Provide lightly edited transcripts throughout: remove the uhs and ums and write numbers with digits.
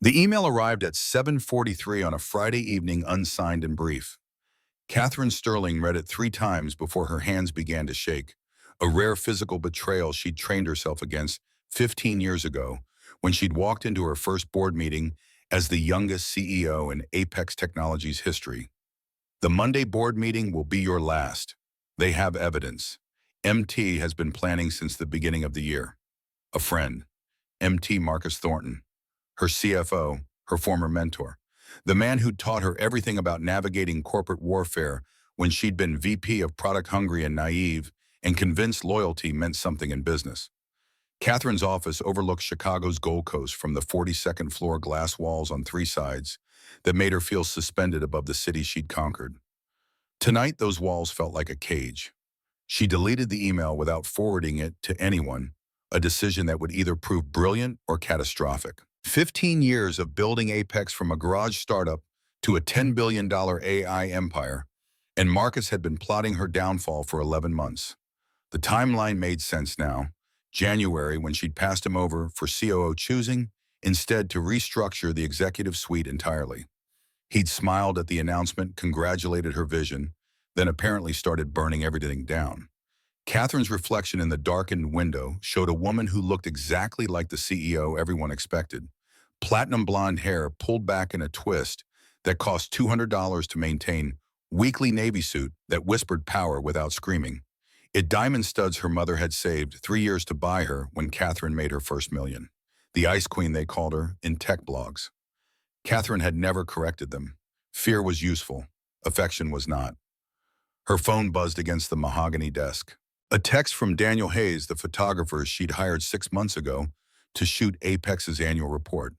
The email arrived at 7:43 on a Friday evening, unsigned and brief. Catherine Sterling read it 3 times before her hands began to shake, a rare physical betrayal she'd trained herself against 15 years ago when she'd walked into her first board meeting as the youngest CEO in Apex Technologies history. The Monday board meeting will be your last. They have evidence. MT has been planning since the beginning of the year. A friend, MT Marcus Thornton, her CFO, her former mentor, the man who taught her everything about navigating corporate warfare when she'd been VP of product hungry and naive and convinced loyalty meant something in business. Catherine's office overlooked Chicago's Gold Coast from the 42nd floor glass walls on 3 sides that made her feel suspended above the city she'd conquered. Tonight, those walls felt like a cage. She deleted the email without forwarding it to anyone, a decision that would either prove brilliant or catastrophic. 15 years of building Apex from a garage startup to a $10 billion AI empire, and Marcus had been plotting her downfall for 11 months. The timeline made sense now. January, when she'd passed him over for COO choosing, instead to restructure the executive suite entirely. He'd smiled at the announcement, congratulated her vision, then apparently started burning everything down. Catherine's reflection in the darkened window showed a woman who looked exactly like the CEO everyone expected. Platinum blonde hair pulled back in a twist that cost $200 to maintain, weekly navy suit that whispered power without screaming. It diamond studs her mother had saved 3 years to buy her when Catherine made her first million. The Ice Queen, they called her in tech blogs. Catherine had never corrected them. Fear was useful. Affection was not. Her phone buzzed against the mahogany desk. A text from Daniel Hayes, the photographer she'd hired 6 months ago to shoot Apex's annual report.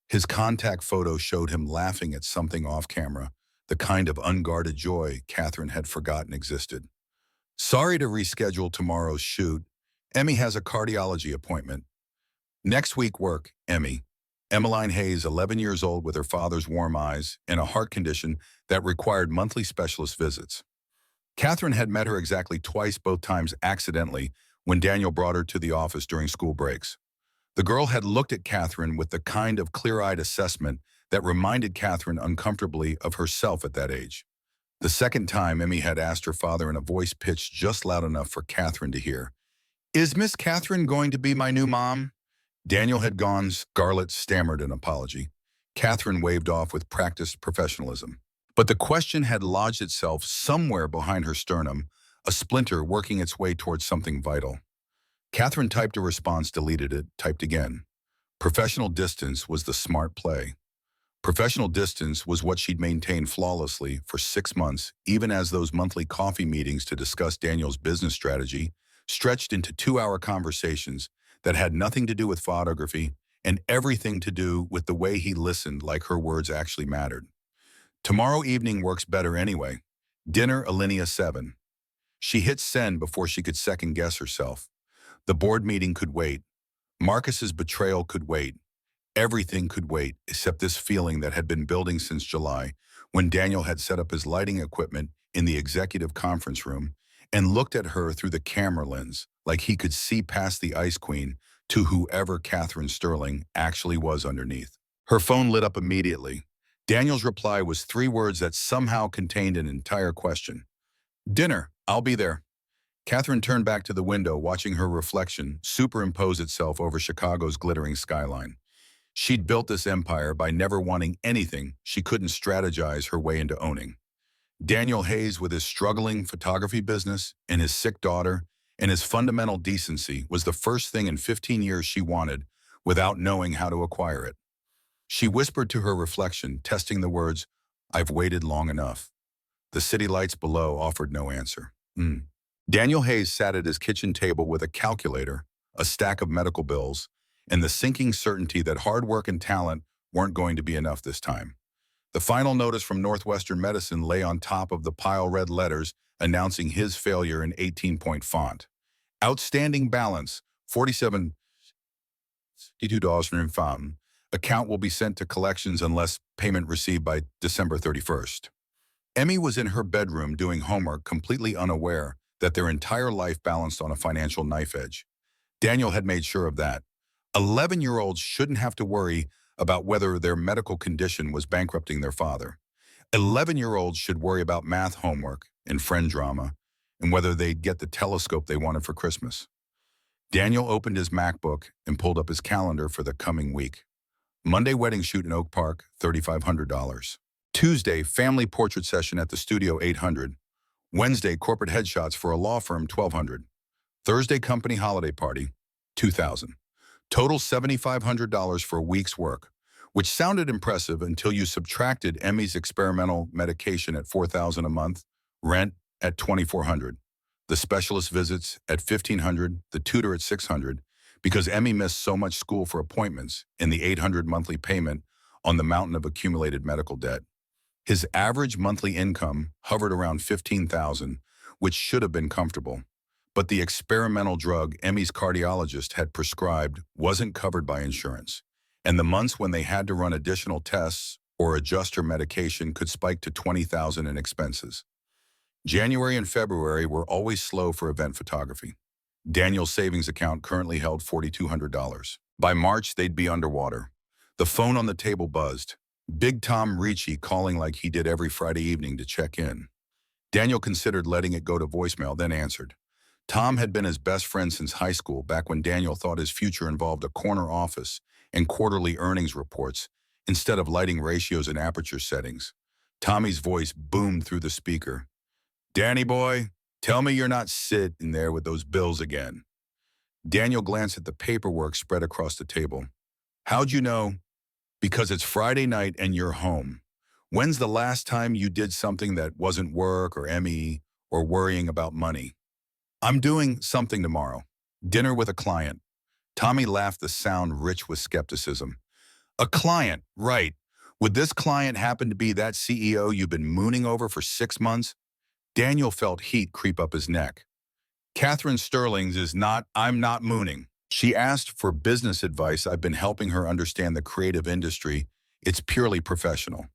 His contact photo showed him laughing at something off camera, the kind of unguarded joy Catherine had forgotten existed. Sorry to reschedule tomorrow's shoot. Emmy has a cardiology appointment. Next week work, Emmy. Emmeline Hayes, 11 years old with her father's warm eyes and a heart condition that required monthly specialist visits. Catherine had met her exactly twice, both times accidentally, when Daniel brought her to the office during school breaks. The girl had looked at Catherine with the kind of clear-eyed assessment that reminded Catherine uncomfortably of herself at that age. The second time, Emmy had asked her father in a voice pitched just loud enough for Catherine to hear, "Is Miss Catherine going to be my new mom?" Daniel had gone. Scarlett stammered an apology. Catherine waved off with practiced professionalism. But the question had lodged itself somewhere behind her sternum, a splinter working its way towards something vital. Catherine typed a response, deleted it, typed again. Professional distance was the smart play. Professional distance was what she'd maintained flawlessly for 6 months, even as those monthly coffee meetings to discuss Daniel's business strategy stretched into 2-hour conversations that had nothing to do with photography and everything to do with the way he listened like her words actually mattered. Tomorrow evening works better anyway. Dinner, Alinea 7. She hit send before she could second-guess herself. The board meeting could wait. Marcus's betrayal could wait. Everything could wait, except this feeling that had been building since July, when Daniel had set up his lighting equipment in the executive conference room and looked at her through the camera lens, like he could see past the Ice Queen to whoever Catherine Sterling actually was underneath. Her phone lit up immediately. Daniel's reply was 3 words that somehow contained an entire question. "Dinner, I'll be there." Catherine turned back to the window, watching her reflection superimpose itself over Chicago's glittering skyline. She'd built this empire by never wanting anything she couldn't strategize her way into owning. Daniel Hayes, with his struggling photography business and his sick daughter and his fundamental decency, was the first thing in 15 years she wanted without knowing how to acquire it. She whispered to her reflection, testing the words, "I've waited long enough." The city lights below offered no answer. Daniel Hayes sat at his kitchen table with a calculator, a stack of medical bills, and the sinking certainty that hard work and talent weren't going to be enough this time. The final notice from Northwestern Medicine lay on top of the pile red letters announcing his failure in 18-point font. Outstanding balance, $47.52 in fountain. Account will be sent to collections unless payment received by December 31st. Emmy was in her bedroom doing homework, completely unaware that their entire life balanced on a financial knife edge. Daniel had made sure of that. 11-year-olds shouldn't have to worry about whether their medical condition was bankrupting their father. 11-year-olds should worry about math homework and friend drama and whether they'd get the telescope they wanted for Christmas. Daniel opened his MacBook and pulled up his calendar for the coming week. Monday, wedding shoot in Oak Park, $3,500. Tuesday, family portrait session at the studio, $800. Wednesday, corporate headshots for a law firm, $1,200. Thursday, company holiday party, $2,000. Total $7,500 for a week's work, which sounded impressive until you subtracted Emmy's experimental medication at $4,000 a month, rent at $2,400, the specialist visits at $1,500, the tutor at $600, because Emmy missed so much school for appointments, and the $800 monthly payment on the mountain of accumulated medical debt. His average monthly income hovered around $15,000, which should have been comfortable. But the experimental drug Emmy's cardiologist had prescribed wasn't covered by insurance, and the months when they had to run additional tests or adjust her medication could spike to $20,000 in expenses. January and February were always slow for event photography. Daniel's savings account currently held $4,200. By March, they'd be underwater. The phone on the table buzzed. Big Tom Ricci calling like he did every Friday evening to check in. Daniel considered letting it go to voicemail, then answered. Tom had been his best friend since high school, back when Daniel thought his future involved a corner office and quarterly earnings reports instead of lighting ratios and aperture settings. Tommy's voice boomed through the speaker. Danny boy, tell me you're not sitting there with those bills again. Daniel glanced at the paperwork spread across the table. How'd you know? Because it's Friday night and you're home. When's the last time you did something that wasn't work or Emmy or worrying about money? I'm doing something tomorrow. Dinner with a client. Tommy laughed, the sound rich with skepticism. A client, right. Would this client happen to be that CEO you've been mooning over for 6 months? Daniel felt heat creep up his neck. Catherine Sterling's is not, I'm not mooning. She asked for business advice. I've been helping her understand the creative industry. It's purely professional.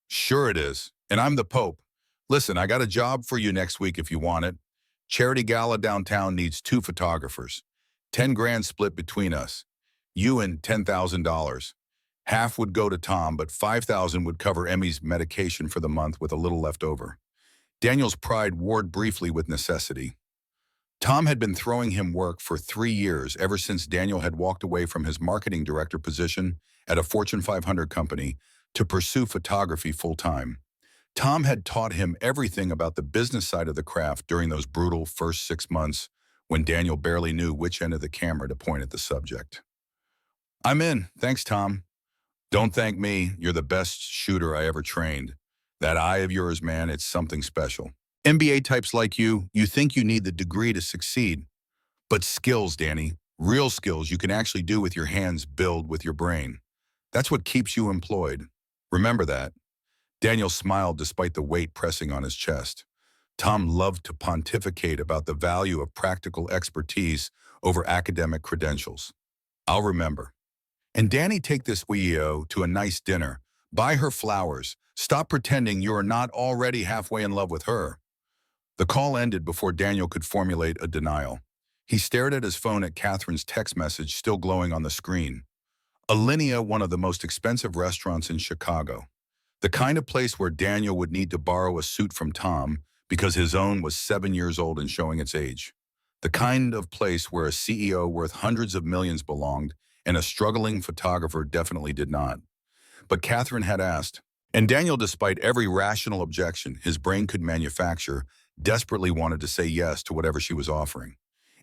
Sure it is. And I'm the Pope. Listen, I got a job for you next week if you want it. Charity gala downtown needs 2 photographers. 10 grand split between us. You and $10,000. Half would go to Tom, but $5,000 would cover Emmy's medication for the month with a little left over. Daniel's pride warred briefly with necessity. Tom had been throwing him work for 3 years, ever since Daniel had walked away from his marketing director position at a Fortune 500 company to pursue photography full-time. Tom had taught him everything about the business side of the craft during those brutal first 6 months when Daniel barely knew which end of the camera to point at the subject. I'm in. Thanks, Tom. Don't thank me. You're the best shooter I ever trained. That eye of yours, man, it's something special. MBA types like you think you need the degree to succeed. But skills, Danny, real skills you can actually do with your hands build with your brain. That's what keeps you employed. Remember that. Daniel smiled despite the weight pressing on his chest. Tom loved to pontificate about the value of practical expertise over academic credentials. I'll remember. And Danny, take this CEO to a nice dinner. Buy her flowers. Stop pretending you are not already halfway in love with her. The call ended before Daniel could formulate a denial. He stared at his phone at Catherine's text message still glowing on the screen. Alinea, one of the most expensive restaurants in Chicago. The kind of place where Daniel would need to borrow a suit from Tom because his own was 7 years old and showing its age. The kind of place where a CEO worth hundreds of millions belonged and a struggling photographer definitely did not. But Catherine had asked, and Daniel, despite every rational objection his brain could manufacture, desperately wanted to say yes to whatever she was offering.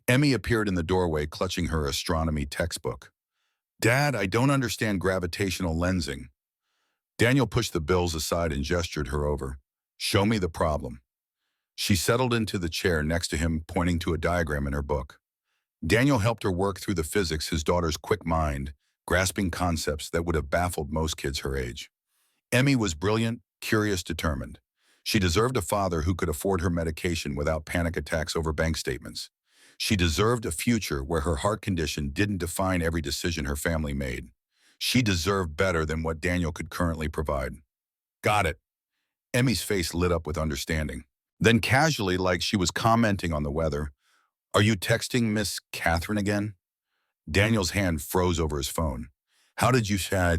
Emmy appeared in the doorway clutching her astronomy textbook. Dad, I don't understand gravitational lensing. Daniel pushed the bills aside and gestured her over. Show me the problem. She settled into the chair next to him, pointing to a diagram in her book. Daniel helped her work through the physics his daughter's quick mind, grasping concepts that would have baffled most kids her age. Emmy was brilliant, curious, determined. She deserved a father who could afford her medication without panic attacks over bank statements. She deserved a future where her heart condition didn't define every decision her family made. She deserved better than what Daniel could currently provide. Got it. Emmy's face lit up with understanding. Then casually, like she was commenting on the weather, are you texting Miss Catherine again? Daniel's hand froze over his phone. How did you say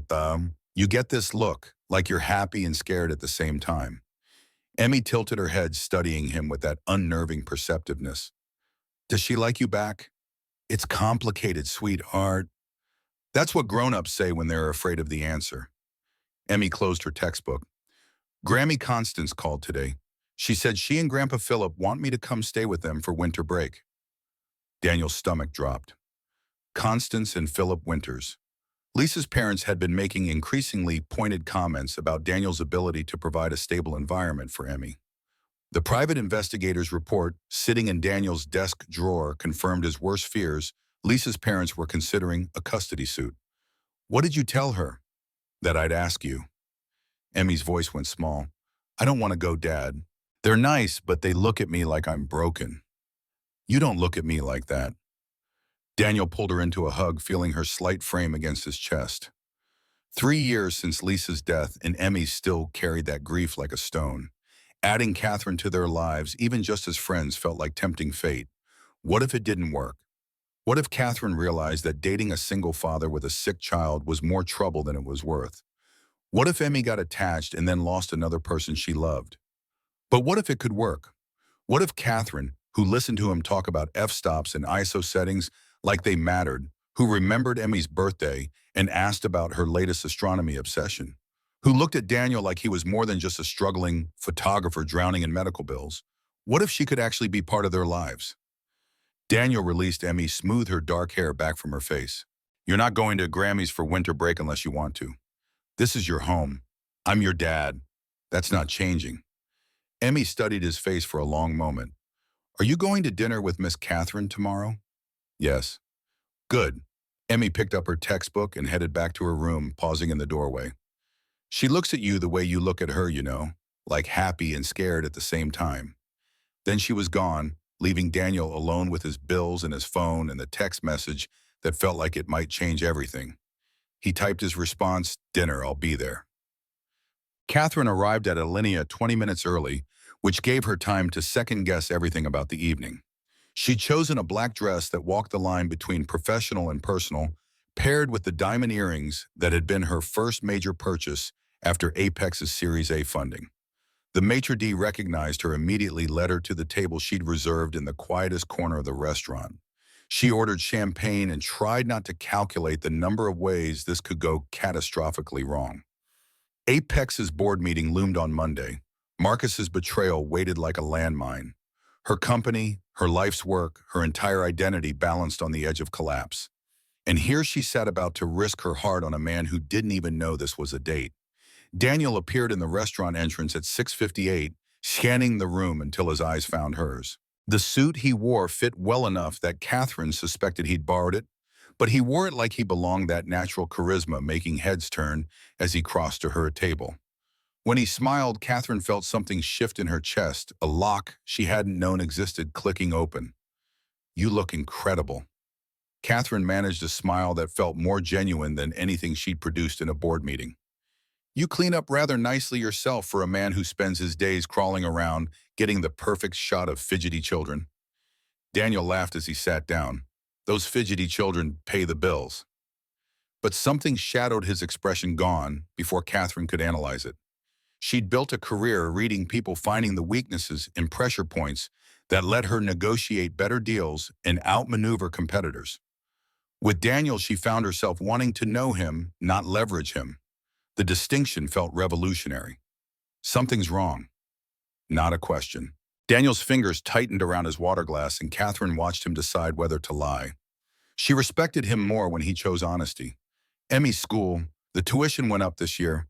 You get this look, like you're happy and scared at the same time. Emmy tilted her head, studying him with that unnerving perceptiveness. Does she like you back? It's complicated, sweetheart. That's what grown-ups say when they're afraid of the answer. Emmy closed her textbook. Grammy Constance called today. She said she and Grandpa Philip want me to come stay with them for winter break. Daniel's stomach dropped. Constance and Philip Winters. Lisa's parents had been making increasingly pointed comments about Daniel's ability to provide a stable environment for Emmy. The private investigator's report, sitting in Daniel's desk drawer, confirmed his worst fears. Lisa's parents were considering a custody suit. What did you tell her? That I'd ask you. Emmy's voice went small. I don't want to go, Dad. They're nice, but they look at me like I'm broken. You don't look at me like that. Daniel pulled her into a hug, feeling her slight frame against his chest. 3 years since Lisa's death, and Emmy still carried that grief like a stone. Adding Catherine to their lives, even just as friends, felt like tempting fate. What if it didn't work? What if Catherine realized that dating a single father with a sick child was more trouble than it was worth? What if Emmy got attached and then lost another person she loved? But what if it could work? What if Catherine, who listened to him talk about f-stops and ISO settings like they mattered, who remembered Emmy's birthday and asked about her latest astronomy obsession, who looked at Daniel like he was more than just a struggling photographer drowning in medical bills, what if she could actually be part of their lives? Daniel released Emmy, smoothed her dark hair back from her face. You're not going to Grammys for winter break unless you want to. This is your home. I'm your dad. That's not changing. Emmy studied his face for a long moment. Are you going to dinner with Miss Catherine tomorrow? Yes. Good. Emmy picked up her textbook and headed back to her room, pausing in the doorway. She looks at you the way you look at her, like happy and scared at the same time. Then she was gone, leaving Daniel alone with his bills and his phone and the text message that felt like it might change everything. He typed his response, dinner, I'll be there. Catherine arrived at Alinea 20 minutes early, which gave her time to second-guess everything about the evening. She'd chosen a black dress that walked the line between professional and personal, paired with the diamond earrings that had been her first major purchase after Apex's Series A funding. The maitre d' recognized her immediately, led her to the table she'd reserved in the quietest corner of the restaurant. She ordered champagne and tried not to calculate the number of ways this could go catastrophically wrong. Apex's board meeting loomed on Monday. Marcus's betrayal waited like a landmine. Her company, her life's work, her entire identity balanced on the edge of collapse. And here she sat about to risk her heart on a man who didn't even know this was a date. Daniel appeared in the restaurant entrance at 6:58, scanning the room until his eyes found hers. The suit he wore fit well enough that Catherine suspected he'd borrowed it, but he wore it like he belonged, that natural charisma making heads turn as he crossed to her table. When he smiled, Catherine felt something shift in her chest, a lock she hadn't known existed clicking open. You look incredible. Catherine managed a smile that felt more genuine than anything she'd produced in a board meeting. You clean up rather nicely yourself for a man who spends his days crawling around, getting the perfect shot of fidgety children. Daniel laughed as he sat down. Those fidgety children pay the bills. But something shadowed his expression, gone before Catherine could analyze it. She'd built a career reading people, finding the weaknesses and pressure points that let her negotiate better deals and outmaneuver competitors. With Daniel, she found herself wanting to know him, not leverage him. The distinction felt revolutionary. Something's wrong. Not a question. Daniel's fingers tightened around his water glass, and Catherine watched him decide whether to lie. She respected him more when he chose honesty. Emmy's school, the tuition went up this year.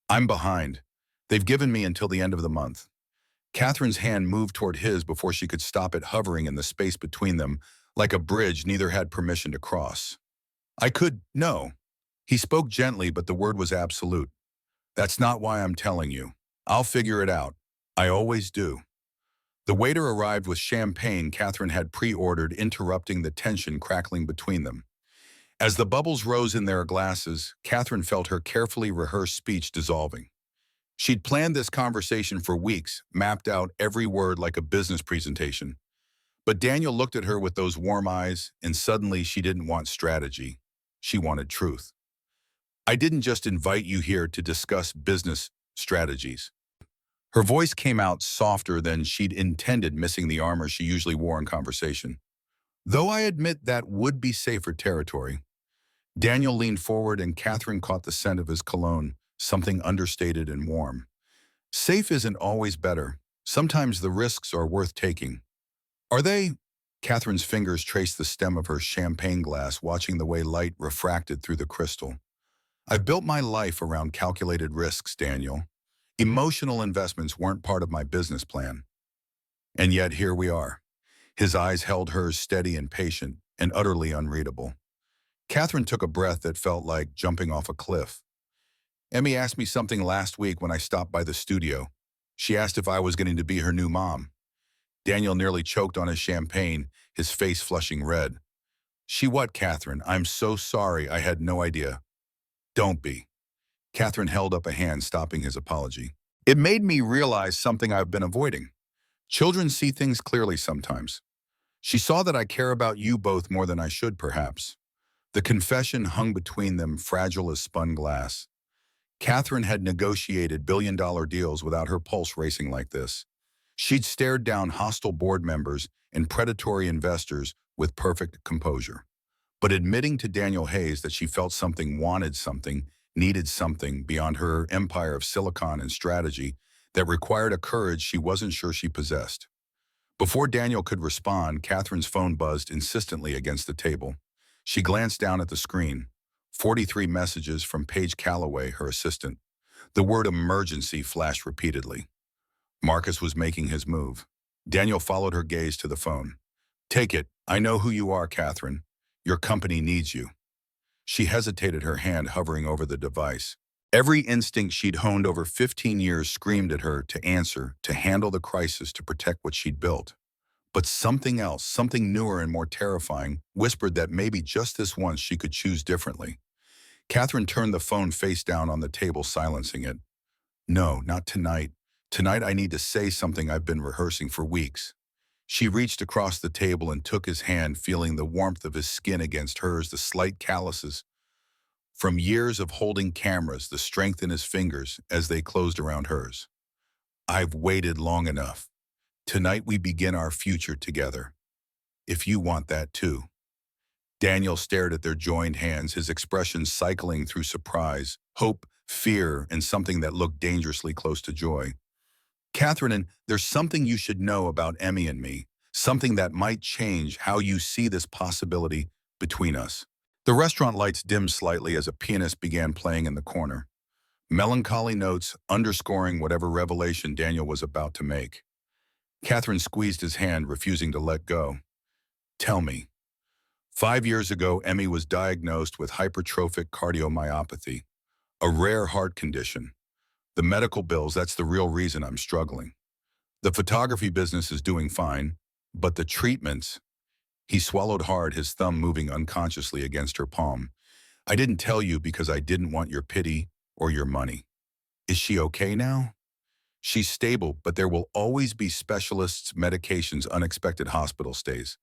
I'm behind. They've given me until the end of the month. Catherine's hand moved toward his before she could stop it, hovering in the space between them, like a bridge neither had permission to cross. No. He spoke gently, but the word was absolute. That's not why I'm telling you. I'll figure it out. I always do. The waiter arrived with champagne Catherine had pre-ordered, interrupting the tension crackling between them. As the bubbles rose in their glasses, Catherine felt her carefully rehearsed speech dissolving. She'd planned this conversation for weeks, mapped out every word like a business presentation. But Daniel looked at her with those warm eyes, and suddenly she didn't want strategy. She wanted truth. I didn't just invite you here to discuss business strategies. Her voice came out softer than she'd intended, missing the armor she usually wore in conversation. Though I admit that would be safer territory. Daniel leaned forward and Catherine caught the scent of his cologne, something understated and warm. Safe isn't always better. Sometimes the risks are worth taking. Are they? Catherine's fingers traced the stem of her champagne glass, watching the way light refracted through the crystal. I've built my life around calculated risks, Daniel. Emotional investments weren't part of my business plan. And yet here we are. His eyes held hers, steady and patient, and utterly unreadable. Catherine took a breath that felt like jumping off a cliff. Emmy asked me something last week when I stopped by the studio. She asked if I was going to be her new mom. Daniel nearly choked on his champagne, his face flushing red. She what, Catherine? I'm so sorry, I had no idea. Don't be. Catherine held up a hand, stopping his apology. It made me realize something I've been avoiding. Children see things clearly sometimes. She saw that I care about you both more than I should, perhaps. The confession hung between them, fragile as spun glass. Catherine had negotiated billion-dollar deals without her pulse racing like this. She'd stared down hostile board members and predatory investors with perfect composure. But admitting to Daniel Hayes that she felt something, wanted something, needed something beyond her empire of silicon and strategy that required a courage she wasn't sure she possessed. Before Daniel could respond, Catherine's phone buzzed insistently against the table. She glanced down at the screen. 43 messages from Paige Calloway, her assistant. The word emergency flashed repeatedly. Marcus was making his move. Daniel followed her gaze to the phone. Take it. I know who you are, Catherine. Your company needs you. She hesitated, her hand hovering over the device. Every instinct she'd honed over 15 years screamed at her to answer, to handle the crisis, to protect what she'd built. But something else, something newer and more terrifying, whispered that maybe just this once she could choose differently. Catherine turned the phone face down on the table, silencing it. No, not tonight. Tonight I need to say something I've been rehearsing for weeks. She reached across the table and took his hand, feeling the warmth of his skin against hers, the slight calluses from years of holding cameras, the strength in his fingers as they closed around hers. I've waited long enough. Tonight we begin our future together. If you want that too. Daniel stared at their joined hands, his expression cycling through surprise, hope, fear, and something that looked dangerously close to joy. Catherine, and there's something you should know about Emmy and me, something that might change how you see this possibility between us. The restaurant lights dimmed slightly as a pianist began playing in the corner. Melancholy notes underscoring whatever revelation Daniel was about to make. Catherine squeezed his hand, refusing to let go. Tell me. 5 years ago, Emmy was diagnosed with hypertrophic cardiomyopathy, a rare heart condition. The medical bills, that's the real reason I'm struggling. The photography business is doing fine, but the treatments... He swallowed hard, his thumb moving unconsciously against her palm. I didn't tell you because I didn't want your pity or your money. Is she okay now? She's stable, but there will always be specialists, medications, unexpected hospital stays.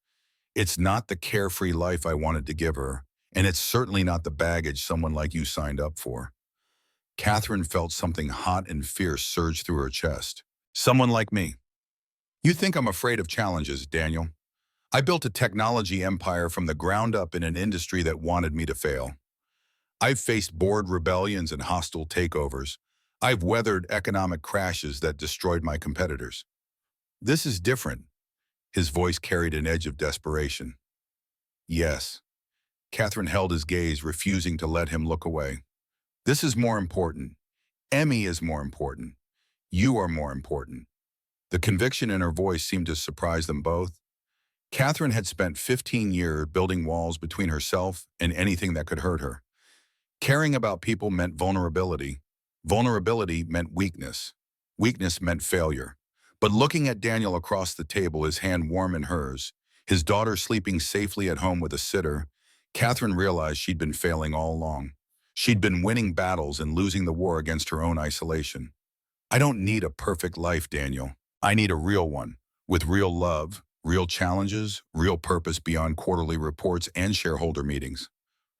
It's not the carefree life I wanted to give her, and it's certainly not the baggage someone like you signed up for. Catherine felt something hot and fierce surge through her chest. Someone like me. You think I'm afraid of challenges, Daniel? I built a technology empire from the ground up in an industry that wanted me to fail. I've faced board rebellions and hostile takeovers. I've weathered economic crashes that destroyed my competitors. This is different. His voice carried an edge of desperation. Yes. Catherine held his gaze, refusing to let him look away. This is more important. Emmy is more important. You are more important. The conviction in her voice seemed to surprise them both. Catherine had spent 15 years building walls between herself and anything that could hurt her. Caring about people meant vulnerability. Vulnerability meant weakness. Weakness meant failure. But looking at Daniel across the table, his hand warm in hers, his daughter sleeping safely at home with a sitter, Catherine realized she'd been failing all along. She'd been winning battles and losing the war against her own isolation. I don't need a perfect life, Daniel. I need a real one, with real love, real challenges, real purpose beyond quarterly reports and shareholder meetings.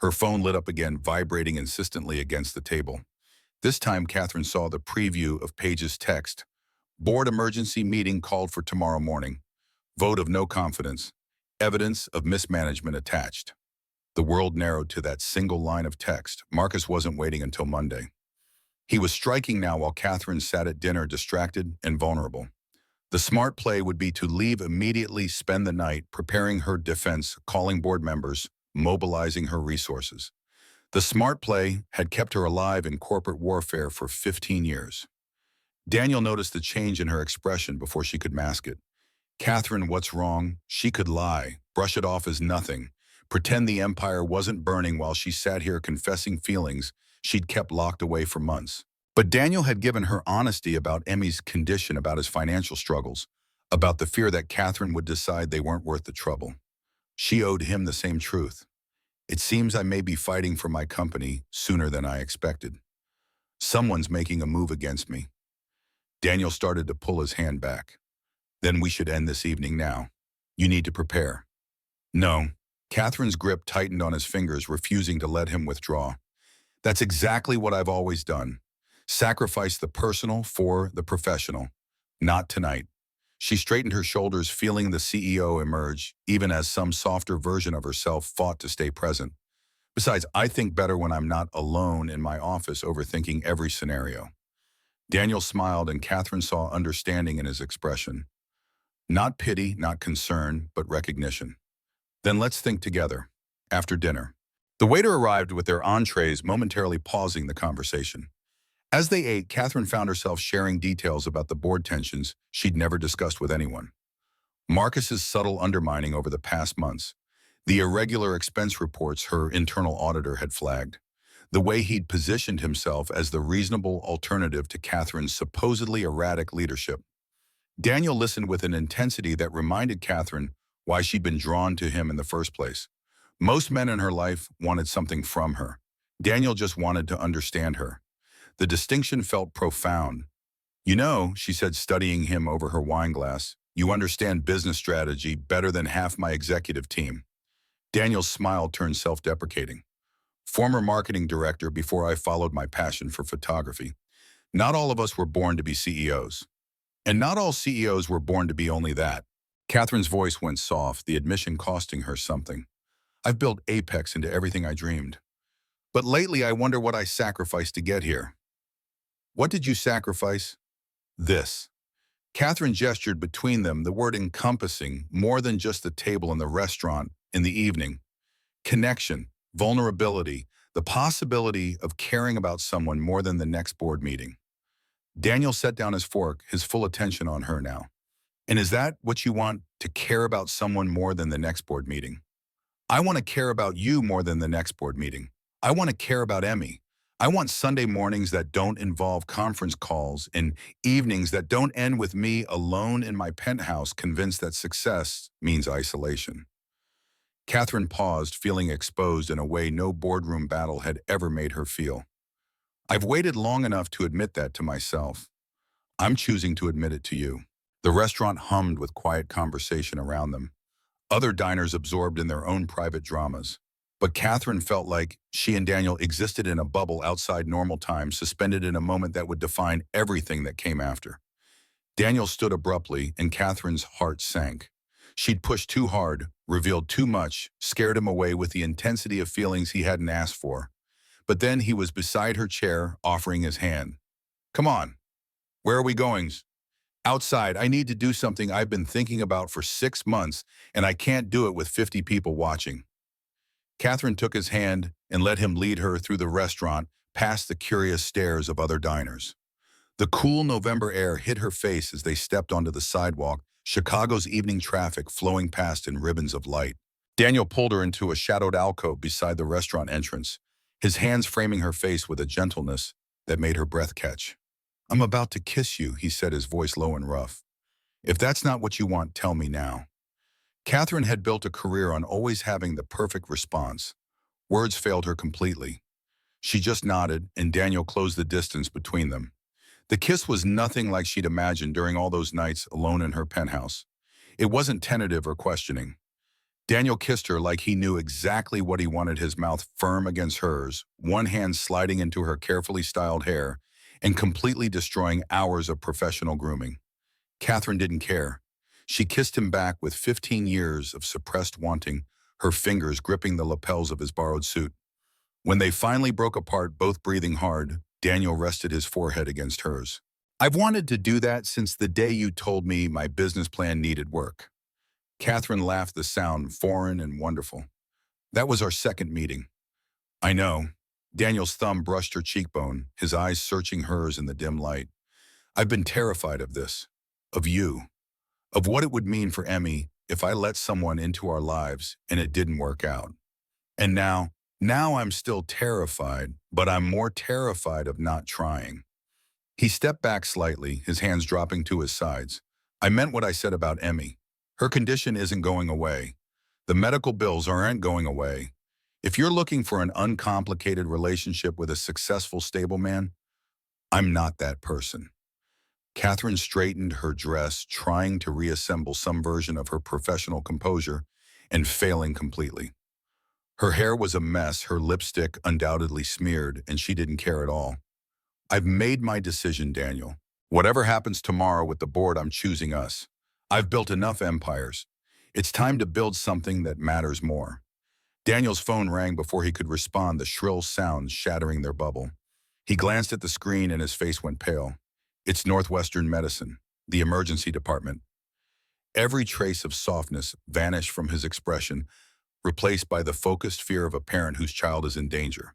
Her phone lit up again, vibrating insistently against the table. This time, Catherine saw the preview of Paige's text. Board emergency meeting called for tomorrow morning. Vote of no confidence. Evidence of mismanagement attached. The world narrowed to that single line of text. Marcus wasn't waiting until Monday. He was striking now while Catherine sat at dinner, distracted and vulnerable. The smart play would be to leave immediately, spend the night preparing her defense, calling board members, mobilizing her resources. The smart play had kept her alive in corporate warfare for 15 years. Daniel noticed the change in her expression before she could mask it. Catherine, what's wrong? She could lie, brush it off as nothing, pretend the empire wasn't burning while she sat here confessing feelings she'd kept locked away for months. But Daniel had given her honesty about Emmy's condition, about his financial struggles, about the fear that Catherine would decide they weren't worth the trouble. She owed him the same truth. It seems I may be fighting for my company sooner than I expected. Someone's making a move against me. Daniel started to pull his hand back. Then we should end this evening now. You need to prepare. No. Catherine's grip tightened on his fingers, refusing to let him withdraw. That's exactly what I've always done. Sacrifice the personal for the professional. Not tonight. She straightened her shoulders, feeling the CEO emerge, even as some softer version of herself fought to stay present. Besides, I think better when I'm not alone in my office overthinking every scenario. Daniel smiled, and Catherine saw understanding in his expression. Not pity, not concern, but recognition. Then let's think together. After dinner. The waiter arrived with their entrees, momentarily pausing the conversation. As they ate, Catherine found herself sharing details about the board tensions she'd never discussed with anyone. Marcus's subtle undermining over the past months, the irregular expense reports her internal auditor had flagged, the way he'd positioned himself as the reasonable alternative to Catherine's supposedly erratic leadership. Daniel listened with an intensity that reminded Catherine why she'd been drawn to him in the first place. Most men in her life wanted something from her. Daniel just wanted to understand her. The distinction felt profound. You know, she said, studying him over her wine glass, you understand business strategy better than half my executive team. Daniel's smile turned self-deprecating. Former marketing director before I followed my passion for photography. Not all of us were born to be CEOs. And not all CEOs were born to be only that. Catherine's voice went soft, the admission costing her something. I've built Apex into everything I dreamed. But lately I wonder what I sacrificed to get here. What did you sacrifice? This. Catherine gestured between them, the word encompassing more than just the table in the restaurant in the evening. Connection, vulnerability, the possibility of caring about someone more than the next board meeting. Daniel set down his fork, his full attention on her now. And is that what you want, to care about someone more than the next board meeting? I want to care about you more than the next board meeting. I want to care about Emmy. I want Sunday mornings that don't involve conference calls and evenings that don't end with me alone in my penthouse, convinced that success means isolation. Catherine paused, feeling exposed in a way no boardroom battle had ever made her feel. I've waited long enough to admit that to myself. I'm choosing to admit it to you. The restaurant hummed with quiet conversation around them, other diners absorbed in their own private dramas. But Catherine felt like she and Daniel existed in a bubble outside normal time, suspended in a moment that would define everything that came after. Daniel stood abruptly, and Catherine's heart sank. She'd pushed too hard, revealed too much, scared him away with the intensity of feelings he hadn't asked for. But then he was beside her chair, offering his hand. Come on. Where are we going? Outside. I need to do something I've been thinking about for 6 months, and I can't do it with 50 people watching. Catherine took his hand and let him lead her through the restaurant, past the curious stares of other diners. The cool November air hit her face as they stepped onto the sidewalk, Chicago's evening traffic flowing past in ribbons of light. Daniel pulled her into a shadowed alcove beside the restaurant entrance, his hands framing her face with a gentleness that made her breath catch. I'm about to kiss you, he said, his voice low and rough. If that's not what you want, tell me now. Catherine had built a career on always having the perfect response. Words failed her completely. She just nodded, and Daniel closed the distance between them. The kiss was nothing like she'd imagined during all those nights alone in her penthouse. It wasn't tentative or questioning. Daniel kissed her like he knew exactly what he wanted, his mouth firm against hers, one hand sliding into her carefully styled hair and completely destroying hours of professional grooming. Catherine didn't care. She kissed him back with 15 years of suppressed wanting, her fingers gripping the lapels of his borrowed suit. When they finally broke apart, both breathing hard, Daniel rested his forehead against hers. "I've wanted to do that since the day you told me my business plan needed work." Catherine laughed, the sound foreign and wonderful. "That was our second meeting." "I know." Daniel's thumb brushed her cheekbone, his eyes searching hers in the dim light. "I've been terrified of this. Of you. Of what it would mean for Emmy if I let someone into our lives and it didn't work out. And now I'm still terrified, but I'm more terrified of not trying." He stepped back slightly, his hands dropping to his sides. "I meant what I said about Emmy. Her condition isn't going away. The medical bills aren't going away. If you're looking for an uncomplicated relationship with a successful, stable man, I'm not that person." Catherine straightened her dress, trying to reassemble some version of her professional composure, and failing completely. Her hair was a mess, her lipstick undoubtedly smeared, and she didn't care at all. "I've made my decision, Daniel. Whatever happens tomorrow with the board, I'm choosing us. I've built enough empires. It's time to build something that matters more." Daniel's phone rang before he could respond, the shrill sounds shattering their bubble. He glanced at the screen and his face went pale. "It's Northwestern Medicine, the emergency department." Every trace of softness vanished from his expression, replaced by the focused fear of a parent whose child is in danger.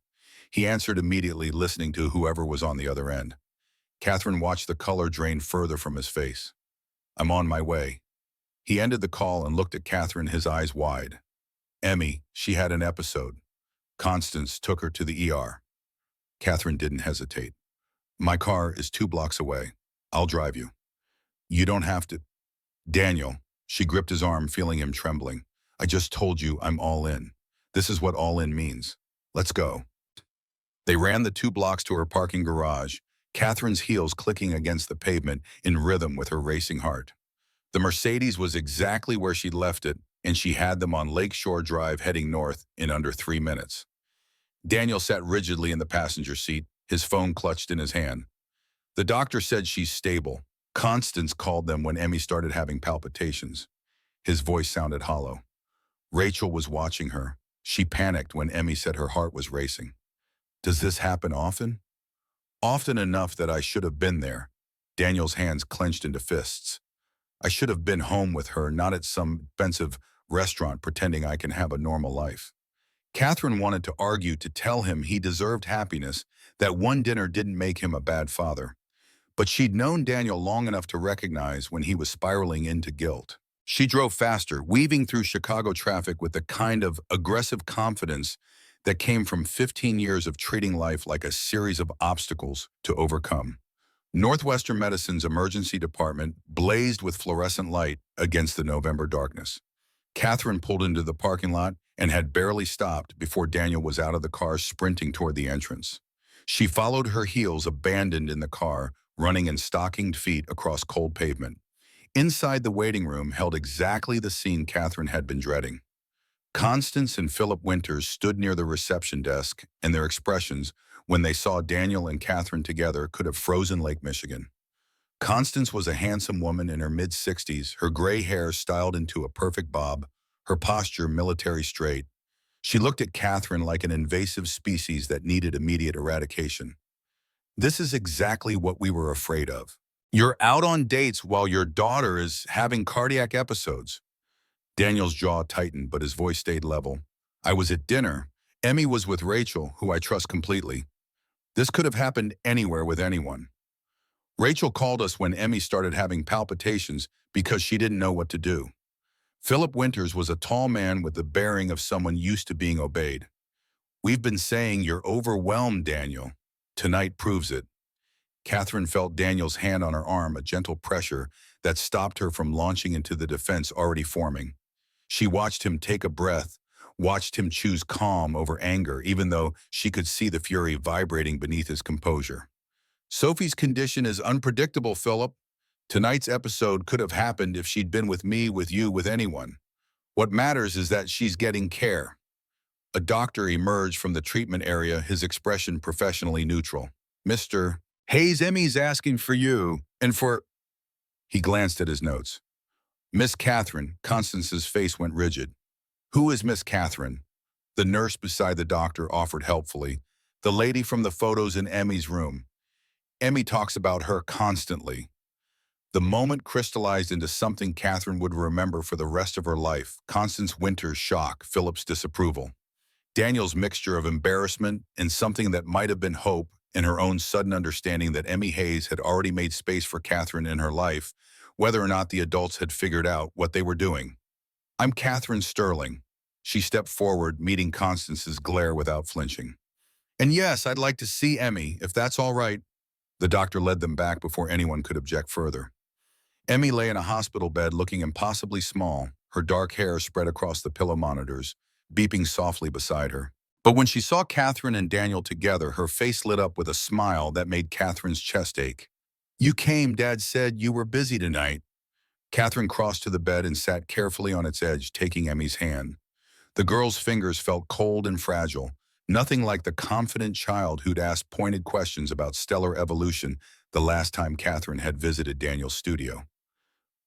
He answered immediately, listening to whoever was on the other end. Catherine watched the color drain further from his face. "I'm on my way." He ended the call and looked at Catherine, his eyes wide. "Emmy, she had an episode. Constance took her to the ER." Catherine didn't hesitate. "My car is 2 blocks away. I'll drive you." "You don't have to." "Daniel," she gripped his arm, feeling him trembling. "I just told you I'm all in. This is what all in means. Let's go." They ran the 2 blocks to her parking garage, Catherine's heels clicking against the pavement in rhythm with her racing heart. The Mercedes was exactly where she'd left it, and she had them on Lakeshore Drive heading north in under 3 minutes. Daniel sat rigidly in the passenger seat, his phone clutched in his hand. "The doctor said she's stable. Constance called them when Emmy started having palpitations." His voice sounded hollow. "Rachel was watching her. She panicked when Emmy said her heart was racing." "Does this happen often?" "Often enough that I should have been there." Daniel's hands clenched into fists. "I should have been home with her, not at some expensive restaurant pretending I can have a normal life." Catherine wanted to argue, to tell him he deserved happiness, that one dinner didn't make him a bad father. But she'd known Daniel long enough to recognize when he was spiraling into guilt. She drove faster, weaving through Chicago traffic with the kind of aggressive confidence that came from 15 years of treating life like a series of obstacles to overcome. Northwestern Medicine's emergency department blazed with fluorescent light against the November darkness. Catherine pulled into the parking lot and had barely stopped before Daniel was out of the car, sprinting toward the entrance. She followed, her heels abandoned in the car, running in stockinged feet across cold pavement. Inside, the waiting room held exactly the scene Catherine had been dreading. Constance and Philip Winters stood near the reception desk, and their expressions, when they saw Daniel and Catherine together, could have frozen Lake Michigan. Constance was a handsome woman in her mid-60s, her gray hair styled into a perfect bob, her posture military straight. She looked at Catherine like an invasive species that needed immediate eradication. "This is exactly what we were afraid of. You're out on dates while your daughter is having cardiac episodes." Daniel's jaw tightened, but his voice stayed level. "I was at dinner. Emmy was with Rachel, who I trust completely. This could have happened anywhere with anyone. Rachel called us when Emmy started having palpitations because she didn't know what to do." Philip Winters was a tall man with the bearing of someone used to being obeyed. "We've been saying you're overwhelmed, Daniel. Tonight proves it." Catherine felt Daniel's hand on her arm, a gentle pressure that stopped her from launching into the defense already forming. She watched him take a breath, watched him choose calm over anger, even though she could see the fury vibrating beneath his composure. "Sophie's condition is unpredictable, Philip. Tonight's episode could have happened if she'd been with me, with you, with anyone. What matters is that she's getting care. A doctor emerged from the treatment area, his expression professionally neutral. Mr. Hayes, Emmy's asking for you, and for... He glanced at his notes. Miss Catherine. Constance's face went rigid. Who is Miss Catherine? The nurse beside the doctor offered helpfully. The lady from the photos in Emmy's room. Emmy talks about her constantly. The moment crystallized into something Catherine would remember for the rest of her life. Constance Winter's shock, Philip's disapproval. Daniel's mixture of embarrassment and something that might have been hope in her own sudden understanding that Emmy Hayes had already made space for Catherine in her life, whether or not the adults had figured out what they were doing. I'm Catherine Sterling. She stepped forward, meeting Constance's glare without flinching. And yes, I'd like to see Emmy, if that's all right. The doctor led them back before anyone could object further. Emmy lay in a hospital bed looking impossibly small, her dark hair spread across the pillow monitors, beeping softly beside her. But when she saw Catherine and Daniel together, her face lit up with a smile that made Catherine's chest ache. You came, Dad said you were busy tonight. Catherine crossed to the bed and sat carefully on its edge, taking Emmy's hand. The girl's fingers felt cold and fragile, nothing like the confident child who'd asked pointed questions about stellar evolution the last time Catherine had visited Daniel's studio.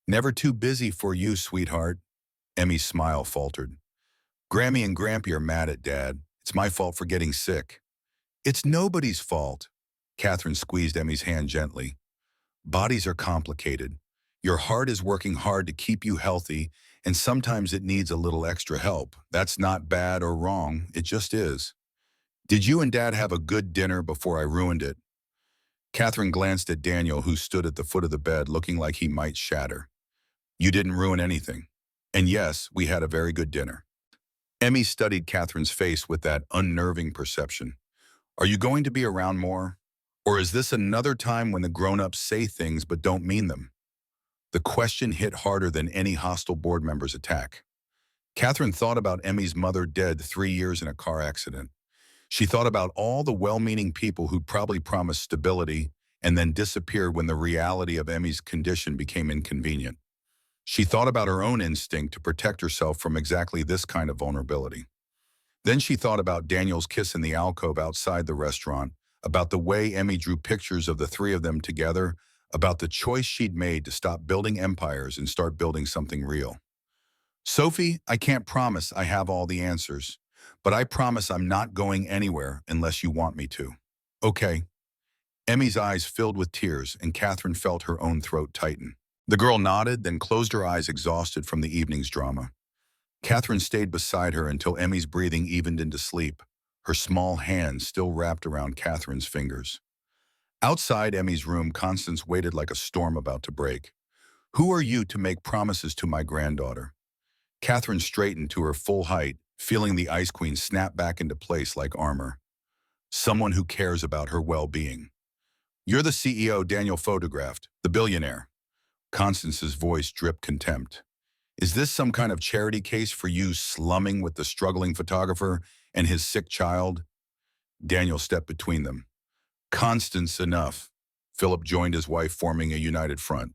Never too busy for you, sweetheart. Emmy's smile faltered. Grammy and Grampy are mad at Dad. It's my fault for getting sick. It's nobody's fault. Catherine squeezed Emmy's hand gently. Bodies are complicated. Your heart is working hard to keep you healthy, and sometimes it needs a little extra help. That's not bad or wrong, it just is. Did you and Dad have a good dinner before I ruined it? Catherine glanced at Daniel, who stood at the foot of the bed looking like he might shatter. You didn't ruin anything. And yes, we had a very good dinner. Emmy studied Catherine's face with that unnerving perception. Are you going to be around more? Or is this another time when the grown-ups say things but don't mean them? The question hit harder than any hostile board member's attack. Catherine thought about Emmy's mother dead 3 years in a car accident. She thought about all the well-meaning people who'd probably promised stability and then disappeared when the reality of Emmy's condition became inconvenient. She thought about her own instinct to protect herself from exactly this kind of vulnerability. Then she thought about Daniel's kiss in the alcove outside the restaurant, about the way Emmy drew pictures of the three of them together, about the choice she'd made to stop building empires and start building something real. Sophie, I can't promise I have all the answers, but I promise I'm not going anywhere unless you want me to. Okay. Emmy's eyes filled with tears, and Catherine felt her own throat tighten. The girl nodded, then closed her eyes exhausted from the evening's drama. Catherine stayed beside her until Emmy's breathing evened into sleep, her small hands still wrapped around Catherine's fingers. Outside Emmy's room, Constance waited like a storm about to break. Who are you to make promises to my granddaughter? Catherine straightened to her full height, feeling the Ice Queen snap back into place like armor. Someone who cares about her well-being. You're the CEO Daniel photographed, the billionaire. Constance's voice dripped contempt. Is this some kind of charity case for you slumming with the struggling photographer and his sick child? Daniel stepped between them. Constance, enough. Philip joined his wife, forming a united front.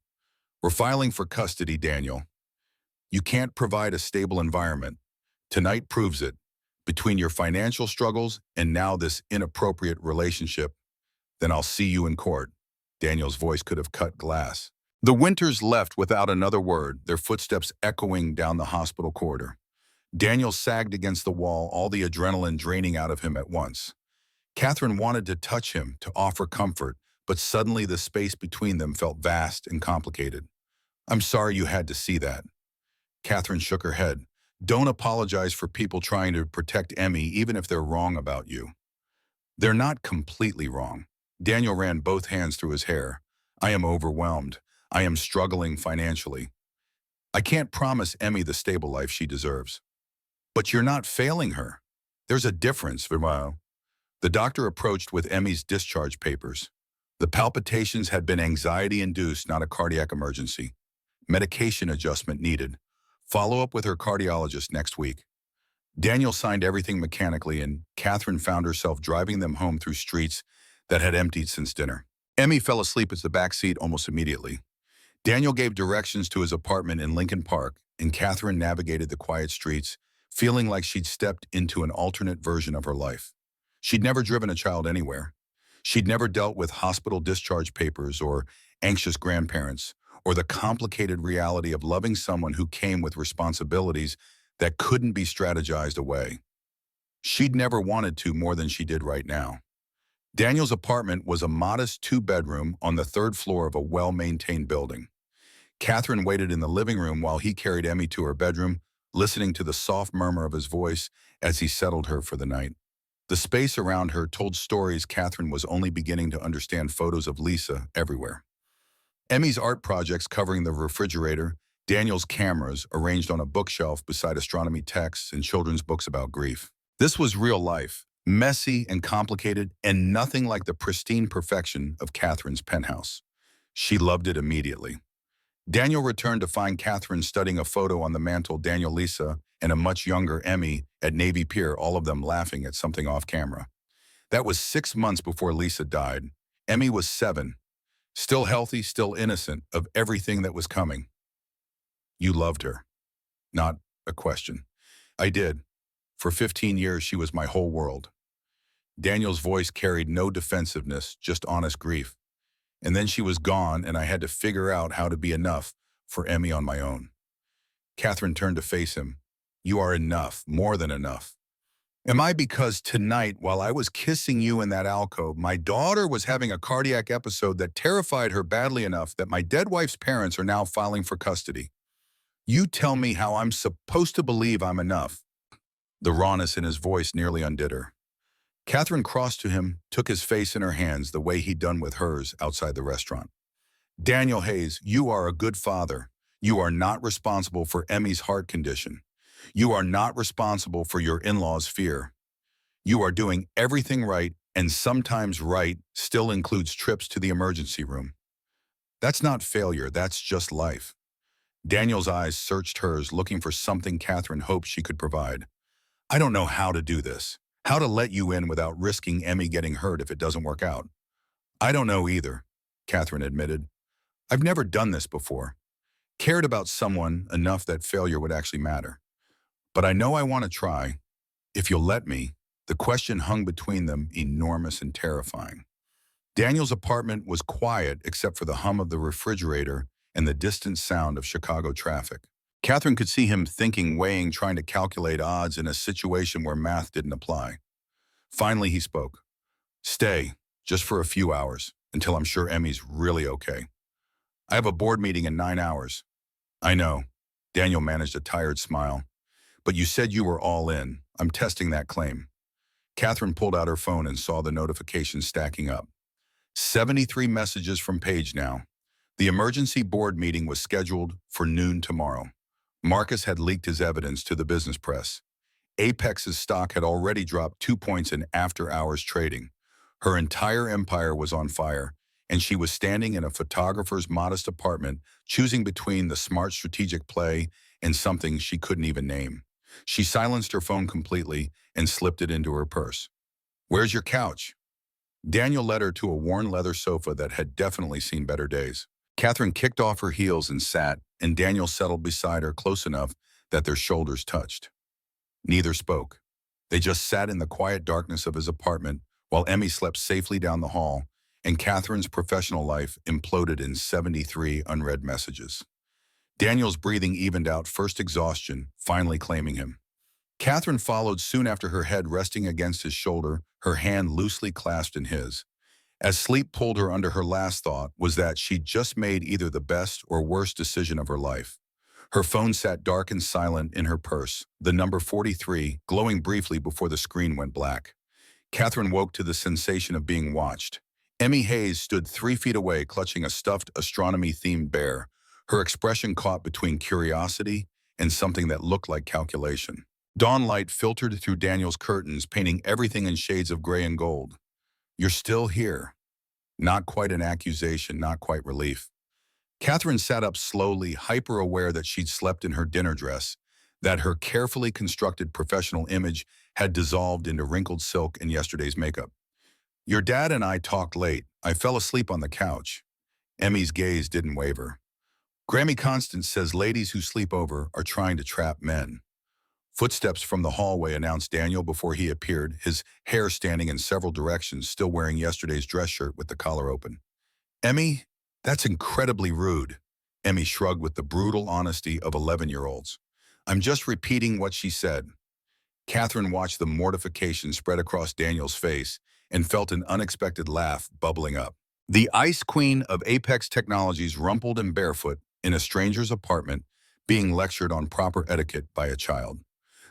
We're filing for custody, Daniel. You can't provide a stable environment. Tonight proves it. Between your financial struggles and now this inappropriate relationship, then I'll see you in court. Daniel's voice could have cut glass. The Winters left without another word, their footsteps echoing down the hospital corridor. Daniel sagged against the wall, all the adrenaline draining out of him at once. Catherine wanted to touch him, to offer comfort, but suddenly the space between them felt vast and complicated. I'm sorry you had to see that. Catherine shook her head. Don't apologize for people trying to protect Emmy, even if they're wrong about you. They're not completely wrong. Daniel ran both hands through his hair. I am overwhelmed. I am struggling financially. I can't promise Emmy the stable life she deserves. But you're not failing her. There's a difference, Vermile. The doctor approached with Emmy's discharge papers. The palpitations had been anxiety-induced, not a cardiac emergency. Medication adjustment needed. Follow up with her cardiologist next week. Daniel signed everything mechanically, and Catherine found herself driving them home through streets that had emptied since dinner. Emmy fell asleep at the back seat almost immediately. Daniel gave directions to his apartment in Lincoln Park, and Catherine navigated the quiet streets, feeling like she'd stepped into an alternate version of her life. She'd never driven a child anywhere. She'd never dealt with hospital discharge papers or anxious grandparents, or the complicated reality of loving someone who came with responsibilities that couldn't be strategized away. She'd never wanted to more than she did right now. Daniel's apartment was a modest two-bedroom on the third floor of a well-maintained building. Catherine waited in the living room while he carried Emmy to her bedroom, listening to the soft murmur of his voice as he settled her for the night. The space around her told stories Catherine was only beginning to understand: photos of Lisa everywhere. Emmy's art projects covering the refrigerator, Daniel's cameras arranged on a bookshelf beside astronomy texts and children's books about grief. This was real life, messy and complicated, and nothing like the pristine perfection of Catherine's penthouse. She loved it immediately. Daniel returned to find Catherine studying a photo on the mantel: Daniel, Lisa, and a much younger Emmy at Navy Pier, all of them laughing at something off camera. That was 6 months before Lisa died. Emmy was 7, still healthy, still innocent of everything that was coming. You loved her. Not a question. I did. For 15 years, she was my whole world. Daniel's voice carried no defensiveness, just honest grief. And then she was gone, and I had to figure out how to be enough for Emmy on my own. Catherine turned to face him. You are enough, more than enough. Am I? Because tonight, while I was kissing you in that alcove, my daughter was having a cardiac episode that terrified her badly enough that my dead wife's parents are now filing for custody. You tell me how I'm supposed to believe I'm enough. The rawness in his voice nearly undid her. Catherine crossed to him, took his face in her hands the way he'd done with hers outside the restaurant. Daniel Hayes, you are a good father. You are not responsible for Emmy's heart condition. You are not responsible for your in-laws' fear. You are doing everything right, and sometimes right still includes trips to the emergency room. That's not failure, that's just life. Daniel's eyes searched hers, looking for something Catherine hoped she could provide. I don't know how to do this. How to let you in without risking Emmy getting hurt if it doesn't work out. I don't know either, Catherine admitted. I've never done this before. Cared about someone enough that failure would actually matter. But I know I want to try. If you'll let me. The question hung between them, enormous and terrifying. Daniel's apartment was quiet except for the hum of the refrigerator and the distant sound of Chicago traffic. Catherine could see him thinking, weighing, trying to calculate odds in a situation where math didn't apply. Finally, he spoke. Stay, just for a few hours, until I'm sure Emmy's really okay. I have a board meeting in 9 hours. I know. Daniel managed a tired smile. But you said you were all in. I'm testing that claim. Catherine pulled out her phone and saw the notifications stacking up. 73 messages from Paige now. The emergency board meeting was scheduled for noon tomorrow. Marcus had leaked his evidence to the business press. Apex's stock had already dropped 2 points in after-hours trading. Her entire empire was on fire, and she was standing in a photographer's modest apartment, choosing between the smart strategic play and something she couldn't even name. She silenced her phone completely and slipped it into her purse. Where's your couch? Daniel led her to a worn leather sofa that had definitely seen better days. Catherine kicked off her heels and sat, and Daniel settled beside her close enough that their shoulders touched. Neither spoke. They just sat in the quiet darkness of his apartment while Emmy slept safely down the hall, and Catherine's professional life imploded in 73 unread messages. Daniel's breathing evened out, first exhaustion, finally claiming him. Catherine followed soon after, her head resting against his shoulder, her hand loosely clasped in his. As sleep pulled her under, her last thought was that she'd just made either the best or worst decision of her life. Her phone sat dark and silent in her purse, the number 43 glowing briefly before the screen went black. Catherine woke to the sensation of being watched. Emmy Hayes stood 3 feet away, clutching a stuffed astronomy-themed bear, her expression caught between curiosity and something that looked like calculation. Dawn light filtered through Daniel's curtains, painting everything in shades of gray and gold. You're still here. Not quite an accusation, not quite relief. Catherine sat up slowly, hyper-aware that she'd slept in her dinner dress, that her carefully constructed professional image had dissolved into wrinkled silk and yesterday's makeup. Your dad and I talked late. I fell asleep on the couch. Emmy's gaze didn't waver. Grammy Constance says ladies who sleep over are trying to trap men. Footsteps from the hallway announced Daniel before he appeared, his hair standing in several directions, still wearing yesterday's dress shirt with the collar open. Emmy, that's incredibly rude. Emmy shrugged with the brutal honesty of 11-year-olds. I'm just repeating what she said. Catherine watched the mortification spread across Daniel's face and felt an unexpected laugh bubbling up. The Ice Queen of Apex Technologies rumpled and barefoot in a stranger's apartment, being lectured on proper etiquette by a child.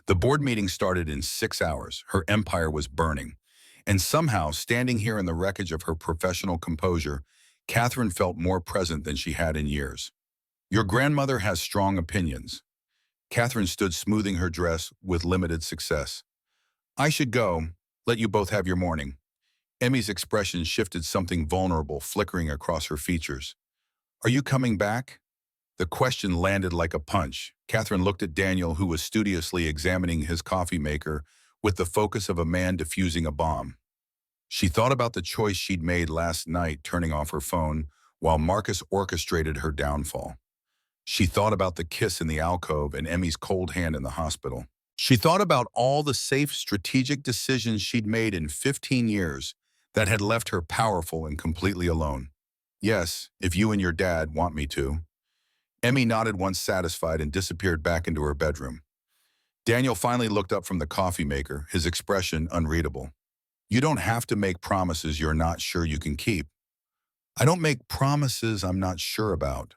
The board meeting started in 6 hours. Her empire was burning. And somehow, standing here in the wreckage of her professional composure, Catherine felt more present than she had in years. Your grandmother has strong opinions. Catherine stood smoothing her dress with limited success. I should go. Let you both have your morning. Emmy's expression shifted, something vulnerable flickering across her features. Are you coming back? The question landed like a punch. Catherine looked at Daniel, who was studiously examining his coffee maker with the focus of a man defusing a bomb. She thought about the choice she'd made last night, turning off her phone while Marcus orchestrated her downfall. She thought about the kiss in the alcove and Emmy's cold hand in the hospital. She thought about all the safe, strategic decisions she'd made in 15 years that had left her powerful and completely alone. Yes, if you and your dad want me to. Emmy nodded once satisfied and disappeared back into her bedroom. Daniel finally looked up from the coffee maker, his expression unreadable. You don't have to make promises you're not sure you can keep. I don't make promises I'm not sure about.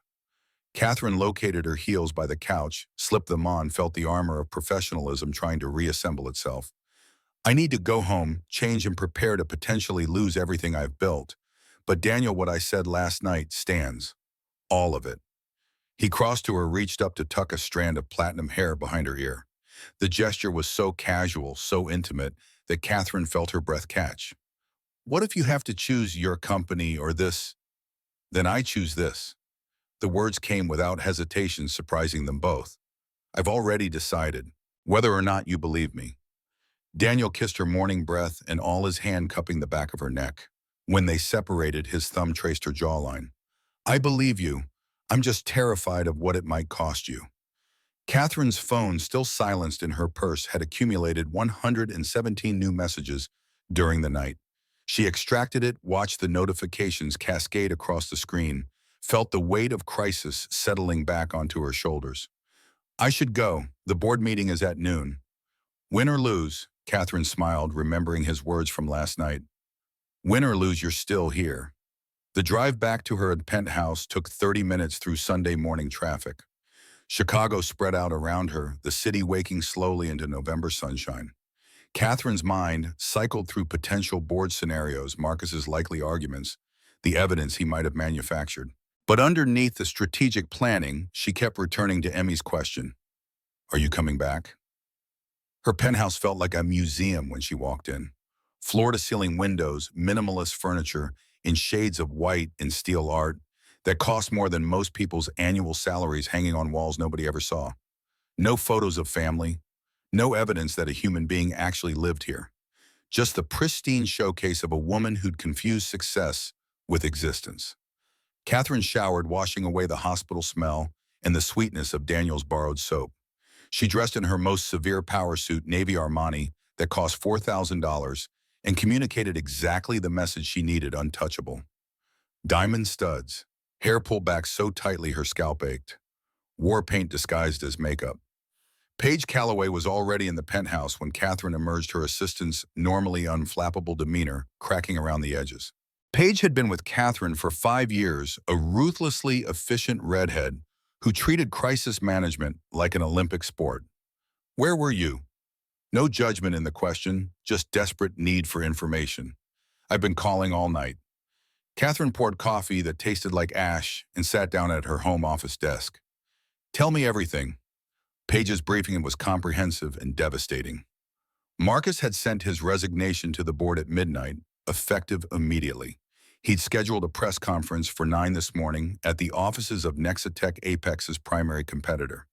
Catherine located her heels by the couch, slipped them on, felt the armor of professionalism trying to reassemble itself. I need to go home, change and prepare to potentially lose everything I've built. But Daniel, what I said last night stands. All of it. He crossed to her, reached up to tuck a strand of platinum hair behind her ear. The gesture was so casual, so intimate, that Catherine felt her breath catch. What if you have to choose your company or this? Then I choose this. The words came without hesitation, surprising them both. I've already decided, whether or not you believe me. Daniel kissed her morning breath and all his hand cupping the back of her neck. When they separated, his thumb traced her jawline. I believe you. I'm just terrified of what it might cost you. Catherine's phone, still silenced in her purse, had accumulated 117 new messages during the night. She extracted it, watched the notifications cascade across the screen, felt the weight of crisis settling back onto her shoulders. I should go. The board meeting is at noon. Win or lose, Catherine smiled, remembering his words from last night. Win or lose, you're still here. The drive back to her penthouse took 30 minutes through Sunday morning traffic. Chicago spread out around her, the city waking slowly into November sunshine. Catherine's mind cycled through potential board scenarios, Marcus's likely arguments, the evidence he might have manufactured. But underneath the strategic planning, she kept returning to Emmy's question. Are you coming back? Her penthouse felt like a museum when she walked in. Floor-to-ceiling windows, minimalist furniture, in shades of white and steel art that cost more than most people's annual salaries hanging on walls nobody ever saw. No photos of family, no evidence that a human being actually lived here. Just the pristine showcase of a woman who'd confused success with existence. Catherine showered, washing away the hospital smell and the sweetness of Daniel's borrowed soap. She dressed in her most severe power suit, Navy Armani, that cost $4,000, and communicated exactly the message she needed, untouchable. Diamond studs, hair pulled back so tightly her scalp ached, war paint disguised as makeup. Paige Calloway was already in the penthouse when Catherine emerged, her assistant's normally unflappable demeanor cracking around the edges. Paige had been with Catherine for 5 years, a ruthlessly efficient redhead who treated crisis management like an Olympic sport. Where were you? No judgment in the question, just desperate need for information. I've been calling all night. Catherine poured coffee that tasted like ash and sat down at her home office desk. Tell me everything. Paige's briefing was comprehensive and devastating. Marcus had sent his resignation to the board at midnight, effective immediately. He'd scheduled a press conference for 9 this morning at the offices of Nexatech, Apex's primary competitor.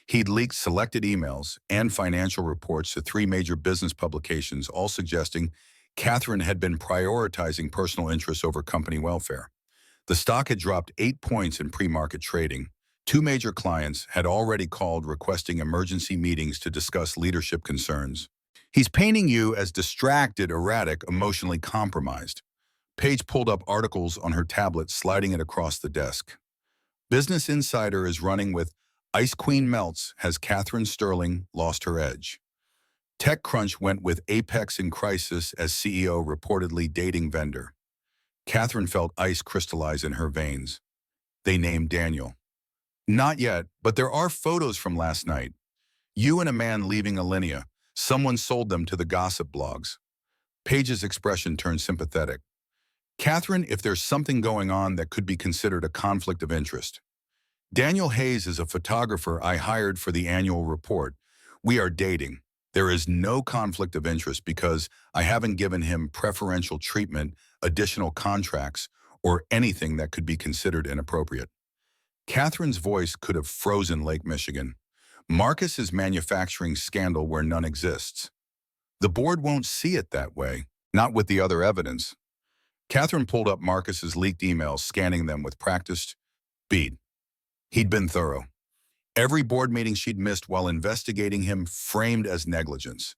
He'd leaked selected emails and financial reports to 3 major business publications, all suggesting Catherine had been prioritizing personal interests over company welfare. The stock had dropped 8 points in pre-market trading, Two major clients had already called requesting emergency meetings to discuss leadership concerns. He's painting you as distracted, erratic, emotionally compromised. Paige pulled up articles on her tablet, sliding it across the desk. Business Insider is running with Ice Queen melts, has Catherine Sterling lost her edge? TechCrunch went with Apex in crisis as CEO reportedly dating vendor. Catherine felt ice crystallize in her veins. They named Daniel. Not yet, but there are photos from last night. You and a man leaving Alinea. Someone sold them to the gossip blogs. Paige's expression turned sympathetic. Catherine, if there's something going on that could be considered a conflict of interest. Daniel Hayes is a photographer I hired for the annual report. We are dating. There is no conflict of interest because I haven't given him preferential treatment, additional contracts, or anything that could be considered inappropriate. Catherine's voice could have frozen Lake Michigan. Marcus is manufacturing scandal where none exists. The board won't see it that way, not with the other evidence. Catherine pulled up Marcus's leaked emails, scanning them with practiced speed. He'd been thorough. Every board meeting she'd missed while investigating him framed as negligence.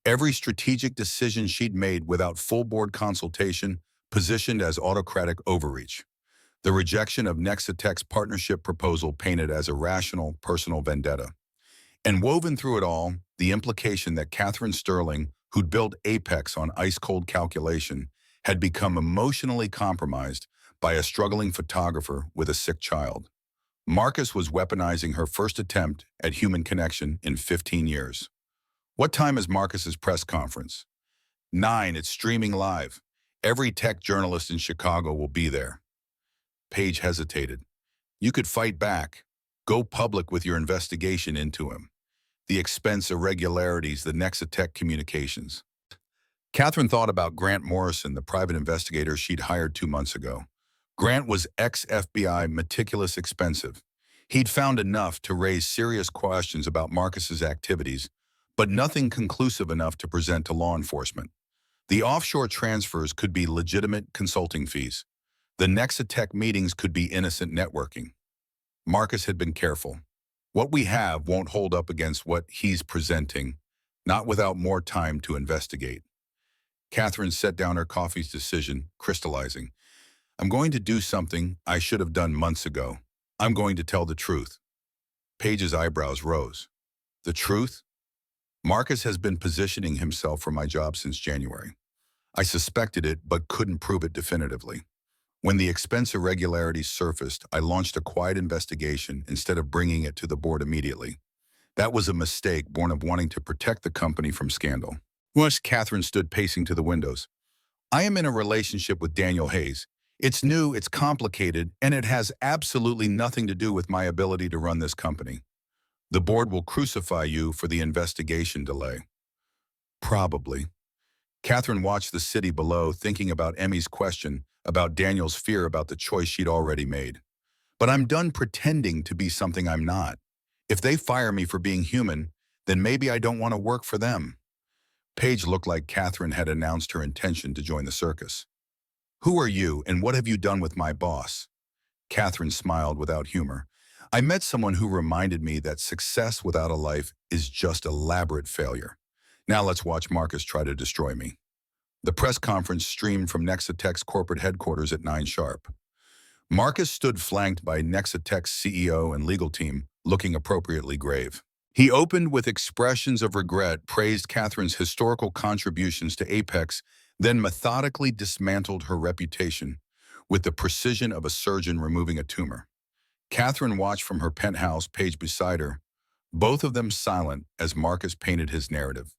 Every strategic decision she'd made without full board consultation positioned as autocratic overreach. The rejection of Nexitech's partnership proposal painted as irrational personal vendetta. And woven through it all, the implication that Catherine Sterling, who'd built Apex on ice-cold calculation, had become emotionally compromised by a struggling photographer with a sick child. Marcus was weaponizing her first attempt at human connection in 15 years. What time is Marcus's press conference? 9, it's streaming live. Every tech journalist in Chicago will be there. Paige hesitated. You could fight back. Go public with your investigation into him. The expense irregularities, the Nexitech communications. Catherine thought about Grant Morrison, the private investigator she'd hired 2 months ago. Grant was ex-FBI, meticulous, expensive. He'd found enough to raise serious questions about Marcus's activities, but nothing conclusive enough to present to law enforcement. The offshore transfers could be legitimate consulting fees. The Nexitech meetings could be innocent networking. Marcus had been careful. What we have won't hold up against what he's presenting, not without more time to investigate. Catherine set down her coffee's decision, crystallizing. I'm going to do something I should have done months ago. I'm going to tell the truth. Paige's eyebrows rose. The truth? Marcus has been positioning himself for my job since January. I suspected it, but couldn't prove it definitively. When the expense irregularities surfaced, I launched a quiet investigation instead of bringing it to the board immediately. That was a mistake born of wanting to protect the company from scandal. Once Catherine stood pacing to the windows. I am in a relationship with Daniel Hayes. It's new, it's complicated, and it has absolutely nothing to do with my ability to run this company. The board will crucify you for the investigation delay. Probably. Catherine watched the city below, thinking about Emmy's question, about Daniel's fear about the choice she'd already made. But I'm done pretending to be something I'm not. If they fire me for being human, then maybe I don't want to work for them. Paige looked like Catherine had announced her intention to join the circus. Who are you, and what have you done with my boss? Catherine smiled without humor. I met someone who reminded me that success without a life is just elaborate failure. Now let's watch Marcus try to destroy me. The press conference streamed from Nexitech's corporate headquarters at 9 sharp. Marcus stood flanked by Nexitech's CEO and legal team, looking appropriately grave. He opened with expressions of regret, praised Catherine's historical contributions to Apex, then methodically dismantled her reputation with the precision of a surgeon removing a tumor. Catherine watched from her penthouse, Paige beside her, both of them silent as Marcus painted his narrative.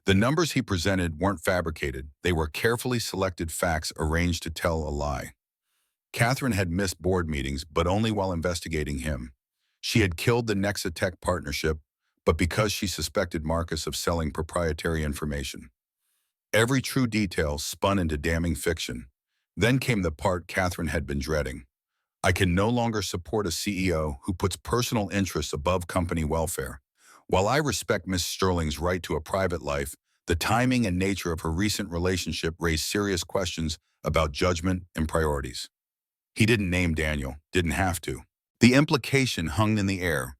The numbers he presented weren't fabricated. They were carefully selected facts arranged to tell a lie. Catherine had missed board meetings, but only while investigating him. She had killed the Nexitech partnership, but because she suspected Marcus of selling proprietary information. Every true detail spun into damning fiction. Then came the part Catherine had been dreading. I can no longer support a CEO who puts personal interests above company welfare. While I respect Miss Sterling's right to a private life, the timing and nature of her recent relationship raised serious questions about judgment and priorities. He didn't name Daniel, didn't have to. The implication hung in the air.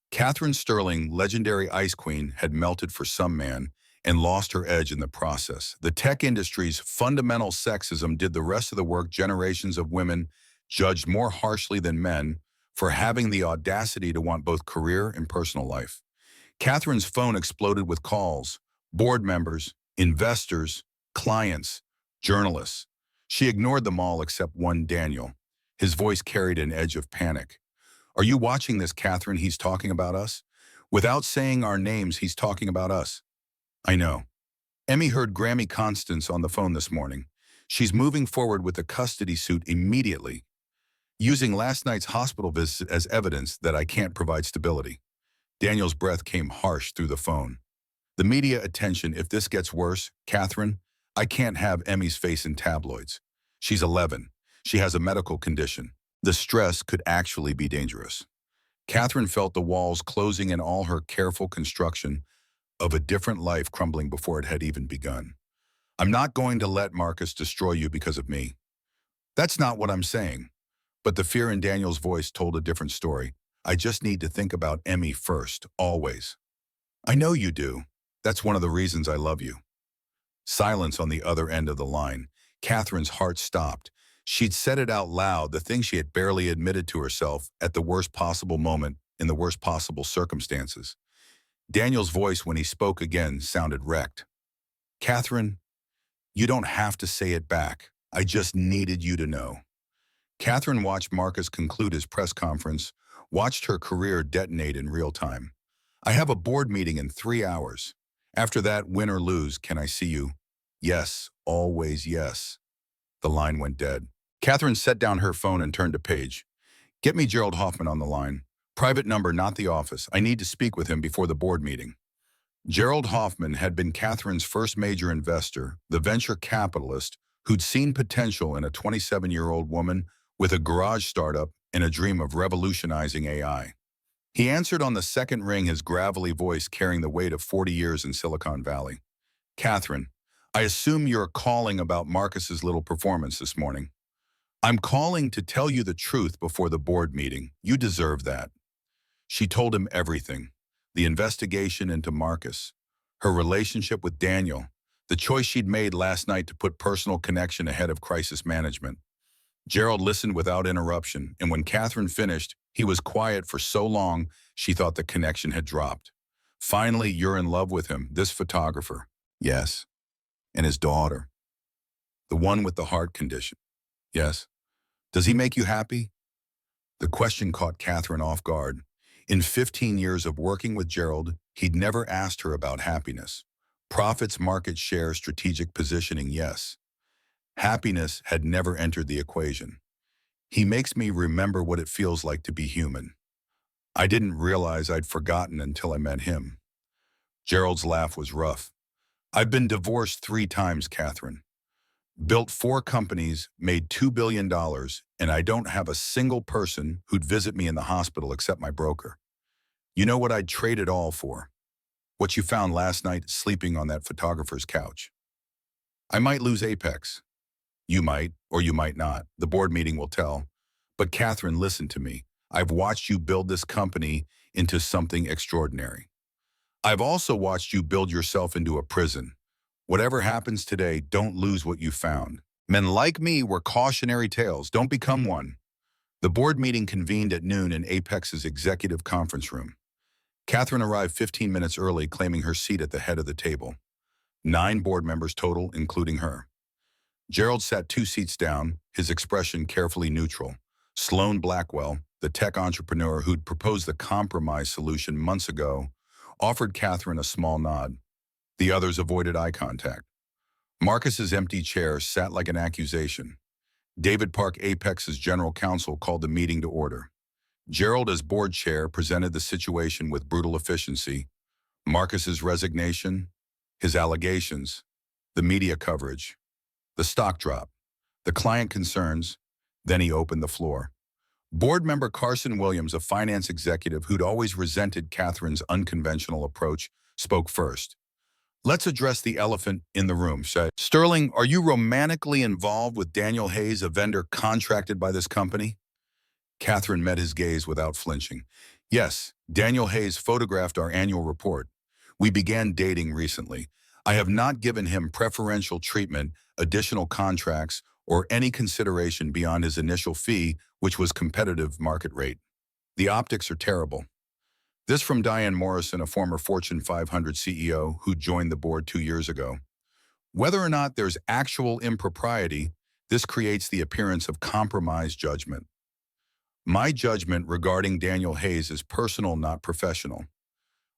Catherine Sterling, legendary ice queen, had melted for some man and lost her edge in the process. The tech industry's fundamental sexism did the rest of the work. Generations of women judged more harshly than men for having the audacity to want both career and personal life. Catherine's phone exploded with calls, board members, investors, clients, journalists. She ignored them all except one, Daniel. His voice carried an edge of panic. Are you watching this, Catherine? He's talking about us. Without saying our names, he's talking about us. I know. Emmy heard Grammy Constance on the phone this morning. She's moving forward with a custody suit immediately, using last night's hospital visit as evidence that I can't provide stability. Daniel's breath came harsh through the phone. The media attention, if this gets worse, Catherine, I can't have Emmy's face in tabloids. She's 11. She has a medical condition. The stress could actually be dangerous. Catherine felt the walls closing and all her careful construction of a different life crumbling before it had even begun. I'm not going to let Marcus destroy you because of me. That's not what I'm saying. But the fear in Daniel's voice told a different story. I just need to think about Emmy first, always. I know you do. That's one of the reasons I love you. Silence on the other end of the line. Catherine's heart stopped. She'd said it out loud, the thing she had barely admitted to herself at the worst possible moment, in the worst possible circumstances. Daniel's voice, when he spoke again, sounded wrecked. Catherine, you don't have to say it back. I just needed you to know. Catherine watched Marcus conclude his press conference, watched her career detonate in real time. I have a board meeting in 3 hours. After that, win or lose, can I see you? Yes, always yes. The line went dead. Catherine set down her phone and turned to Paige. Get me Gerald Hoffman on the line. Private number, not the office. I need to speak with him before the board meeting. Gerald Hoffman had been Catherine's first major investor, the venture capitalist who'd seen potential in a 27-year-old woman with a garage startup and a dream of revolutionizing AI. He answered on the second ring, his gravelly voice carrying the weight of 40 years in Silicon Valley. Catherine, I assume you're calling about Marcus's little performance this morning. I'm calling to tell you the truth before the board meeting. You deserve that. She told him everything. The investigation into Marcus, her relationship with Daniel, the choice she'd made last night to put personal connection ahead of crisis management. Gerald listened without interruption, and when Catherine finished, he was quiet for so long she thought the connection had dropped. Finally, you're in love with him, this photographer. Yes. And his daughter. The one with the heart condition. Yes. Does he make you happy? The question caught Catherine off guard. In 15 years of working with Gerald, he'd never asked her about happiness. Profits, market share, strategic positioning, yes. Happiness had never entered the equation. He makes me remember what it feels like to be human. I didn't realize I'd forgotten until I met him. Gerald's laugh was rough. I've been divorced 3 times, Catherine. Built 4 companies, made $2 billion, and I don't have a single person who'd visit me in the hospital except my broker. You know what I'd trade it all for? What you found last night sleeping on that photographer's couch. I might lose Apex. You might, or you might not. The board meeting will tell. But Catherine, listen to me. I've watched you build this company into something extraordinary. I've also watched you build yourself into a prison. Whatever happens today, don't lose what you found. Men like me were cautionary tales. Don't become one. The board meeting convened at noon in Apex's executive conference room. Catherine arrived 15 minutes early, claiming her seat at the head of the table. 9 board members total, including her. Gerald sat 2 seats down, his expression carefully neutral. Sloan Blackwell, the tech entrepreneur who'd proposed the compromise solution months ago, offered Catherine a small nod. The others avoided eye contact. Marcus's empty chair sat like an accusation. David Park, Apex's general counsel, called the meeting to order. Gerald, as board chair, presented the situation with brutal efficiency. Marcus's resignation, his allegations, the media coverage, the stock drop, the client concerns. Then he opened the floor. Board member Carson Williams, a finance executive who'd always resented Catherine's unconventional approach, spoke first. Let's address the elephant in the room, said Sterling, are you romantically involved with Daniel Hayes, a vendor contracted by this company? Catherine met his gaze without flinching. Yes, Daniel Hayes photographed our annual report. We began dating recently. I have not given him preferential treatment, additional contracts, or any consideration beyond his initial fee, which was competitive market rate. The optics are terrible. This from Diane Morrison, a former Fortune 500 CEO who joined the board 2 years ago. Whether or not there's actual impropriety, this creates the appearance of compromised judgment. My judgment regarding Daniel Hayes is personal, not professional.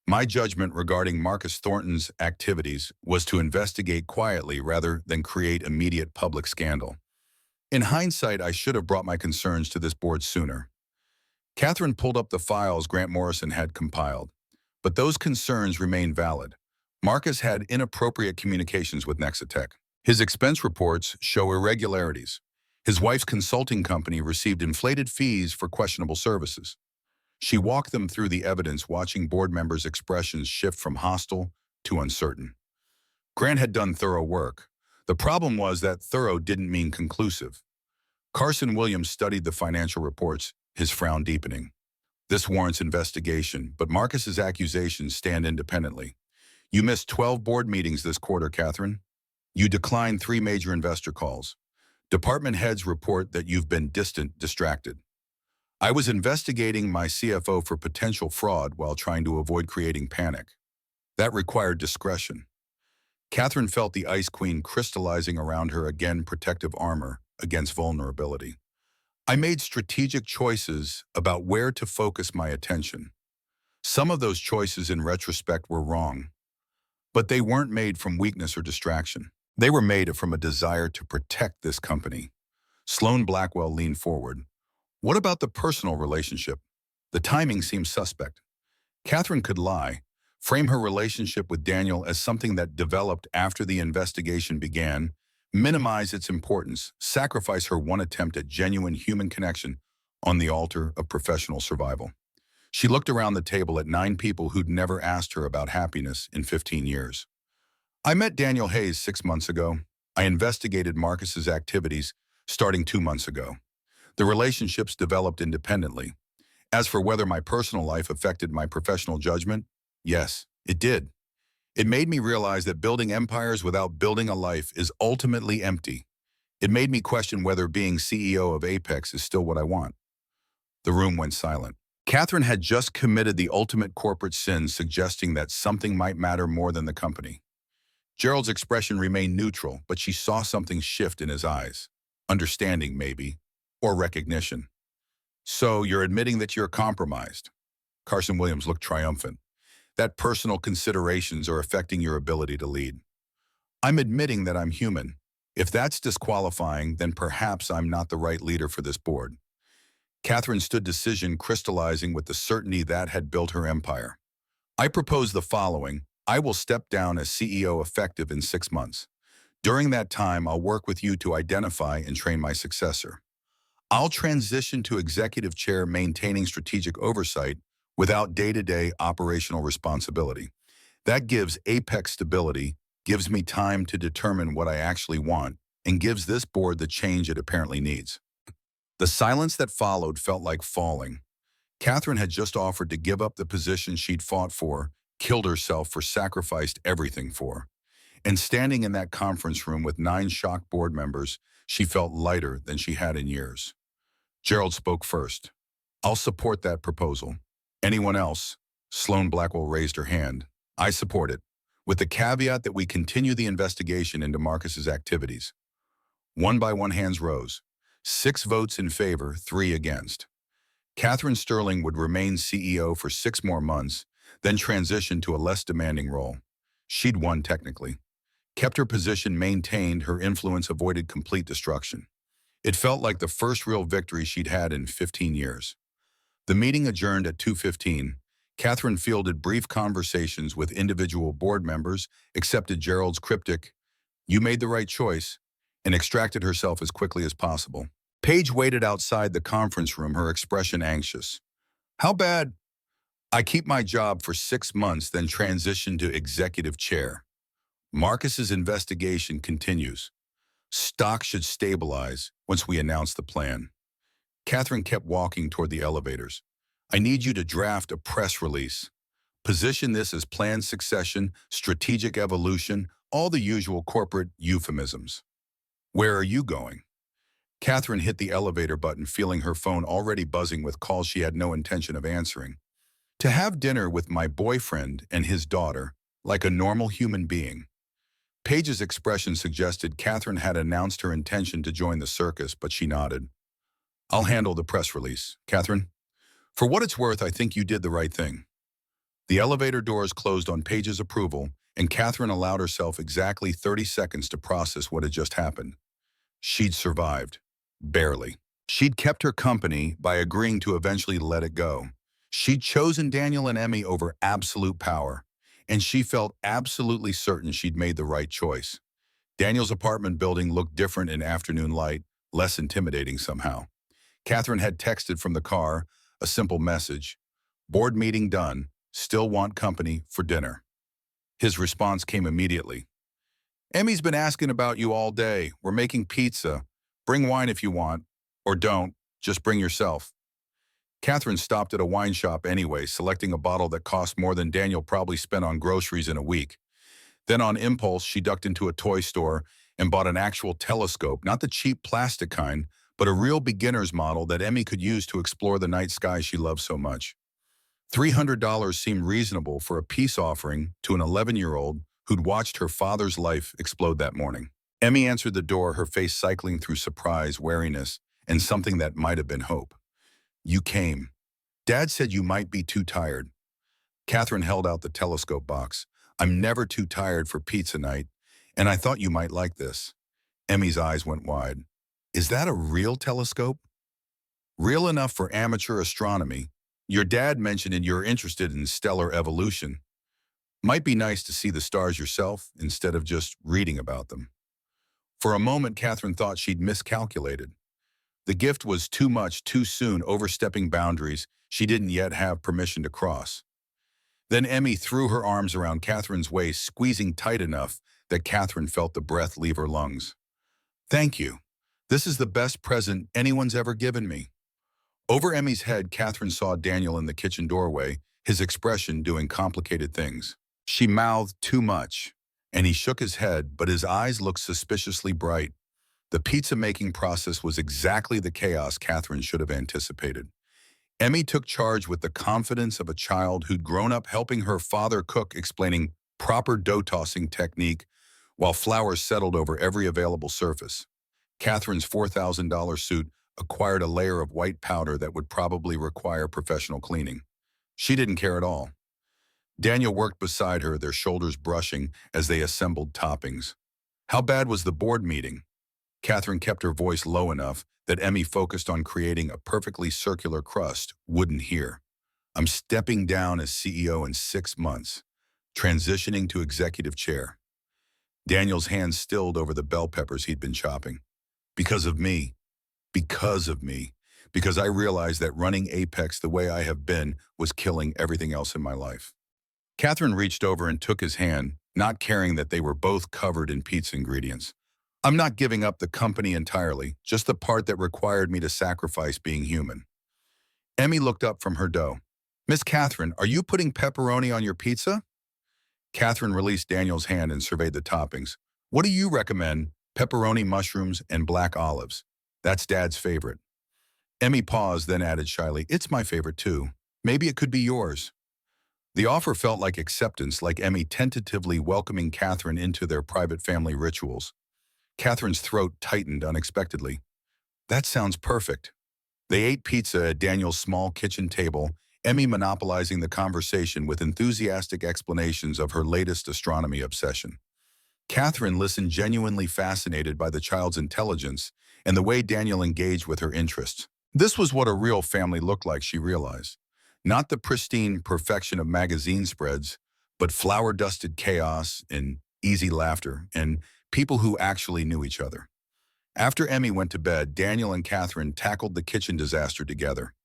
My judgment regarding Marcus Thornton's activities was to investigate quietly rather than create immediate public scandal. In hindsight, I should have brought my concerns to this board sooner. Catherine pulled up the files Grant Morrison had compiled, but those concerns remain valid. Marcus had inappropriate communications with Nexitech. His expense reports show irregularities. His wife's consulting company received inflated fees for questionable services. She walked them through the evidence, watching board members' expressions shift from hostile to uncertain. Grant had done thorough work. The problem was that thorough didn't mean conclusive. Carson Williams studied the financial reports, his frown deepening. This warrants investigation, but Marcus's accusations stand independently. You missed 12 board meetings this quarter, Catherine. You declined 3 major investor calls. Department heads report that you've been distant, distracted. I was investigating my CFO for potential fraud while trying to avoid creating panic. That required discretion. Catherine felt the Ice Queen crystallizing around her, again protective armor against vulnerability. I made strategic choices about where to focus my attention. Some of those choices in retrospect were wrong, but they weren't made from weakness or distraction. They were made from a desire to protect this company. Sloan Blackwell leaned forward. What about the personal relationship? The timing seems suspect. Catherine could lie, frame her relationship with Daniel as something that developed after the investigation began, minimize its importance, sacrifice her one attempt at genuine human connection on the altar of professional survival. She looked around the table at 9 people who'd never asked her about happiness in 15 years. I met Daniel Hayes 6 months ago. I investigated Marcus's activities starting 2 months ago. The relationships developed independently. As for whether my personal life affected my professional judgment, yes, it did. It made me realize that building empires without building a life is ultimately empty. It made me question whether being CEO of Apex is still what I want. The room went silent. Catherine had just committed the ultimate corporate sin, suggesting that something might matter more than the company. Gerald's expression remained neutral, but she saw something shift in his eyes. Understanding, maybe, or recognition. So you're admitting that you're compromised. Carson Williams looked triumphant. That personal considerations are affecting your ability to lead. I'm admitting that I'm human. If that's disqualifying, then perhaps I'm not the right leader for this board. Catherine stood decision, crystallizing with the certainty that had built her empire. I propose the following. I will step down as CEO effective in 6 months. During that time, I'll work with you to identify and train my successor. I'll transition to executive chair, maintaining strategic oversight without day-to-day operational responsibility. That gives Apex stability, gives me time to determine what I actually want, and gives this board the change it apparently needs. The silence that followed felt like falling. Catherine had just offered to give up the position she'd fought for, killed herself for, sacrificed everything for. And standing in that conference room with 9 shocked board members, she felt lighter than she had in years. Gerald spoke first. I'll support that proposal. Anyone else? Sloan Blackwell raised her hand. I support it, with the caveat that we continue the investigation into Marcus's activities. One by one hands rose. 6 votes in favor, 3 against. Catherine Sterling would remain CEO for 6 more months, then transition to a less demanding role. She'd won technically. Kept her position, maintained her influence, avoided complete destruction. It felt like the first real victory she'd had in 15 years. The meeting adjourned at 2:15. Catherine fielded brief conversations with individual board members, accepted Gerald's cryptic, "You made the right choice," and extracted herself as quickly as possible. Paige waited outside the conference room, her expression anxious. How bad? I keep my job for 6 months, then transition to executive chair. Marcus's investigation continues. Stock should stabilize once we announce the plan. Catherine kept walking toward the elevators. I need you to draft a press release. Position this as planned succession, strategic evolution, all the usual corporate euphemisms. Where are you going? Catherine hit the elevator button, feeling her phone already buzzing with calls she had no intention of answering. To have dinner with my boyfriend and his daughter, like a normal human being. Paige's expression suggested Catherine had announced her intention to join the circus, but she nodded. I'll handle the press release, Catherine. For what it's worth, I think you did the right thing. The elevator doors closed on Paige's approval, and Catherine allowed herself exactly 30 seconds to process what had just happened. She'd survived. Barely. She'd kept her company by agreeing to eventually let it go. She'd chosen Daniel and Emmy over absolute power, and she felt absolutely certain she'd made the right choice. Daniel's apartment building looked different in afternoon light, less intimidating somehow. Catherine had texted from the car, a simple message. Board meeting done. Still want company for dinner. His response came immediately. Emmy's been asking about you all day. We're making pizza. Bring wine if you want. Or don't. Just bring yourself. Catherine stopped at a wine shop anyway, selecting a bottle that cost more than Daniel probably spent on groceries in a week. Then on impulse, she ducked into a toy store and bought an actual telescope, not the cheap plastic kind, but a real beginner's model that Emmy could use to explore the night sky she loved so much. $300 seemed reasonable for a peace offering to an 11-year-old who'd watched her father's life explode that morning. Emmy answered the door, her face cycling through surprise, wariness, and something that might have been hope. You came. Dad said you might be too tired. Catherine held out the telescope box. I'm never too tired for pizza night, and I thought you might like this. Emmy's eyes went wide. Is that a real telescope? Real enough for amateur astronomy. Your dad mentioned you're interested in stellar evolution. Might be nice to see the stars yourself instead of just reading about them. For a moment, Catherine thought she'd miscalculated. The gift was too much too soon, overstepping boundaries she didn't yet have permission to cross. Then Emmy threw her arms around Catherine's waist, squeezing tight enough that Catherine felt the breath leave her lungs. Thank you. This is the best present anyone's ever given me. Over Emmy's head, Catherine saw Daniel in the kitchen doorway, his expression doing complicated things. She mouthed too much, and he shook his head, but his eyes looked suspiciously bright. The pizza-making process was exactly the chaos Catherine should have anticipated. Emmy took charge with the confidence of a child who'd grown up helping her father cook, explaining proper dough-tossing technique while flour settled over every available surface. Catherine's $4,000 suit acquired a layer of white powder that would probably require professional cleaning. She didn't care at all. Daniel worked beside her, their shoulders brushing as they assembled toppings. How bad was the board meeting? Catherine kept her voice low enough that Emmy focused on creating a perfectly circular crust wouldn't hear. I'm stepping down as CEO in 6 months, transitioning to executive chair. Daniel's hands stilled over the bell peppers he'd been chopping. Because of me. Because of me. Because I realized that running Apex the way I have been was killing everything else in my life. Catherine reached over and took his hand, not caring that they were both covered in pizza ingredients. I'm not giving up the company entirely, just the part that required me to sacrifice being human. Emmy looked up from her dough. Miss Catherine, are you putting pepperoni on your pizza? Catherine released Daniel's hand and surveyed the toppings. What do you recommend? Pepperoni, mushrooms, and black olives. That's Dad's favorite. Emmy paused, then added shyly, it's my favorite too. Maybe it could be yours. The offer felt like acceptance, like Emmy tentatively welcoming Catherine into their private family rituals. Catherine's throat tightened unexpectedly. That sounds perfect. They ate pizza at Daniel's small kitchen table, Emmy monopolizing the conversation with enthusiastic explanations of her latest astronomy obsession. Catherine listened, genuinely fascinated by the child's intelligence and the way Daniel engaged with her interests. This was what a real family looked like, she realized. Not the pristine perfection of magazine spreads, but flour-dusted chaos and easy laughter, and people who actually knew each other. After Emmy went to bed, Daniel and Catherine tackled the kitchen disaster together.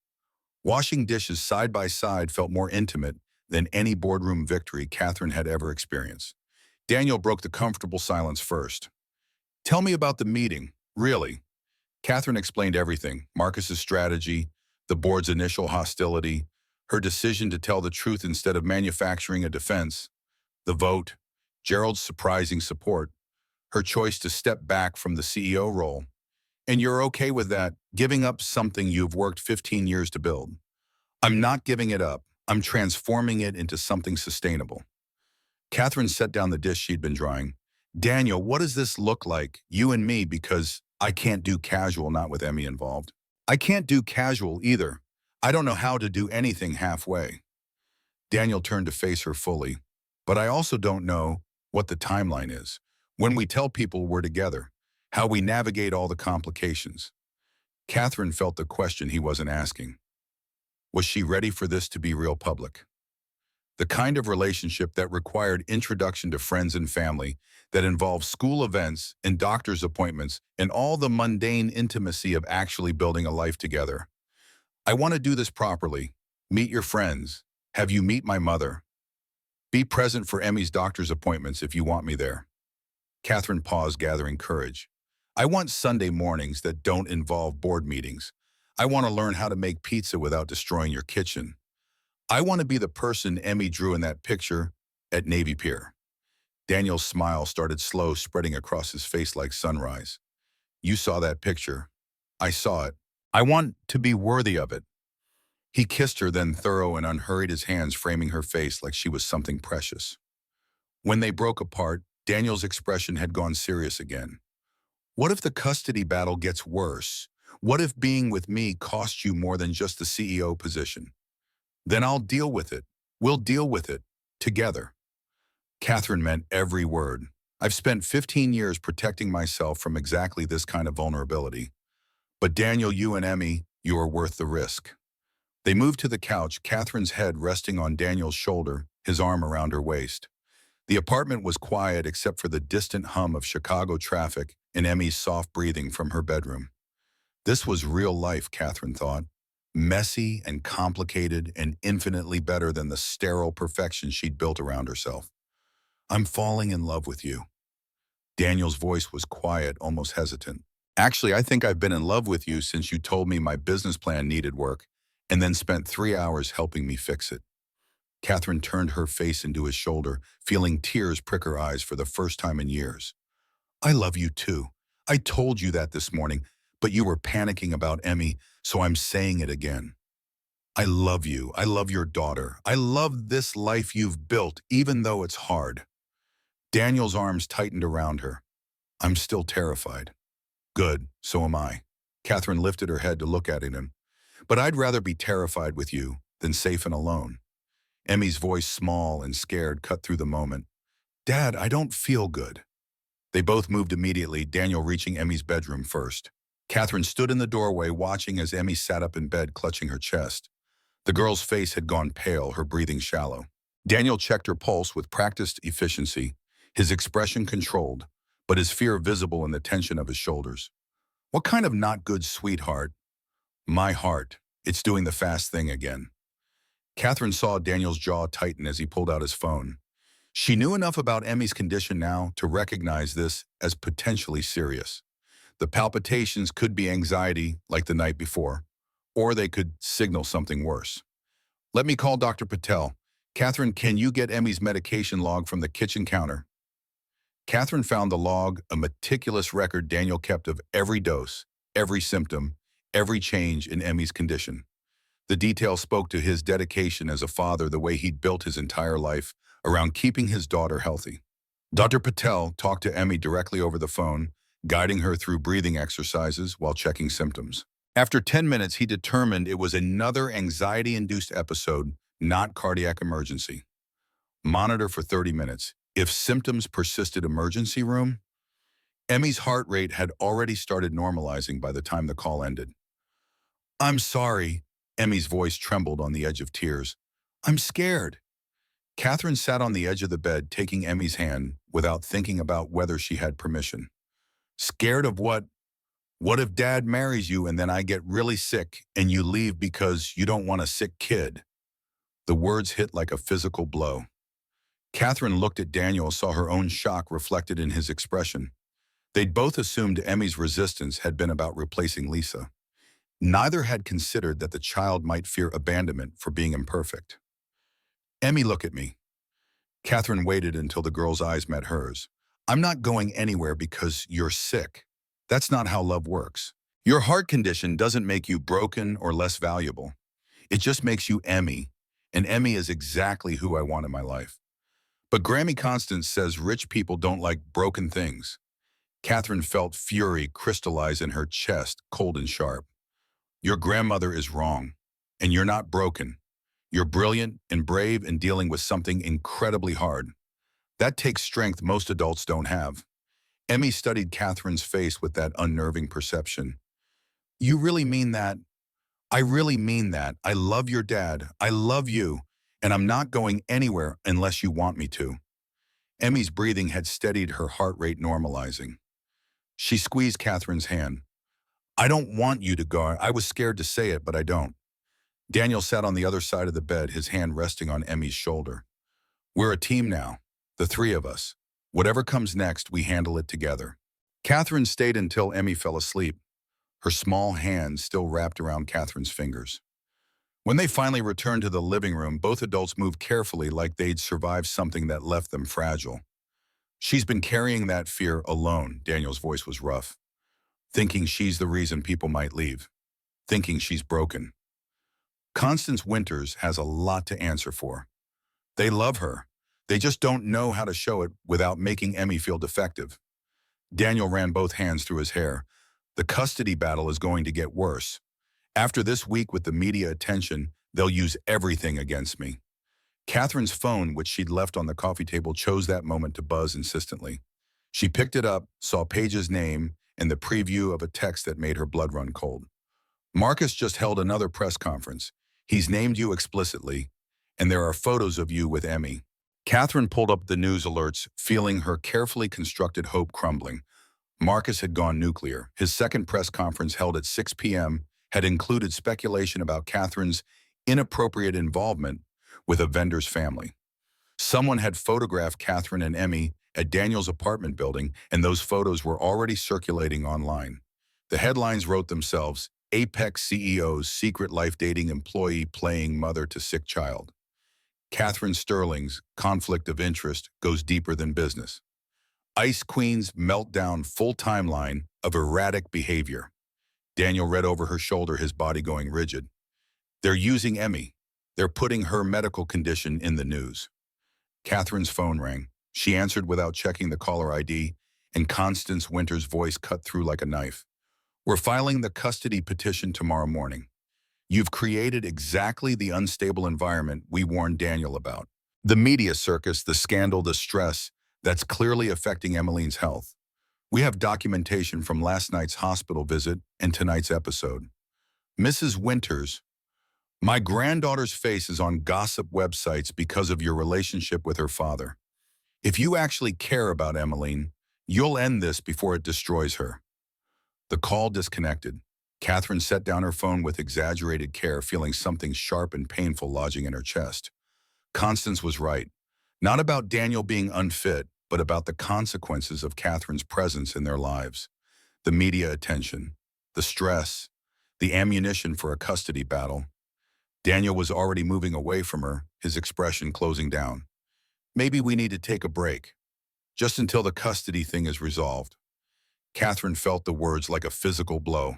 Washing dishes side by side felt more intimate than any boardroom victory Catherine had ever experienced. Daniel broke the comfortable silence first. Tell me about the meeting, really. Catherine explained everything: Marcus's strategy, the board's initial hostility, her decision to tell the truth instead of manufacturing a defense, the vote, Gerald's surprising support, her choice to step back from the CEO role. And you're okay with that, giving up something you've worked 15 years to build. I'm not giving it up. I'm transforming it into something sustainable. Catherine set down the dish she'd been drying. Daniel, what does this look like, you and me, because I can't do casual, not with Emmy involved. I can't do casual either. I don't know how to do anything halfway. Daniel turned to face her fully. But I also don't know what the timeline is. When we tell people we're together, how we navigate all the complications. Catherine felt the question he wasn't asking. Was she ready for this to be real public? The kind of relationship that required introduction to friends and family, that involved school events and doctor's appointments and all the mundane intimacy of actually building a life together. I want to do this properly. Meet your friends. Have you meet my mother. Be present for Emmy's doctor's appointments if you want me there. Catherine paused, gathering courage. I want Sunday mornings that don't involve board meetings. I want to learn how to make pizza without destroying your kitchen. I want to be the person Emmy drew in that picture at Navy Pier. Daniel's smile started slow, spreading across his face like sunrise. You saw that picture. I saw it. I want to be worthy of it. He kissed her, then thorough and unhurried, his hands framing her face like she was something precious. When they broke apart, Daniel's expression had gone serious again. What if the custody battle gets worse? What if being with me costs you more than just the CEO position? Then I'll deal with it. We'll deal with it. Together. Catherine meant every word. I've spent 15 years protecting myself from exactly this kind of vulnerability. But Daniel, you and Emmy, you are worth the risk. They moved to the couch, Catherine's head resting on Daniel's shoulder, his arm around her waist. The apartment was quiet except for the distant hum of Chicago traffic and Emmy's soft breathing from her bedroom. This was real life, Catherine thought. Messy and complicated and infinitely better than the sterile perfection she'd built around herself. I'm falling in love with you. Daniel's voice was quiet, almost hesitant. Actually, I think I've been in love with you since you told me my business plan needed work and then spent 3 hours helping me fix it. Catherine turned her face into his shoulder, feeling tears prick her eyes for the first time in years. I love you too. I told you that this morning, but you were panicking about Emmy, so I'm saying it again. I love you. I love your daughter. I love this life you've built, even though it's hard. Daniel's arms tightened around her. I'm still terrified. Good, so am I. Catherine lifted her head to look at him. But I'd rather be terrified with you than safe and alone. Emmy's voice, small and scared, cut through the moment. Dad, I don't feel good. They both moved immediately, Daniel reaching Emmy's bedroom first. Catherine stood in the doorway, watching as Emmy sat up in bed, clutching her chest. The girl's face had gone pale, her breathing shallow. Daniel checked her pulse with practiced efficiency, his expression controlled, but his fear visible in the tension of his shoulders. What kind of not good sweetheart? My heart. It's doing the fast thing again. Catherine saw Daniel's jaw tighten as he pulled out his phone. She knew enough about Emmy's condition now to recognize this as potentially serious. The palpitations could be anxiety, like the night before, or they could signal something worse. Let me call Dr. Patel. Catherine, can you get Emmy's medication log from the kitchen counter? Catherine found the log, a meticulous record Daniel kept of every dose, every symptom, every change in Emmy's condition. The details spoke to his dedication as a father, the way he'd built his entire life around keeping his daughter healthy. Dr. Patel talked to Emmy directly over the phone, guiding her through breathing exercises while checking symptoms. After 10 minutes, he determined it was another anxiety-induced episode, not cardiac emergency. Monitor for 30 minutes. If symptoms persisted, emergency room. Emmy's heart rate had already started normalizing by the time the call ended. I'm sorry. Emmy's voice trembled on the edge of tears. I'm scared. Catherine sat on the edge of the bed, taking Emmy's hand without thinking about whether she had permission. Scared of what? What if Dad marries you and then I get really sick and you leave because you don't want a sick kid? The words hit like a physical blow. Catherine looked at Daniel, saw her own shock reflected in his expression. They'd both assumed Emmy's resistance had been about replacing Lisa. Neither had considered that the child might fear abandonment for being imperfect. Emmy, look at me. Catherine waited until the girl's eyes met hers. I'm not going anywhere because you're sick. That's not how love works. Your heart condition doesn't make you broken or less valuable. It just makes you Emmy, and Emmy is exactly who I want in my life. But Grammy Constance says rich people don't like broken things. Catherine felt fury crystallize in her chest, cold and sharp. Your grandmother is wrong, and you're not broken. You're brilliant and brave in dealing with something incredibly hard. That takes strength most adults don't have. Emmy studied Catherine's face with that unnerving perception. You really mean that? I really mean that. I love your dad. I love you. And I'm not going anywhere unless you want me to. Emmy's breathing had steadied, her heart rate normalizing. She squeezed Catherine's hand. I don't want you to go. I was scared to say it, but I don't. Daniel sat on the other side of the bed, his hand resting on Emmy's shoulder. We're a team now, the three of us. Whatever comes next, we handle it together. Catherine stayed until Emmy fell asleep, her small hands still wrapped around Catherine's fingers. When they finally returned to the living room, both adults moved carefully like they'd survived something that left them fragile. She's been carrying that fear alone, Daniel's voice was rough. Thinking she's the reason people might leave. Thinking she's broken. Constance Winters has a lot to answer for. They love her. They just don't know how to show it without making Emmy feel defective. Daniel ran both hands through his hair. The custody battle is going to get worse. After this week with the media attention, they'll use everything against me. Catherine's phone, which she'd left on the coffee table, chose that moment to buzz insistently. She picked it up, saw Paige's name, and the preview of a text that made her blood run cold. Marcus just held another press conference. He's named you explicitly, and there are photos of you with Emmy. Catherine pulled up the news alerts, feeling her carefully constructed hope crumbling. Marcus had gone nuclear. His second press conference, held at 6 p.m., had included speculation about Catherine's inappropriate involvement with a vendor's family. Someone had photographed Catherine and Emmy at Daniel's apartment building, and those photos were already circulating online. The headlines wrote themselves, Apex CEO's secret life dating employee playing mother to sick child. Catherine Sterling's conflict of interest goes deeper than business. Ice Queen's meltdown, full timeline of erratic behavior. Daniel read over her shoulder, his body going rigid. They're using Emmy. They're putting her medical condition in the news. Catherine's phone rang. She answered without checking the caller ID, and Constance Winters' voice cut through like a knife. We're filing the custody petition tomorrow morning. You've created exactly the unstable environment we warned Daniel about. The media circus, the scandal, the stress, that's clearly affecting Emmeline's health. We have documentation from last night's hospital visit and tonight's episode. Mrs. Winters, my granddaughter's face is on gossip websites because of your relationship with her father. If you actually care about Emmeline, you'll end this before it destroys her. The call disconnected. Catherine set down her phone with exaggerated care, feeling something sharp and painful lodging in her chest. Constance was right. Not about Daniel being unfit, but about the consequences of Catherine's presence in their lives. The media attention, the stress, the ammunition for a custody battle. Daniel was already moving away from her, his expression closing down. Maybe we need to take a break, just until the custody thing is resolved. Catherine felt the words like a physical blow.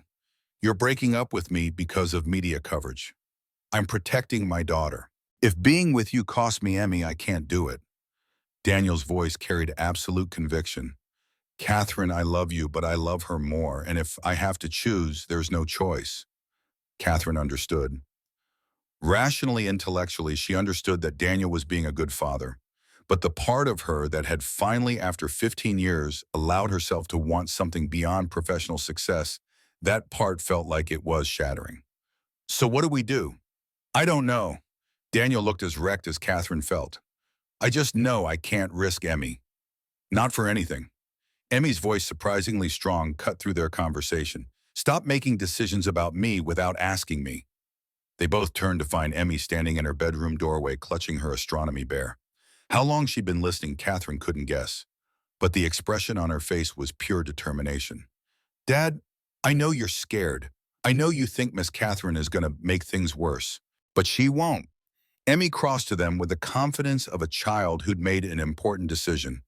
You're breaking up with me because of media coverage. I'm protecting my daughter. If being with you costs me Emmy, I can't do it. Daniel's voice carried absolute conviction. Catherine, I love you, but I love her more, and if I have to choose, there's no choice. Catherine understood. Rationally, intellectually, she understood that Daniel was being a good father. But the part of her that had finally, after 15 years, allowed herself to want something beyond professional success, that part felt like it was shattering. So what do we do? I don't know. Daniel looked as wrecked as Catherine felt. I just know I can't risk Emmy. Not for anything. Emmy's voice, surprisingly strong, cut through their conversation. Stop making decisions about me without asking me. They both turned to find Emmy standing in her bedroom doorway, clutching her astronomy bear. How long she'd been listening, Catherine couldn't guess. but the expression on her face was pure determination. Dad, I know you're scared. I know you think Miss Catherine is going to make things worse, but she won't. Emmy crossed to them with the confidence of a child who'd made an important decision.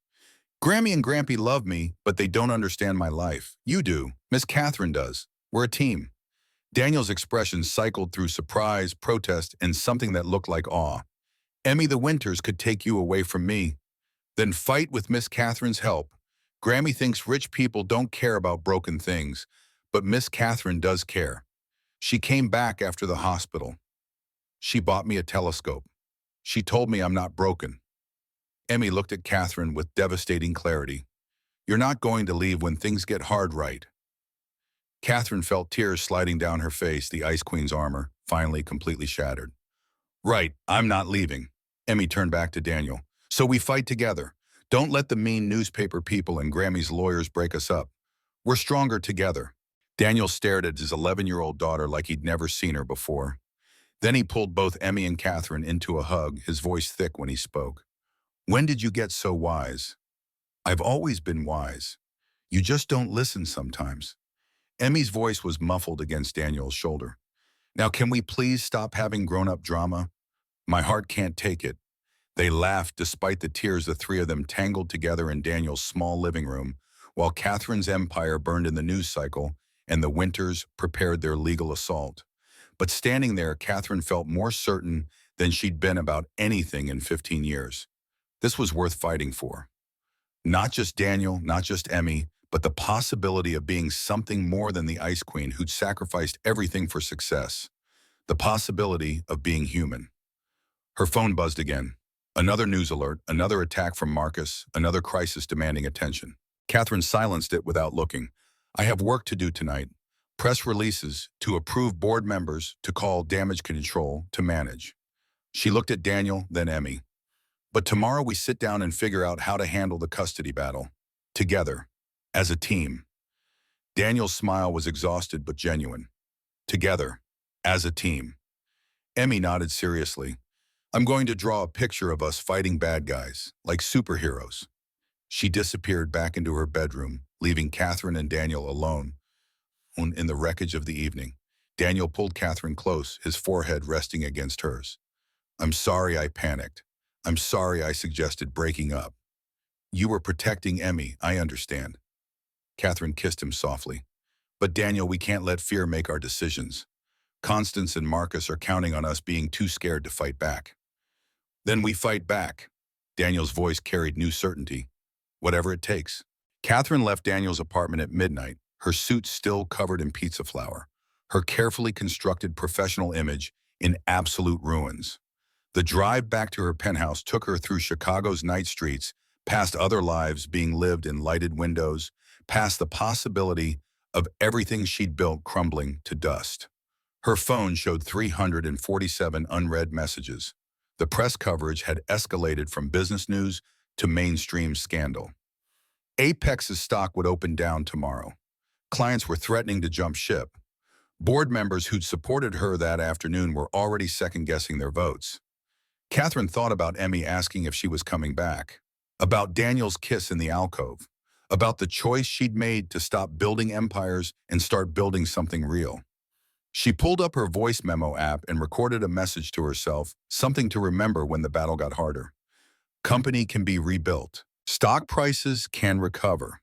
Grammy and Grampy love me, but they don't understand my life. You do. Miss Catherine does. We're a team. Daniel's expression cycled through surprise, protest, and something that looked like awe. Emmy, the Winters could take you away from me. Then fight with Miss Catherine's help. Grammy thinks rich people don't care about broken things, but Miss Catherine does care. She came back after the hospital. She bought me a telescope. She told me I'm not broken. Emmy looked at Catherine with devastating clarity. You're not going to leave when things get hard, right? Catherine felt tears sliding down her face, the Ice Queen's armor, finally completely shattered. Right, I'm not leaving. Emmy turned back to Daniel. So we fight together. Don't let the mean newspaper people and Grammy's lawyers break us up. We're stronger together. Daniel stared at his 11-year-old daughter like he'd never seen her before. Then he pulled both Emmy and Catherine into a hug, his voice thick when he spoke. When did you get so wise? I've always been wise. You just don't listen sometimes. Emmy's voice was muffled against Daniel's shoulder. Now can we please stop having grown-up drama? My heart can't take it. They laughed despite the tears, the three of them tangled together in Daniel's small living room, while Catherine's empire burned in the news cycle and the Winters prepared their legal assault. But standing there, Catherine felt more certain than she'd been about anything in 15 years. This was worth fighting for. Not just Daniel, not just Emmy, but the possibility of being something more than the Ice Queen who'd sacrificed everything for success. The possibility of being human. Her phone buzzed again. Another news alert, another attack from Marcus, another crisis demanding attention. Catherine silenced it without looking. I have work to do tonight. Press releases, to approve board members, to call damage control, to manage. She looked at Daniel, then Emmy. But tomorrow we sit down and figure out how to handle the custody battle. Together. As a team. Daniel's smile was exhausted but genuine. Together. As a team. Emmy nodded seriously. I'm going to draw a picture of us fighting bad guys, like superheroes. She disappeared back into her bedroom, leaving Catherine and Daniel alone. In the wreckage of the evening, Daniel pulled Catherine close, his forehead resting against hers. I'm sorry I panicked. I'm sorry I suggested breaking up. You were protecting Emmy, I understand. Catherine kissed him softly. But Daniel, we can't let fear make our decisions. Constance and Marcus are counting on us being too scared to fight back. Then we fight back. Daniel's voice carried new certainty. Whatever it takes. Catherine left Daniel's apartment at midnight, her suit still covered in pizza flour, her carefully constructed professional image in absolute ruins. The drive back to her penthouse took her through Chicago's night streets, past other lives being lived in lighted windows, past the possibility of everything she'd built crumbling to dust. Her phone showed 347 unread messages. The press coverage had escalated from business news to mainstream scandal. Apex's stock would open down tomorrow. Clients were threatening to jump ship. Board members who'd supported her that afternoon were already second-guessing their votes. Catherine thought about Emmy asking if she was coming back, about Daniel's kiss in the alcove, about the choice she'd made to stop building empires and start building something real. She pulled up her voice memo app and recorded a message to herself, something to remember when the battle got harder. Company can be rebuilt. Stock prices can recover.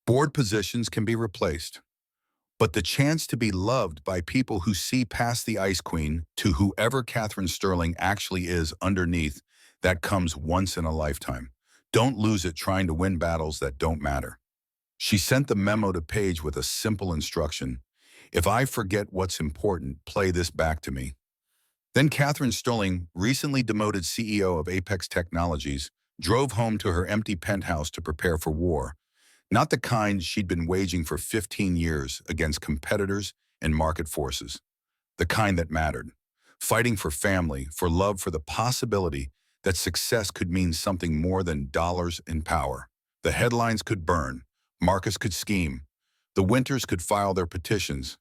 Board positions can be replaced. But the chance to be loved by people who see past the Ice Queen to whoever Catherine Sterling actually is underneath, that comes once in a lifetime. Don't lose it trying to win battles that don't matter. She sent the memo to Paige with a simple instruction. If I forget what's important, play this back to me. Then Catherine Sterling, recently demoted CEO of Apex Technologies, drove home to her empty penthouse to prepare for war. Not the kind she'd been waging for 15 years against competitors and market forces. The kind that mattered. Fighting for family, for love, for the possibility that success could mean something more than dollars and power. The headlines could burn. Marcus could scheme. The Winters could file their petitions.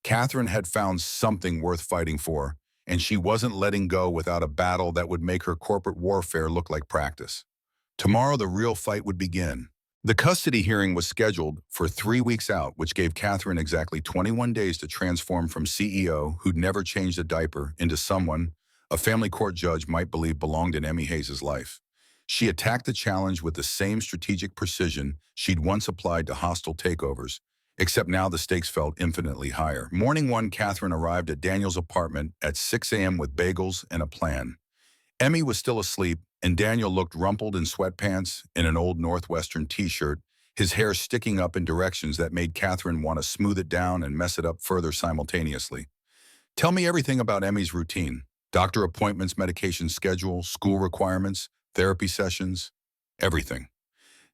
Catherine had found something worth fighting for, and she wasn't letting go without a battle that would make her corporate warfare look like practice. Tomorrow, the real fight would begin. The custody hearing was scheduled for 3 weeks out, which gave Catherine exactly 21 days to transform from CEO who'd never changed a diaper into someone a family court judge might believe belonged in Emmy Hayes' life. She attacked the challenge with the same strategic precision she'd once applied to hostile takeovers, except now the stakes felt infinitely higher. Morning one, Catherine arrived at Daniel's apartment at 6 a.m. with bagels and a plan. Emmy was still asleep, and Daniel looked rumpled in sweatpants and an old Northwestern t-shirt, his hair sticking up in directions that made Catherine want to smooth it down and mess it up further simultaneously. Tell me everything about Emmy's routine. Doctor appointments, medication schedule, school requirements, therapy sessions, everything.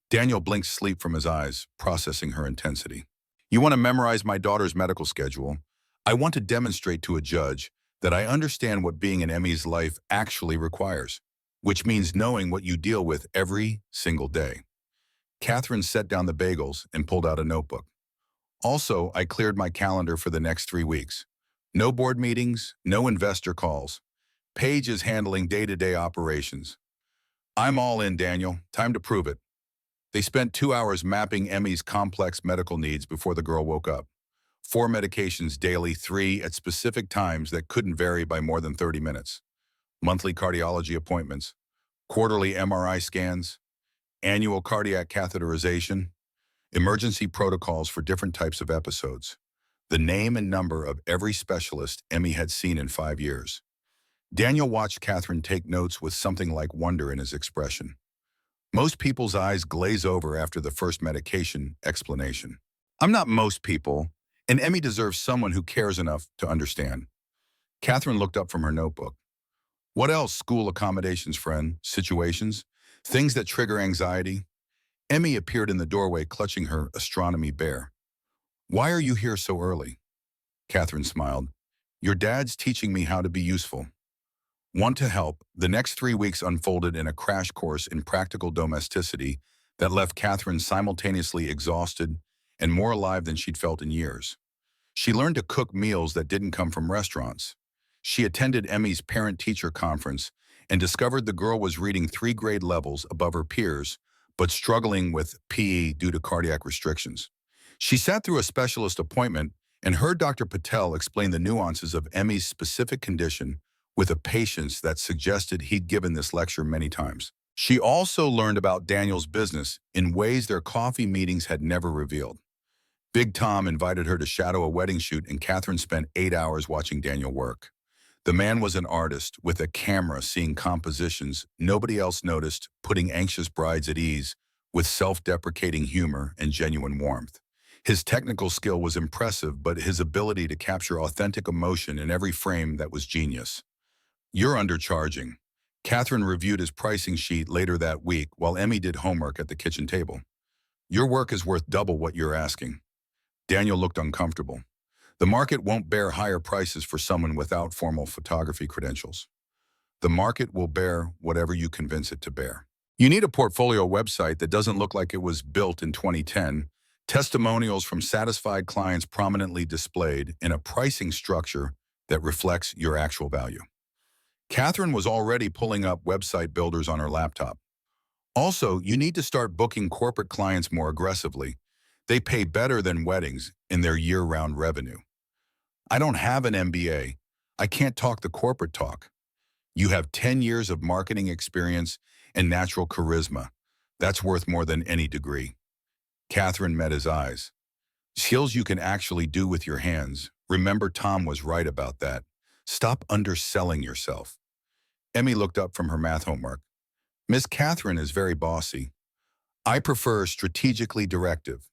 Daniel blinked sleep from his eyes, processing her intensity. You want to memorize my daughter's medical schedule? I want to demonstrate to a judge that I understand what being in Emmy's life actually requires, which means knowing what you deal with every single day. Catherine set down the bagels and pulled out a notebook. Also, I cleared my calendar for the next 3 weeks. No board meetings, no investor calls. Paige is handling day-to-day operations. I'm all in, Daniel. Time to prove it. They spent 2 hours mapping Emmy's complex medical needs before the girl woke up. 4 medications daily, 3 at specific times that couldn't vary by more than 30 minutes. Monthly cardiology appointments, quarterly MRI scans, annual cardiac catheterization, emergency protocols for different types of episodes. The name and number of every specialist Emmy had seen in 5 years. Daniel watched Catherine take notes with something like wonder in his expression. Most people's eyes glaze over after the first medication explanation. I'm not most people, and Emmy deserves someone who cares enough to understand. Catherine looked up from her notebook. What else? School accommodations, friend, situations, things that trigger anxiety. Emmy appeared in the doorway clutching her astronomy bear. Why are you here so early? Catherine smiled. Your dad's teaching me how to be useful. Want to help? The next 3 weeks unfolded in a crash course in practical domesticity that left Catherine simultaneously exhausted and more alive than she'd felt in years. She learned to cook meals that didn't come from restaurants. She attended Emmy's parent-teacher conference and discovered the girl was reading 3 grade levels above her peers, but struggling with PE due to cardiac restrictions. She sat through a specialist appointment and heard Dr. Patel explain the nuances of Emmy's specific condition with a patience that suggested he'd given this lecture many times. She also learned about Daniel's business in ways their coffee meetings had never revealed. Big Tom invited her to shadow a wedding shoot, and Catherine spent 8 hours watching Daniel work. The man was an artist with a camera seeing compositions nobody else noticed, putting anxious brides at ease with self-deprecating humor and genuine warmth. His technical skill was impressive, but his ability to capture authentic emotion in every frame that was genius. You're undercharging. Catherine reviewed his pricing sheet later that week while Emmy did homework at the kitchen table. Your work is worth double what you're asking. Daniel looked uncomfortable. The market won't bear higher prices for someone without formal photography credentials. The market will bear whatever you convince it to bear. You need a portfolio website that doesn't look like it was built in 2010, testimonials from satisfied clients prominently displayed, and a pricing structure that reflects your actual value. Catherine was already pulling up website builders on her laptop. Also, you need to start booking corporate clients more aggressively. They pay better than weddings in their year-round revenue. I don't have an MBA. I can't talk the corporate talk. You have 10 years of marketing experience and natural charisma. That's worth more than any degree. Catherine met his eyes. Skills you can actually do with your hands. Remember, Tom was right about that. Stop underselling yourself. Emmy looked up from her math homework. Miss Catherine is very bossy. I prefer strategically directive.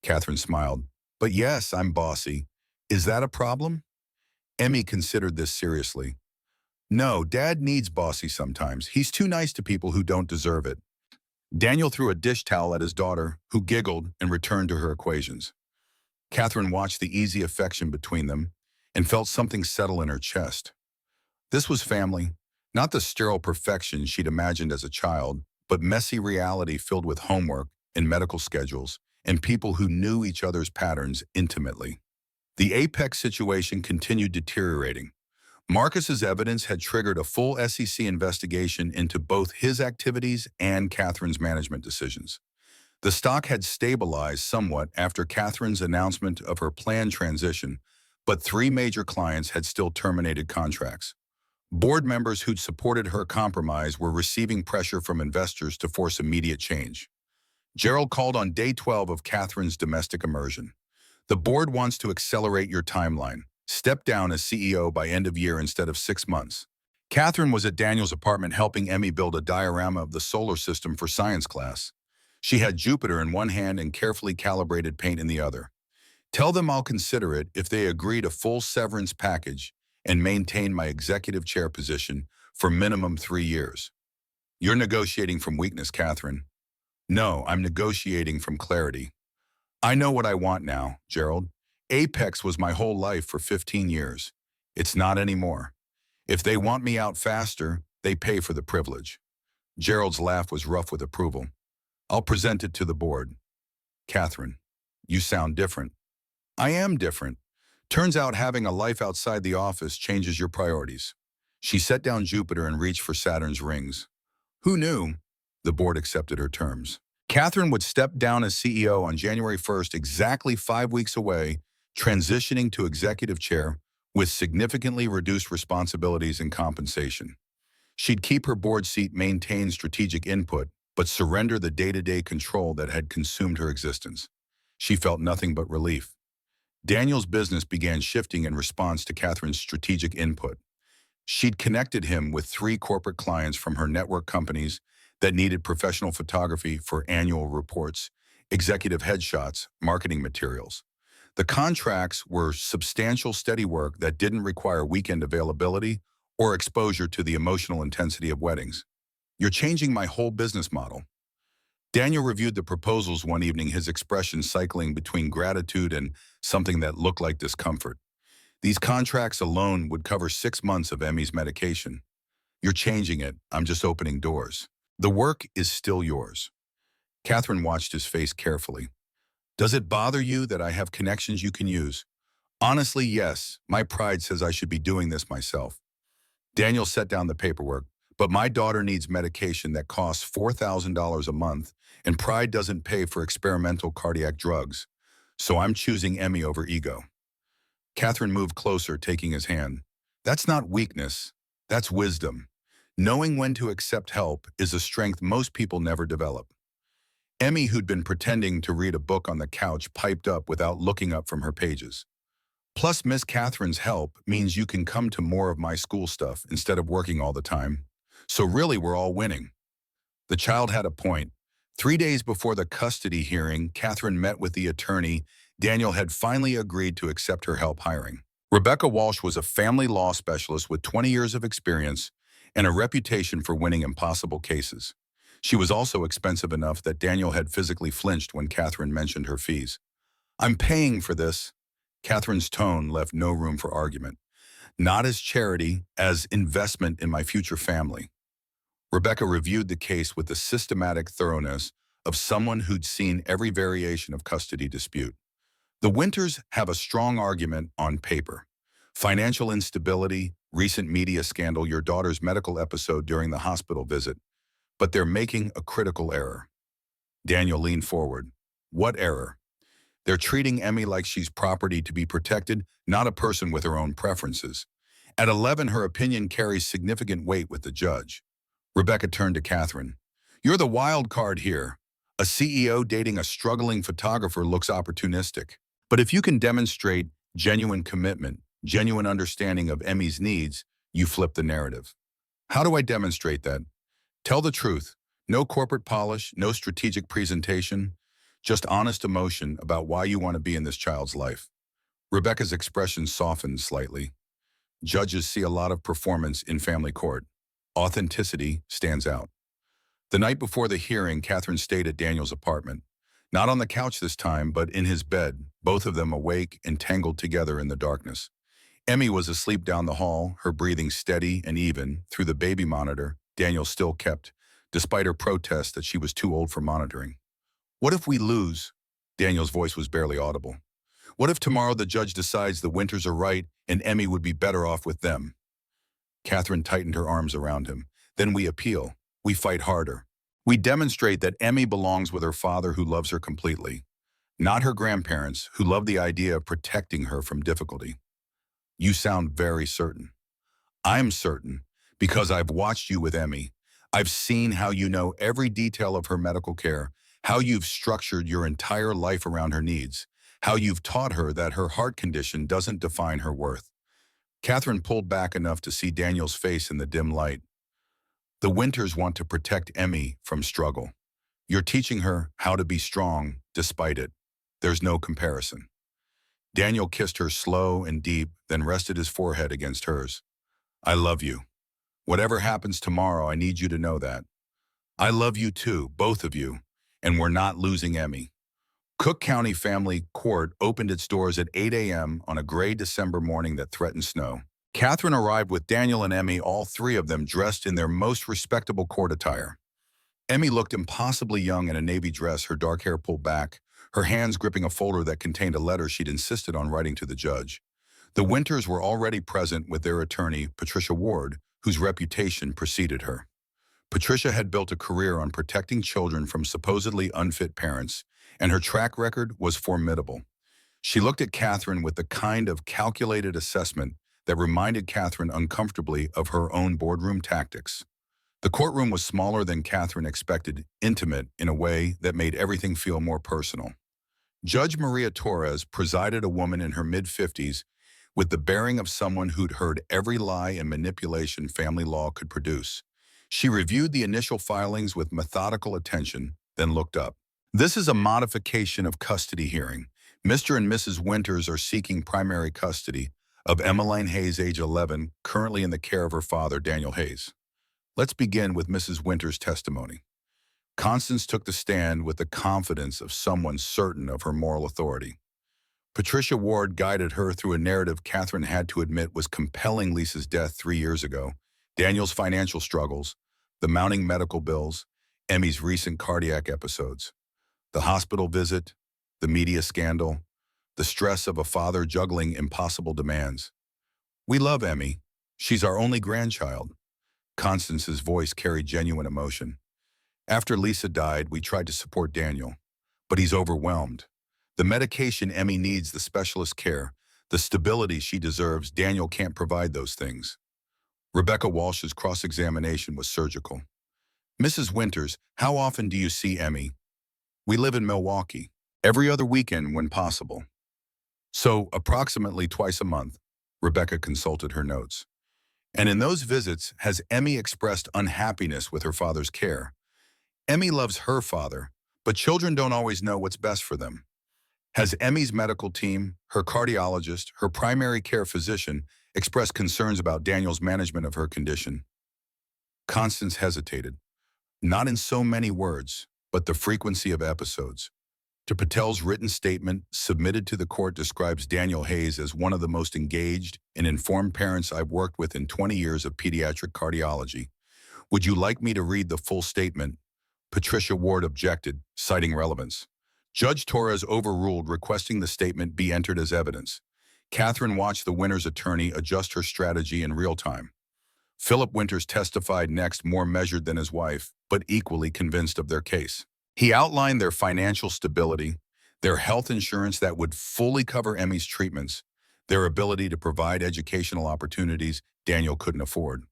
Catherine smiled. But yes, I'm bossy. Is that a problem? Emmy considered this seriously. No, Dad needs bossy sometimes. He's too nice to people who don't deserve it. Daniel threw a dish towel at his daughter, who giggled and returned to her equations. Catherine watched the easy affection between them and felt something settle in her chest. This was family, not the sterile perfection she'd imagined as a child, but messy reality filled with homework and medical schedules and people who knew each other's patterns intimately. The Apex situation continued deteriorating. Marcus's evidence had triggered a full SEC investigation into both his activities and Catherine's management decisions. The stock had stabilized somewhat after Catherine's announcement of her planned transition, but three major clients had still terminated contracts. Board members who'd supported her compromise were receiving pressure from investors to force immediate change. Gerald called on day 12 of Catherine's domestic immersion. The board wants to accelerate your timeline. Step down as CEO by end of year instead of 6 months. Catherine was at Daniel's apartment helping Emmy build a diorama of the solar system for science class. She had Jupiter in one hand and carefully calibrated paint in the other. Tell them I'll consider it if they agree to full severance package and maintain my executive chair position for minimum 3 years. You're negotiating from weakness, Catherine. No, I'm negotiating from clarity. I know what I want now, Gerald. Apex was my whole life for 15 years. It's not anymore. If they want me out faster, they pay for the privilege. Gerald's laugh was rough with approval. I'll present it to the board. Catherine, you sound different. I am different. Turns out having a life outside the office changes your priorities. She set down Jupiter and reached for Saturn's rings. Who knew? The board accepted her terms. Catherine would step down as CEO on January 1st, exactly 5 weeks away, transitioning to executive chair with significantly reduced responsibilities and compensation. She'd keep her board seat, maintain strategic input, but surrender the day-to-day control that had consumed her existence. She felt nothing but relief. Daniel's business began shifting in response to Catherine's strategic input. She'd connected him with 3 corporate clients from her network companies that needed professional photography for annual reports, executive headshots, marketing materials. The contracts were substantial, steady work that didn't require weekend availability or exposure to the emotional intensity of weddings. You're changing my whole business model. Daniel reviewed the proposals one evening, his expression cycling between gratitude and something that looked like discomfort. These contracts alone would cover 6 months of Emmy's medication. You're changing it. I'm just opening doors. The work is still yours. Catherine watched his face carefully. Does it bother you that I have connections you can use? Honestly, yes. My pride says I should be doing this myself. Daniel set down the paperwork. But my daughter needs medication that costs $4,000 a month, and pride doesn't pay for experimental cardiac drugs. So I'm choosing Emmy over ego. Catherine moved closer, taking his hand. That's not weakness. That's wisdom. Knowing when to accept help is a strength most people never develop. Emmy, who'd been pretending to read a book on the couch, piped up without looking up from her pages. Plus, Miss Catherine's help means you can come to more of my school stuff instead of working all the time. So really, we're all winning. The child had a point. 3 days before the custody hearing, Catherine met with the attorney. Daniel had finally agreed to accept her help hiring. Rebecca Walsh was a family law specialist with 20 years of experience and a reputation for winning impossible cases. She was also expensive enough that Daniel had physically flinched when Catherine mentioned her fees. I'm paying for this. Catherine's tone left no room for argument. Not as charity, as investment in my future family. Rebecca reviewed the case with the systematic thoroughness of someone who'd seen every variation of custody dispute. The Winters have a strong argument on paper. Financial instability, recent media scandal, your daughter's medical episode during the hospital visit. But they're making a critical error. Daniel leaned forward. What error? They're treating Emmy like she's property to be protected, not a person with her own preferences. At 11, her opinion carries significant weight with the judge. Rebecca turned to Catherine. You're the wild card here. A CEO dating a struggling photographer looks opportunistic. But if you can demonstrate genuine commitment, genuine understanding of Emmy's needs, you flip the narrative. How do I demonstrate that? Tell the truth. No corporate polish, no strategic presentation, just honest emotion about why you want to be in this child's life. Rebecca's expression softened slightly. Judges see a lot of performance in family court. Authenticity stands out. The night before the hearing, Catherine stayed at Daniel's apartment. Not on the couch this time, but in his bed, both of them awake and tangled together in the darkness. Emmy was asleep down the hall, her breathing steady and even. Through the baby monitor, Daniel still kept, despite her protest that she was too old for monitoring. What if we lose? Daniel's voice was barely audible. What if tomorrow the judge decides the Winters are right and Emmy would be better off with them? Catherine tightened her arms around him. Then we appeal. We fight harder. We demonstrate that Emmy belongs with her father who loves her completely, not her grandparents who love the idea of protecting her from difficulty. You sound very certain. I'm certain because I've watched you with Emmy. I've seen how you know every detail of her medical care, how you've structured your entire life around her needs, how you've taught her that her heart condition doesn't define her worth. Catherine pulled back enough to see Daniel's face in the dim light. The Winters want to protect Emmy from struggle. You're teaching her how to be strong despite it. There's no comparison. Daniel kissed her slow and deep, then rested his forehead against hers. I love you. Whatever happens tomorrow, I need you to know that. I love you too, both of you, and we're not losing Emmy. Cook County Family Court opened its doors at 8 a.m. on a gray December morning that threatened snow. Catherine arrived with Daniel and Emmy, all three of them dressed in their most respectable court attire. Emmy looked impossibly young in a navy dress, her dark hair pulled back, her hands gripping a folder that contained a letter she'd insisted on writing to the judge. The Winters were already present with their attorney, Patricia Ward, whose reputation preceded her. Patricia had built a career on protecting children from supposedly unfit parents, and her track record was formidable. She looked at Catherine with the kind of calculated assessment that reminded Catherine uncomfortably of her own boardroom tactics. The courtroom was smaller than Catherine expected, intimate in a way that made everything feel more personal. Judge Maria Torres presided, a woman in her mid-50s with the bearing of someone who'd heard every lie and manipulation family law could produce. She reviewed the initial filings with methodical attention, then looked up. This is a modification of custody hearing. Mr. and Mrs. Winters are seeking primary custody of Emmeline Hayes, age 11, currently in the care of her father, Daniel Hayes. Let's begin with Mrs. Winters' testimony. Constance took the stand with the confidence of someone certain of her moral authority. Patricia Ward guided her through a narrative Catherine had to admit was compelling: Lisa's death 3 years ago, Daniel's financial struggles, the mounting medical bills, Emmy's recent cardiac episodes, the hospital visit, the media scandal, the stress of a father juggling impossible demands. We love Emmy. She's our only grandchild. Constance's voice carried genuine emotion. After Lisa died, we tried to support Daniel, but he's overwhelmed. The medication Emmy needs, the specialist care, the stability she deserves, Daniel can't provide those things. Rebecca Walsh's cross-examination was surgical. Mrs. Winters, how often do you see Emmy? We live in Milwaukee. Every other weekend when possible. So, approximately twice a month. Rebecca consulted her notes. And in those visits, has Emmy expressed unhappiness with her father's care? Emmy loves her father, but children don't always know what's best for them. Has Emmy's medical team, her cardiologist, her primary care physician, expressed concerns about Daniel's management of her condition? Constance hesitated. Not in so many words, but the frequency of episodes. To Patel's written statement submitted to the court describes Daniel Hayes as one of the most engaged and informed parents I've worked with in 20 years of pediatric cardiology. Would you like me to read the full statement? Patricia Ward objected, citing relevance. Judge Torres overruled, requesting the statement be entered as evidence. Catherine watched the Winters' attorney adjust her strategy in real time. Philip Winters testified next, more measured than his wife, but equally convinced of their case. He outlined their financial stability, their health insurance that would fully cover Emmy's treatments, their ability to provide educational opportunities Daniel couldn't afford.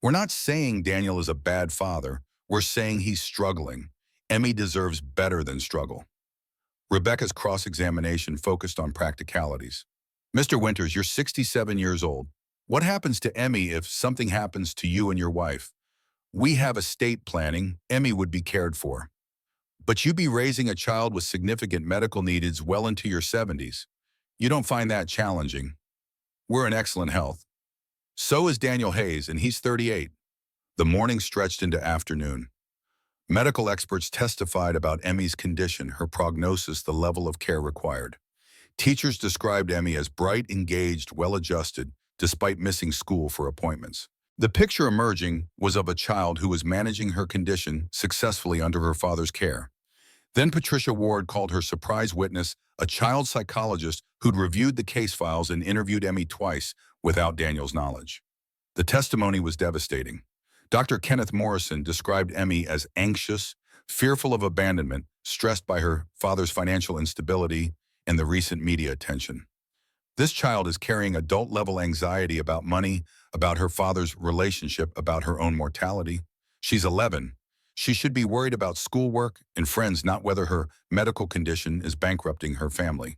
We're not saying Daniel is a bad father. We're saying he's struggling. Emmy deserves better than struggle. Rebecca's cross-examination focused on practicalities. Mr. Winters, you're 67 years old. What happens to Emmy if something happens to you and your wife? We have estate planning. Emmy would be cared for. But you'd be raising a child with significant medical needs well into your 70s. You don't find that challenging. We're in excellent health. So is Daniel Hayes, and he's 38. The morning stretched into afternoon. Medical experts testified about Emmy's condition, her prognosis, the level of care required. Teachers described Emmy as bright, engaged, well-adjusted, despite missing school for appointments. The picture emerging was of a child who was managing her condition successfully under her father's care. Then Patricia Ward called her surprise witness, a child psychologist who'd reviewed the case files and interviewed Emmy twice without Daniel's knowledge. The testimony was devastating. Dr. Kenneth Morrison described Emmy as anxious, fearful of abandonment, stressed by her father's financial instability and the recent media attention. This child is carrying adult-level anxiety about money, about her father's relationship, about her own mortality. She's 11. She should be worried about schoolwork and friends, not whether her medical condition is bankrupting her family.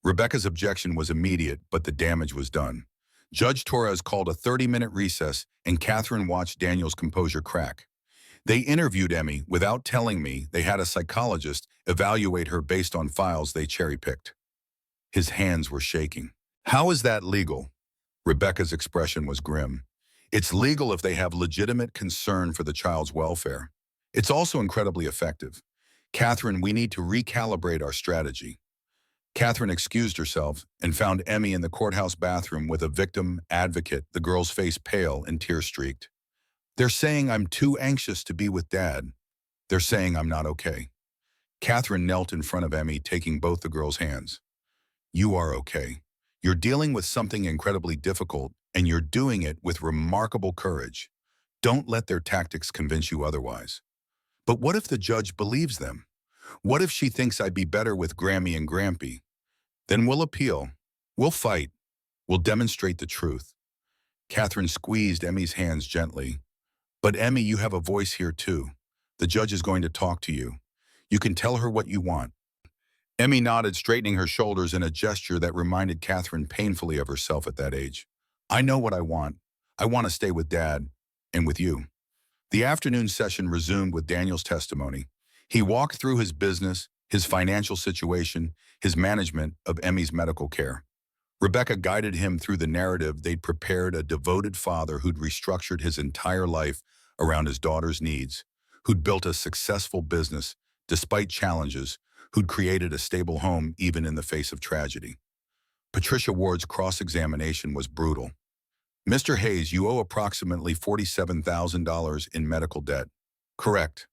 Rebecca's objection was immediate, but the damage was done. Judge Torres called a 30-minute recess, and Catherine watched Daniel's composure crack. They interviewed Emmy without telling me they had a psychologist evaluate her based on files they cherry-picked. His hands were shaking. How is that legal? Rebecca's expression was grim. It's legal if they have legitimate concern for the child's welfare. It's also incredibly effective. Catherine, we need to recalibrate our strategy. Catherine excused herself and found Emmy in the courthouse bathroom with a victim advocate, the girl's face pale and tear-streaked. They're saying I'm too anxious to be with Dad. They're saying I'm not okay. Catherine knelt in front of Emmy, taking both the girl's hands. You are okay. You're dealing with something incredibly difficult, and you're doing it with remarkable courage. Don't let their tactics convince you otherwise. But what if the judge believes them? What if she thinks I'd be better with Grammy and Grampy? Then we'll appeal. We'll fight. We'll demonstrate the truth. Catherine squeezed Emmy's hands gently. But Emmy, you have a voice here too. The judge is going to talk to you. You can tell her what you want. Emmy nodded, straightening her shoulders in a gesture that reminded Catherine painfully of herself at that age. I know what I want. I want to stay with Dad and with you. The afternoon session resumed with Daniel's testimony. He walked through his business, his financial situation, his management of Emmy's medical care. Rebecca guided him through the narrative they'd prepared, a devoted father who'd restructured his entire life around his daughter's needs, who'd built a successful business despite challenges, who'd created a stable home even in the face of tragedy. Patricia Ward's cross-examination was brutal. Mr. Hayes, you owe approximately $47,000 in medical debt. Correct.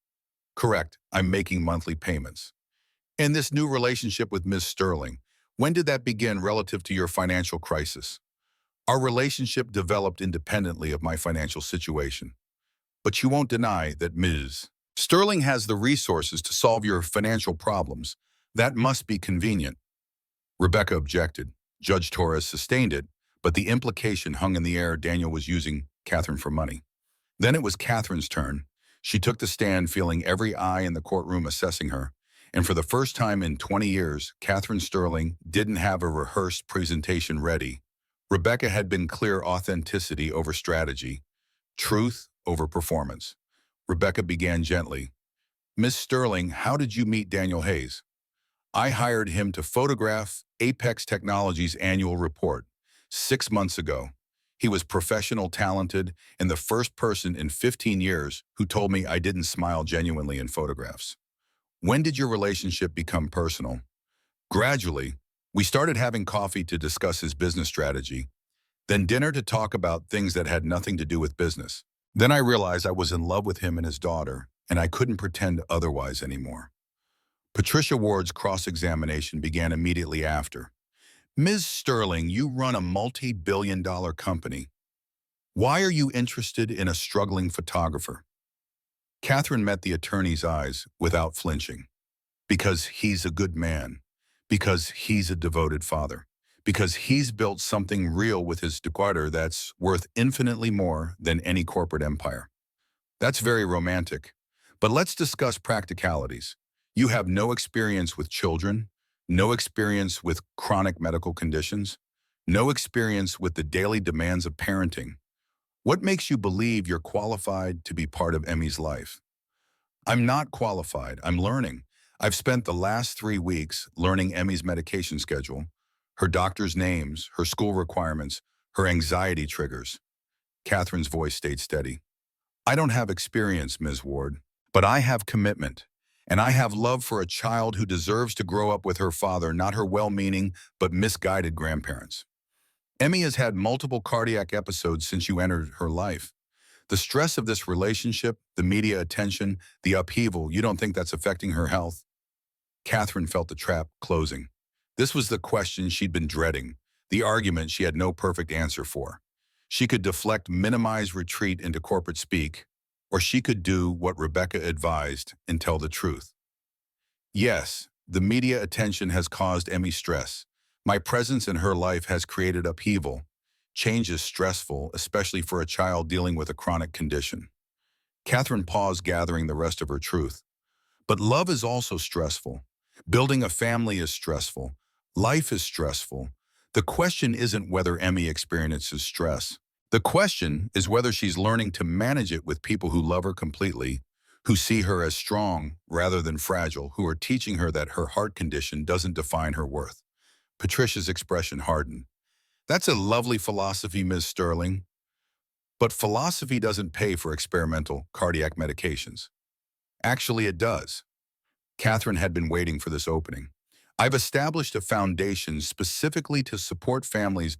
Correct. I'm making monthly payments. And this new relationship with Ms. Sterling, when did that begin relative to your financial crisis? Our relationship developed independently of my financial situation. But you won't deny that Ms. Sterling has the resources to solve your financial problems. That must be convenient. Rebecca objected. Judge Torres sustained it, but the implication hung in the air. Daniel was using Catherine for money. Then it was Catherine's turn. She took the stand, feeling every eye in the courtroom assessing her. And for the first time in 20 years, Catherine Sterling didn't have a rehearsed presentation ready. Rebecca had been clear: authenticity over strategy, truth over performance. Rebecca began gently. Miss Sterling, how did you meet Daniel Hayes? I hired him to photograph Apex Technologies' annual report 6 months ago. He was professional, talented, and the first person in 15 years who told me I didn't smile genuinely in photographs. When did your relationship become personal? Gradually. We started having coffee to discuss his business strategy, then dinner to talk about things that had nothing to do with business. Then I realized I was in love with him and his daughter, and I couldn't pretend otherwise anymore. Patricia Ward's cross-examination began immediately after. Ms. Sterling, you run a multi-billion-dollar company. Why are you interested in a struggling photographer? Catherine met the attorney's eyes without flinching. Because he's a good man. Because he's a devoted father. Because he's built something real with his daughter that's worth infinitely more than any corporate empire. That's very romantic. But let's discuss practicalities. You have no experience with children, no experience with chronic medical conditions, no experience with the daily demands of parenting. What makes you believe you're qualified to be part of Emmy's life? I'm not qualified. I'm learning. I've spent the last 3 weeks learning Emmy's medication schedule, her doctor's names, her school requirements, her anxiety triggers. Catherine's voice stayed steady. I don't have experience, Ms. Ward, but I have commitment. And I have love for a child who deserves to grow up with her father, not her well-meaning but misguided grandparents. Emmy has had multiple cardiac episodes since you entered her life. The stress of this relationship, the media attention, the upheaval, you don't think that's affecting her health? Catherine felt the trap closing. This was the question she'd been dreading, the argument she had no perfect answer for. She could deflect minimize retreat into corporate speak, or she could do what Rebecca advised and tell the truth. Yes, the media attention has caused Emmy stress. My presence in her life has created upheaval. Change is stressful, especially for a child dealing with a chronic condition. Catherine paused, gathering the rest of her truth. But love is also stressful. Building a family is stressful. Life is stressful. The question isn't whether Emmy experiences stress. The question is whether she's learning to manage it with people who love her completely, who see her as strong rather than fragile, who are teaching her that her heart condition doesn't define her worth. Patricia's expression hardened. That's a lovely philosophy, Ms. Sterling. But philosophy doesn't pay for experimental cardiac medications. Actually, it does. Catherine had been waiting for this opening. I've established a foundation specifically to support families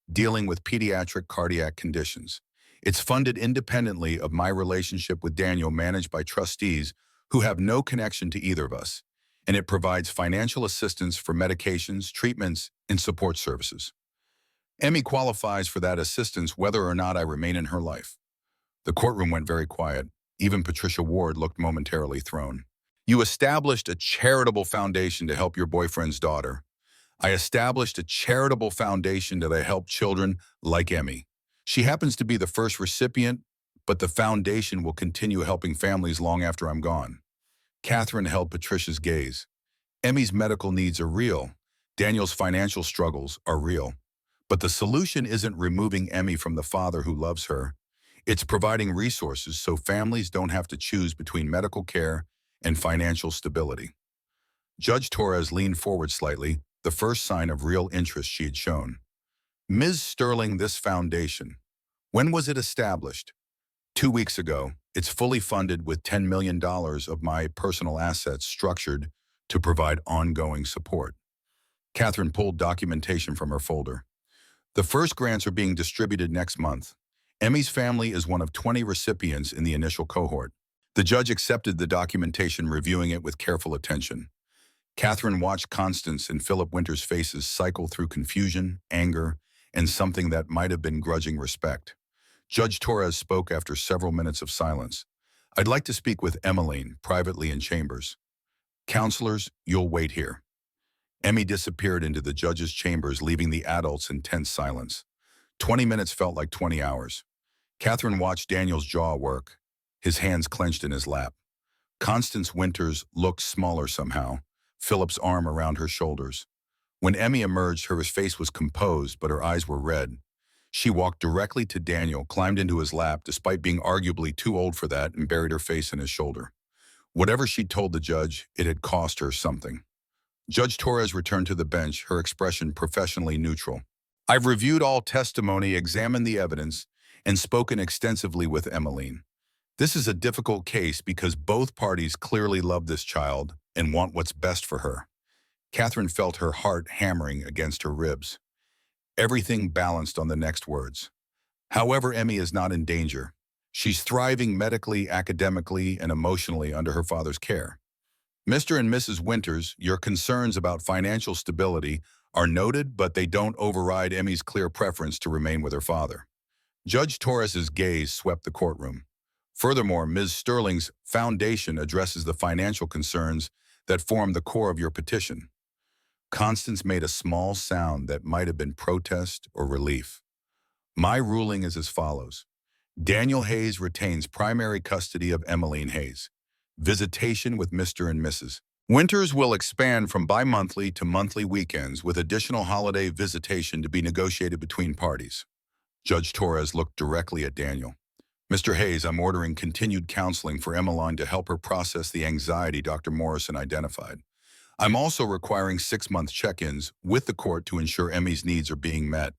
dealing with pediatric cardiac conditions. It's funded independently of my relationship with Daniel, managed by trustees who have no connection to either of us, and it provides financial assistance for medications, treatments, and support services. Emmy qualifies for that assistance whether or not I remain in her life. The courtroom went very quiet. Even Patricia Ward looked momentarily thrown. You established a charitable foundation to help your boyfriend's daughter. I established a charitable foundation to help children like Emmy. She happens to be the first recipient, but the foundation will continue helping families long after I'm gone. Catherine held Patricia's gaze. Emmy's medical needs are real. Daniel's financial struggles are real. But the solution isn't removing Emmy from the father who loves her. It's providing resources so families don't have to choose between medical care and financial stability. Judge Torres leaned forward slightly, the first sign of real interest she had shown. Ms. Sterling, this foundation, when was it established? 2 weeks ago. It's fully funded with $10 million of my personal assets structured to provide ongoing support. Catherine pulled documentation from her folder. The first grants are being distributed next month. Emmy's family is one of 20 recipients in the initial cohort. The judge accepted the documentation, reviewing it with careful attention. Catherine watched Constance and Philip Winter's faces cycle through confusion, anger, and something that might have been grudging respect. Judge Torres spoke after several minutes of silence. I'd like to speak with Emmeline privately in chambers. Counselors, you'll wait here. Emmy disappeared into the judge's chambers, leaving the adults in tense silence. 20 minutes felt like 20 hours. Catherine watched Daniel's jaw work, his hands clenched in his lap. Constance Winters looked smaller somehow, Philip's arm around her shoulders. When Emmy emerged, her face was composed, but her eyes were red. She walked directly to Daniel, climbed into his lap, despite being arguably too old for that, and buried her face in his shoulder. Whatever she'd told the judge, it had cost her something. Judge Torres returned to the bench, her expression professionally neutral. I've reviewed all testimony, examined the evidence, and spoken extensively with Emmeline. This is a difficult case because both parties clearly love this child and want what's best for her. Catherine felt her heart hammering against her ribs. Everything balanced on the next words. However, Emmy is not in danger. She's thriving medically, academically, and emotionally under her father's care. Mr. and Mrs. Winters, your concerns about financial stability are noted, but they don't override Emmy's clear preference to remain with her father. Judge Torres's gaze swept the courtroom. Furthermore, Ms. Sterling's foundation addresses the financial concerns that form the core of your petition. Constance made a small sound that might have been protest or relief. My ruling is as follows. Daniel Hayes retains primary custody of Emmeline Hayes. Visitation with Mr. and Mrs. Winters will expand from bi-monthly to monthly weekends, with additional holiday visitation to be negotiated between parties. Judge Torres looked directly at Daniel. Mr. Hayes, I'm ordering continued counseling for Emmeline to help her process the anxiety Dr. Morrison identified. I'm also requiring 6-month check-ins with the court to ensure Emmy's needs are being met.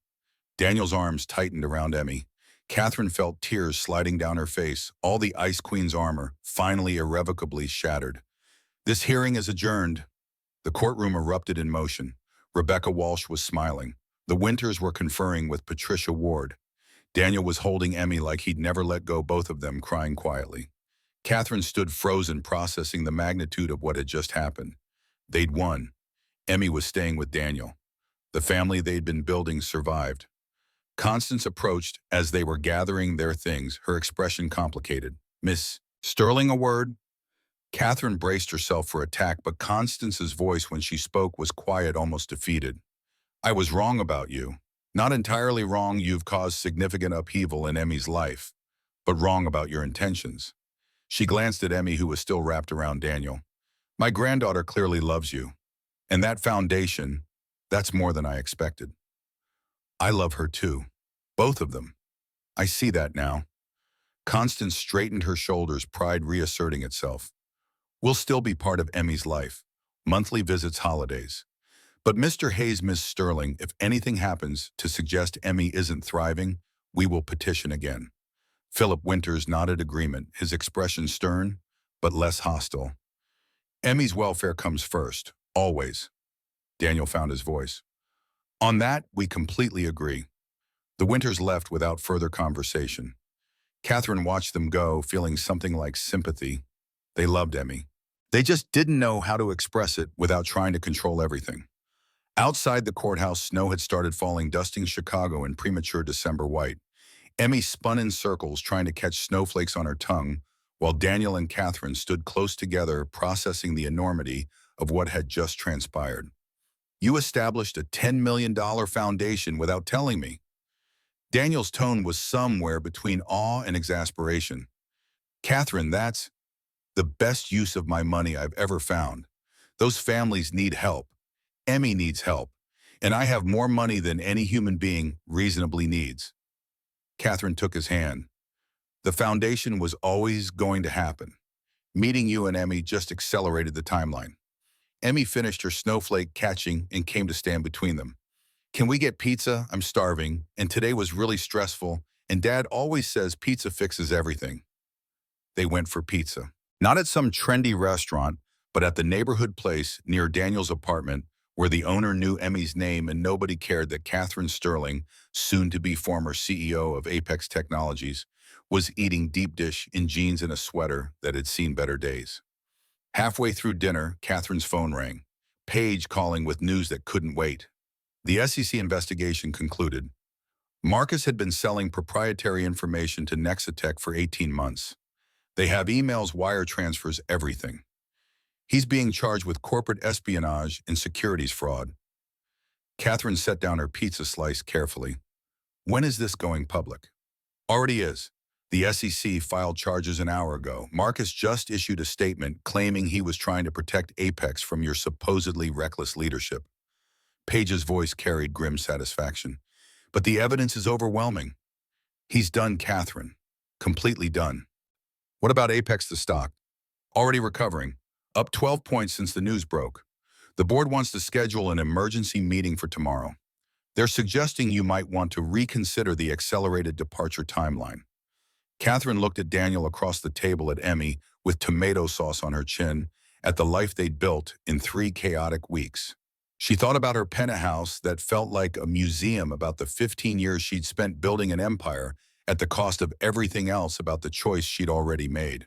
Daniel's arms tightened around Emmy. Catherine felt tears sliding down her face, all the Ice Queen's armor finally irrevocably shattered. This hearing is adjourned. The courtroom erupted in motion. Rebecca Walsh was smiling. The Winters were conferring with Patricia Ward. Daniel was holding Emmy like he'd never let go, both of them crying quietly. Catherine stood frozen, processing the magnitude of what had just happened. They'd won. Emmy was staying with Daniel. The family they'd been building survived. Constance approached as they were gathering their things, her expression complicated. Miss Sterling, a word? Catherine braced herself for attack, but Constance's voice when she spoke was quiet, almost defeated. I was wrong about you. Not entirely wrong, you've caused significant upheaval in Emmy's life, but wrong about your intentions. She glanced at Emmy, who was still wrapped around Daniel. My granddaughter clearly loves you. And that foundation, that's more than I expected. I love her too. Both of them. I see that now. Constance straightened her shoulders, pride reasserting itself. We'll still be part of Emmy's life. Monthly visits, holidays. But Mr. Hayes, Miss Sterling, if anything happens to suggest Emmy isn't thriving, we will petition again. Philip Winters nodded agreement, his expression stern, but less hostile. Emmy's welfare comes first, always. Daniel found his voice. On that, we completely agree. The Winters left without further conversation. Catherine watched them go, feeling something like sympathy. They loved Emmy. They just didn't know how to express it without trying to control everything. Outside the courthouse, snow had started falling, dusting Chicago in premature December white. Emmy spun in circles, trying to catch snowflakes on her tongue, while Daniel and Catherine stood close together, processing the enormity of what had just transpired. You established a $10 million foundation without telling me. Daniel's tone was somewhere between awe and exasperation. Catherine, that's the best use of my money I've ever found. Those families need help. Emmy needs help. And I have more money than any human being reasonably needs. Catherine took his hand. The foundation was always going to happen. Meeting you and Emmy just accelerated the timeline. Emmy finished her snowflake catching and came to stand between them. Can we get pizza? I'm starving, and today was really stressful, and Dad always says pizza fixes everything. They went for pizza. Not at some trendy restaurant, but at the neighborhood place near Daniel's apartment, where the owner knew Emmy's name and nobody cared that Catherine Sterling, soon-to-be former CEO of Apex Technologies, was eating deep dish in jeans and a sweater that had seen better days. Halfway through dinner, Catherine's phone rang. Paige calling with news that couldn't wait. The SEC investigation concluded. Marcus had been selling proprietary information to Nexitech for 18 months. They have emails, wire transfers, everything. He's being charged with corporate espionage and securities fraud. Catherine set down her pizza slice carefully. When is this going public? Already is. The SEC filed charges an hour ago. Marcus just issued a statement claiming he was trying to protect Apex from your supposedly reckless leadership. Paige's voice carried grim satisfaction. But the evidence is overwhelming. He's done, Catherine. Completely done. What about Apex, the stock? Already recovering. Up 12 points since the news broke. The board wants to schedule an emergency meeting for tomorrow. They're suggesting you might want to reconsider the accelerated departure timeline. Catherine looked at Daniel across the table, at Emmy with tomato sauce on her chin, at the life they'd built in 3 chaotic weeks. She thought about her penthouse that felt like a museum, about the 15 years she'd spent building an empire at the cost of everything else, about the choice she'd already made.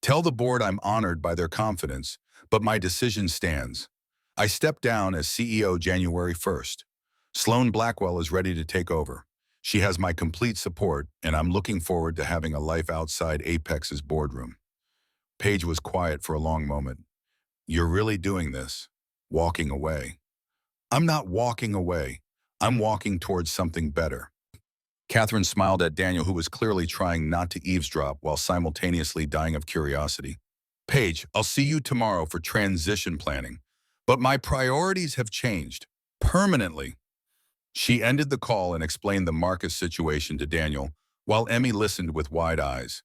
Tell the board I'm honored by their confidence, but my decision stands. I step down as CEO January 1st. Sloan Blackwell is ready to take over. She has my complete support, and I'm looking forward to having a life outside Apex's boardroom. Paige was quiet for a long moment. You're really doing this? Walking away? I'm not walking away. I'm walking towards something better. Catherine smiled at Daniel, who was clearly trying not to eavesdrop while simultaneously dying of curiosity. Paige, I'll see you tomorrow for transition planning, but my priorities have changed permanently. She ended the call and explained the Marcus situation to Daniel, while Emmy listened with wide eyes.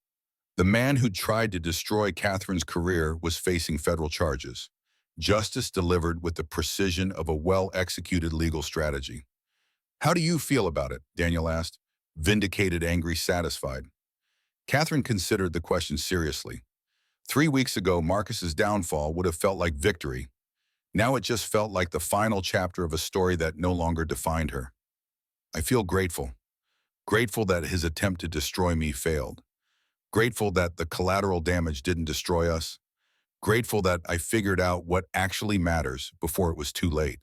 The man who tried to destroy Catherine's career was facing federal charges. Justice delivered with the precision of a well-executed legal strategy. How do you feel about it? Daniel asked. Vindicated, angry, satisfied. Catherine considered the question seriously. 3 weeks ago, Marcus's downfall would have felt like victory. Now it just felt like the final chapter of a story that no longer defined her. I feel grateful. Grateful that his attempt to destroy me failed. Grateful that the collateral damage didn't destroy us. Grateful that I figured out what actually matters before it was too late.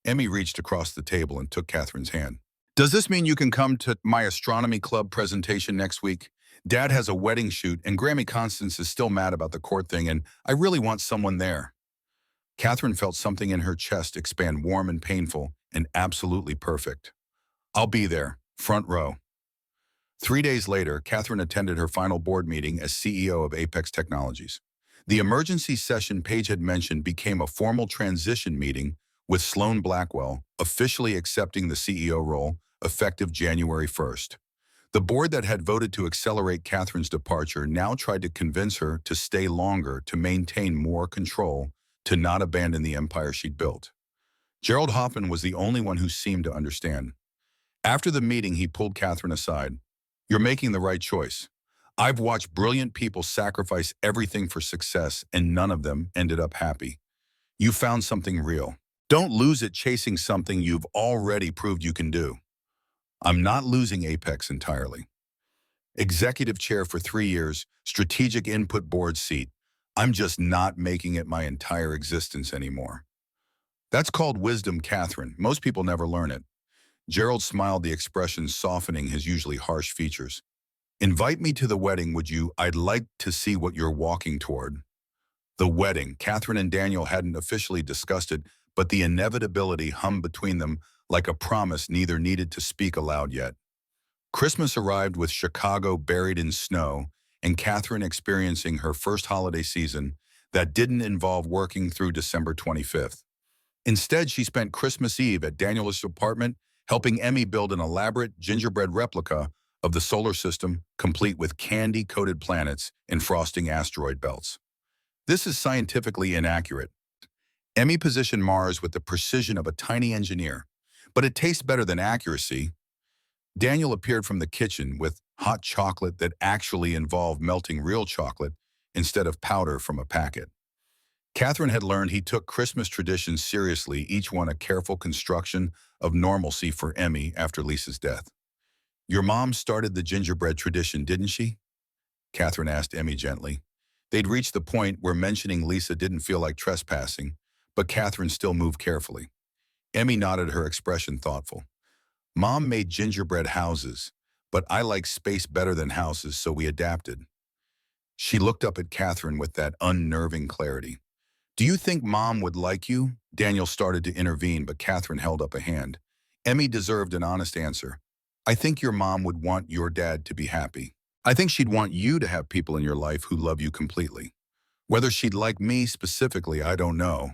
Emmy reached across the table and took Catherine's hand. Does this mean you can come to my astronomy club presentation next week? Dad has a wedding shoot, and Grammy Constance is still mad about the court thing, and I really want someone there. Catherine felt something in her chest expand warm and painful, and absolutely perfect. I'll be there, front row. 3 days later, Catherine attended her final board meeting as CEO of Apex Technologies. The emergency session Paige had mentioned became a formal transition meeting with Sloan Blackwell officially accepting the CEO role effective January 1st. The board that had voted to accelerate Catherine's departure now tried to convince her to stay longer to maintain more control, to not abandon the empire she'd built. Gerald Hoffman was the only one who seemed to understand. After the meeting, he pulled Catherine aside. You're making the right choice. I've watched brilliant people sacrifice everything for success, and none of them ended up happy. You found something real. Don't lose it chasing something you've already proved you can do. I'm not losing Apex entirely. Executive chair for 3 years, strategic input board seat. I'm just not making it my entire existence anymore. That's called wisdom, Catherine. Most people never learn it. Gerald smiled, the expression softening his usually harsh features. Invite me to the wedding, would you? I'd like to see what you're walking toward. The wedding. Catherine and Daniel hadn't officially discussed it, but the inevitability hummed between them like a promise neither needed to speak aloud yet. Christmas arrived with Chicago buried in snow and Catherine experiencing her first holiday season that didn't involve working through December 25th. Instead, she spent Christmas Eve at Daniel's apartment helping Emmy build an elaborate gingerbread replica of the solar system, complete with candy-coated planets and frosting asteroid belts. This is scientifically inaccurate. Emmy positioned Mars with the precision of a tiny engineer, but it tastes better than accuracy. Daniel appeared from the kitchen with hot chocolate that actually involved melting real chocolate instead of powder from a packet. Catherine had learned he took Christmas traditions seriously, each one a careful construction of normalcy for Emmy after Lisa's death. Your mom started the gingerbread tradition, didn't she? Catherine asked Emmy gently. They'd reached the point where mentioning Lisa didn't feel like trespassing, but Catherine still moved carefully. Emmy nodded, her expression thoughtful. Mom made gingerbread houses, but I like space better than houses, so we adapted. She looked up at Catherine with that unnerving clarity. Do you think Mom would like you? Daniel started to intervene, but Catherine held up a hand. Emmy deserved an honest answer. I think your mom would want your dad to be happy. I think she'd want you to have people in your life who love you completely. Whether she'd like me specifically, I don't know.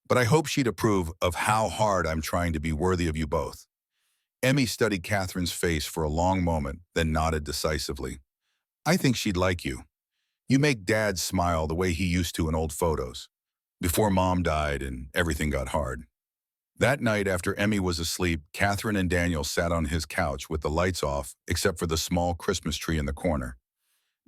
But I hope she'd approve of how hard I'm trying to be worthy of you both. Emmy studied Catherine's face for a long moment, then nodded decisively. I think she'd like you. You make Dad smile the way he used to in old photos, before Mom died and everything got hard. That night, after Emmy was asleep, Catherine and Daniel sat on his couch with the lights off, except for the small Christmas tree in the corner.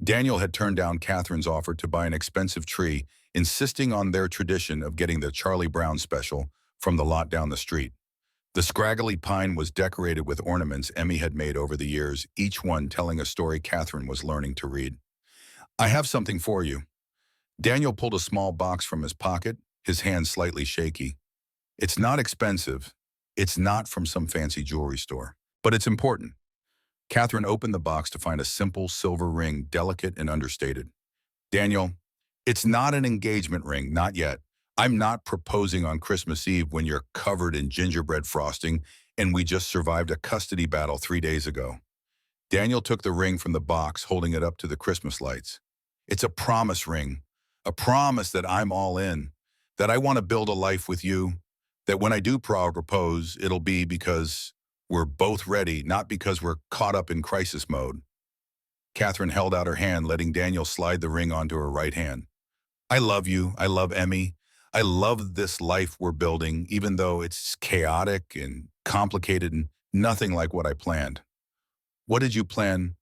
Daniel had turned down Catherine's offer to buy an expensive tree, insisting on their tradition of getting the Charlie Brown special from the lot down the street. The scraggly pine was decorated with ornaments Emmy had made over the years, each one telling a story Catherine was learning to read. I have something for you. Daniel pulled a small box from his pocket, his hand slightly shaky. It's not expensive. It's not from some fancy jewelry store, but it's important. Catherine opened the box to find a simple silver ring, delicate and understated. Daniel, it's not an engagement ring, not yet. I'm not proposing on Christmas Eve when you're covered in gingerbread frosting and we just survived a custody battle 3 days ago. Daniel took the ring from the box, holding it up to the Christmas lights. It's a promise ring, a promise that I'm all in, that I want to build a life with you, that when I do propose, it'll be because we're both ready, not because we're caught up in crisis mode. Catherine held out her hand, letting Daniel slide the ring onto her right hand. I love you. I love Emmy. I love this life we're building, even though it's chaotic and complicated and nothing like what I planned. What did you plan?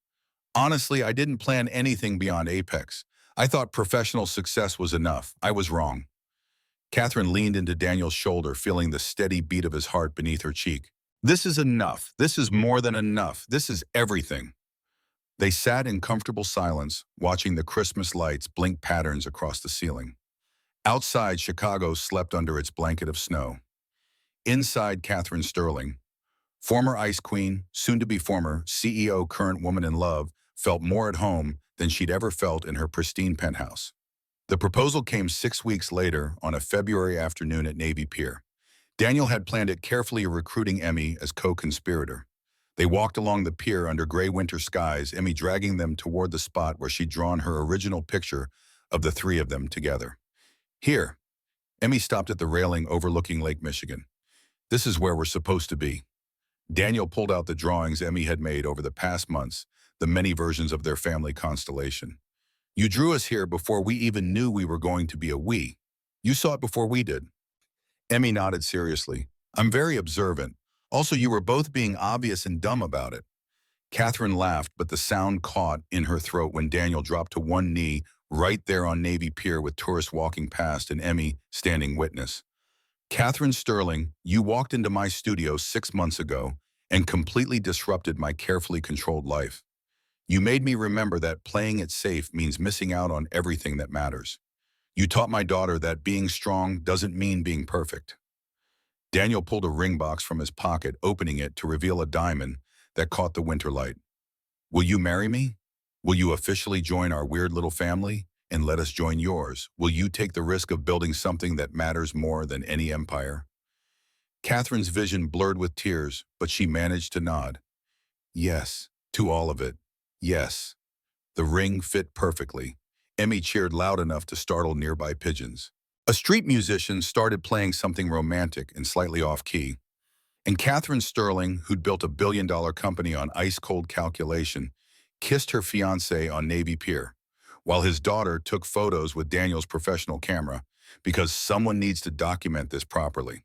Honestly, I didn't plan anything beyond Apex. I thought professional success was enough. I was wrong. Catherine leaned into Daniel's shoulder, feeling the steady beat of his heart beneath her cheek. This is enough. This is more than enough. This is everything. They sat in comfortable silence, watching the Christmas lights blink patterns across the ceiling. Outside, Chicago slept under its blanket of snow. Inside, Catherine Sterling, Former Ice Queen, soon-to-be former CEO, current woman in love, felt more at home than she'd ever felt in her pristine penthouse. The proposal came 6 weeks later on a February afternoon at Navy Pier. Daniel had planned it carefully, recruiting Emmy as co-conspirator. They walked along the pier under gray winter skies, Emmy dragging them toward the spot where she'd drawn her original picture of the three of them together. Here, Emmy stopped at the railing overlooking Lake Michigan. This is where we're supposed to be. Daniel pulled out the drawings Emmy had made over the past months, the many versions of their family constellation. You drew us here before we even knew we were going to be a we. You saw it before we did. Emmy nodded seriously. I'm very observant. Also, you were both being obvious and dumb about it. Catherine laughed, but the sound caught in her throat when Daniel dropped to one knee right there on Navy Pier with tourists walking past and Emmy standing witness. Catherine Sterling, you walked into my studio 6 months ago and completely disrupted my carefully controlled life. You made me remember that playing it safe means missing out on everything that matters. You taught my daughter that being strong doesn't mean being perfect. Daniel pulled a ring box from his pocket, opening it to reveal a diamond that caught the winter light. Will you marry me? Will you officially join our weird little family and let us join yours? Will you take the risk of building something that matters more than any empire? Catherine's vision blurred with tears, but she managed to nod. Yes, to all of it. Yes. The ring fit perfectly. Emmy cheered loud enough to startle nearby pigeons. A street musician started playing something romantic and slightly off-key. And Catherine Sterling, who'd built a billion-dollar company on ice-cold calculation, kissed her fiancé on Navy Pier, while his daughter took photos with Daniel's professional camera, because someone needs to document this properly.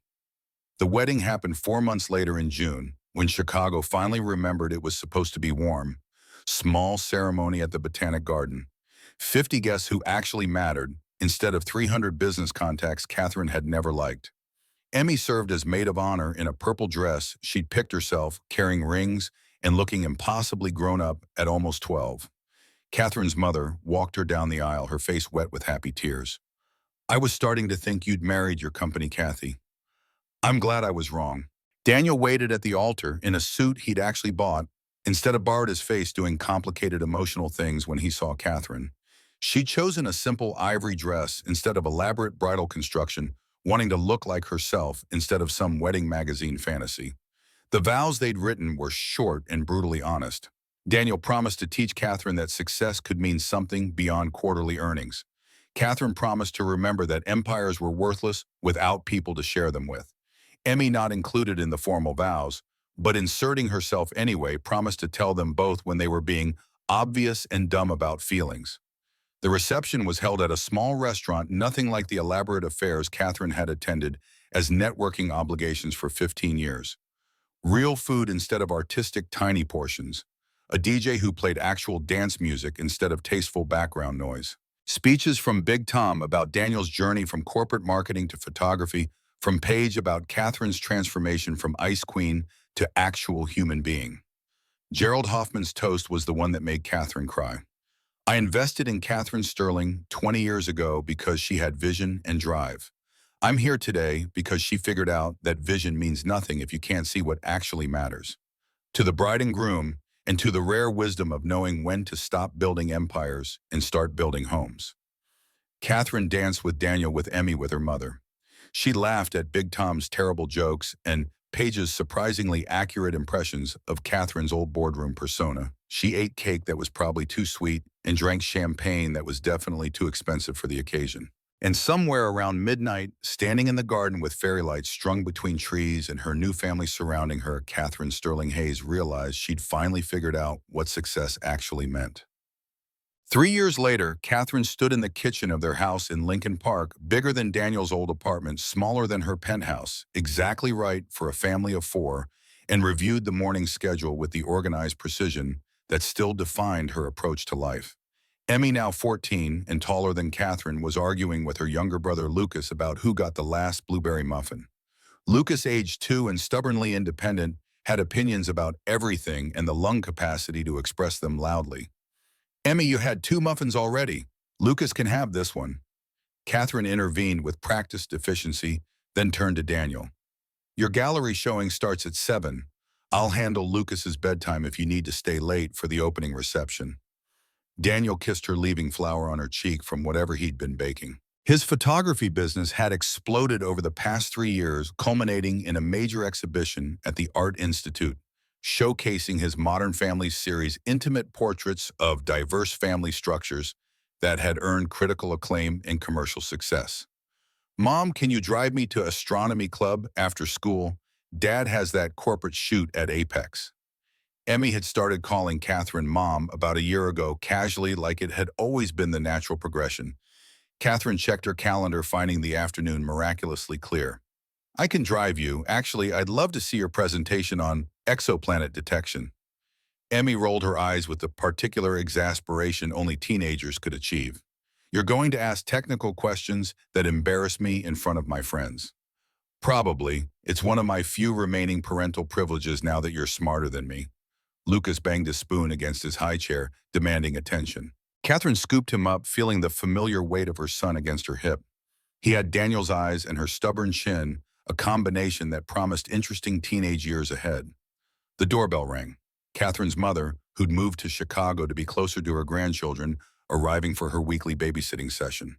The wedding happened 4 months later in June, when Chicago finally remembered it was supposed to be warm. Small ceremony at the Botanic Garden. 50 guests who actually mattered, instead of 300 business contacts Catherine had never liked. Emmy served as maid of honor in a purple dress she'd picked herself, carrying rings and looking impossibly grown up at almost 12. Catherine's mother walked her down the aisle, her face wet with happy tears. I was starting to think you'd married your company, Kathy. I'm glad I was wrong. Daniel waited at the altar in a suit he'd actually bought, instead of borrowed his face doing complicated emotional things when he saw Catherine. She'd chosen a simple ivory dress instead of elaborate bridal construction, wanting to look like herself instead of some wedding magazine fantasy. The vows they'd written were short and brutally honest. Daniel promised to teach Catherine that success could mean something beyond quarterly earnings. Catherine promised to remember that empires were worthless without people to share them with. Emmy, not included in the formal vows, but inserting herself anyway, promised to tell them both when they were being obvious and dumb about feelings. The reception was held at a small restaurant, nothing like the elaborate affairs Catherine had attended as networking obligations for 15 years. Real food instead of artistic tiny portions. A DJ who played actual dance music instead of tasteful background noise. Speeches from Big Tom about Daniel's journey from corporate marketing to photography, from Paige about Catherine's transformation from Ice Queen to actual human being. Gerald Hoffman's toast was the one that made Catherine cry. I invested in Catherine Sterling 20 years ago because she had vision and drive. I'm here today because she figured out that vision means nothing if you can't see what actually matters. To the bride and groom, and to the rare wisdom of knowing when to stop building empires and start building homes. Catherine danced with Daniel with Emmy with her mother. She laughed at Big Tom's terrible jokes and Paige's surprisingly accurate impressions of Catherine's old boardroom persona. She ate cake that was probably too sweet and drank champagne that was definitely too expensive for the occasion. And somewhere around midnight, standing in the garden with fairy lights strung between trees and her new family surrounding her, Catherine Sterling Hayes realized she'd finally figured out what success actually meant. 3 years later, Catherine stood in the kitchen of their house in Lincoln Park, bigger than Daniel's old apartment, smaller than her penthouse, exactly right for a family of 4, and reviewed the morning schedule with the organized precision that still defined her approach to life. Emmy, now 14 and taller than Catherine, was arguing with her younger brother Lucas about who got the last blueberry muffin. Lucas, aged 2 and stubbornly independent, had opinions about everything and the lung capacity to express them loudly. Emmy, you had 2 muffins already. Lucas can have this one. Catherine intervened with practiced efficiency, then turned to Daniel. Your gallery showing starts at 7. I'll handle Lucas's bedtime if you need to stay late for the opening reception. Daniel kissed her, leaving flour on her cheek from whatever he'd been baking. His photography business had exploded over the past 3 years, culminating in a major exhibition at the Art Institute, showcasing his Modern Family series intimate portraits of diverse family structures that had earned critical acclaim and commercial success. Mom, can you drive me to Astronomy Club after school? Dad has that corporate shoot at Apex. Emmy had started calling Catherine Mom about a year ago, casually, like it had always been the natural progression. Catherine checked her calendar, finding the afternoon miraculously clear. I can drive you. Actually, I'd love to see your presentation on exoplanet detection. Emmy rolled her eyes with the particular exasperation only teenagers could achieve. You're going to ask technical questions that embarrass me in front of my friends. Probably. It's one of my few remaining parental privileges now that you're smarter than me. Lucas banged his spoon against his high chair, demanding attention. Catherine scooped him up, feeling the familiar weight of her son against her hip. He had Daniel's eyes and her stubborn chin, a combination that promised interesting teenage years ahead. The doorbell rang. Catherine's mother, who'd moved to Chicago to be closer to her grandchildren, arriving for her weekly babysitting session.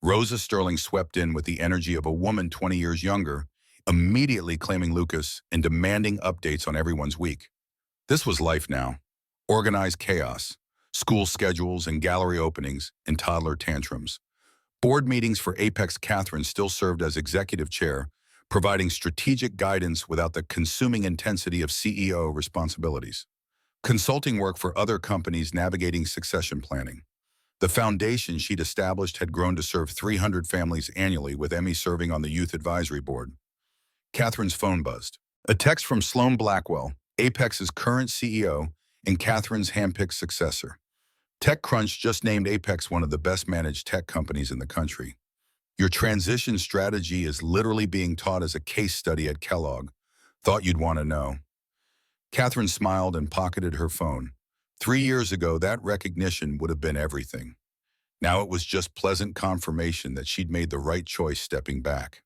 Rosa Sterling swept in with the energy of a woman 20 years younger, immediately claiming Lucas and demanding updates on everyone's week. This was life now. Organized chaos, school schedules and gallery openings, and toddler tantrums. Board meetings for Apex. Catherine still served as executive chair, providing strategic guidance without the consuming intensity of CEO responsibilities. Consulting work for other companies, navigating succession planning. The foundation she'd established had grown to serve 300 families annually, with Emmy serving on the youth advisory board. Catherine's phone buzzed. A text from Sloan Blackwell, Apex's current CEO and Catherine's handpicked successor. TechCrunch just named Apex one of the best managed tech companies in the country. Your transition strategy is literally being taught as a case study at Kellogg. Thought you'd want to know. Catherine smiled and pocketed her phone. 3 years ago, that recognition would have been everything. Now it was just pleasant confirmation that she'd made the right choice stepping back.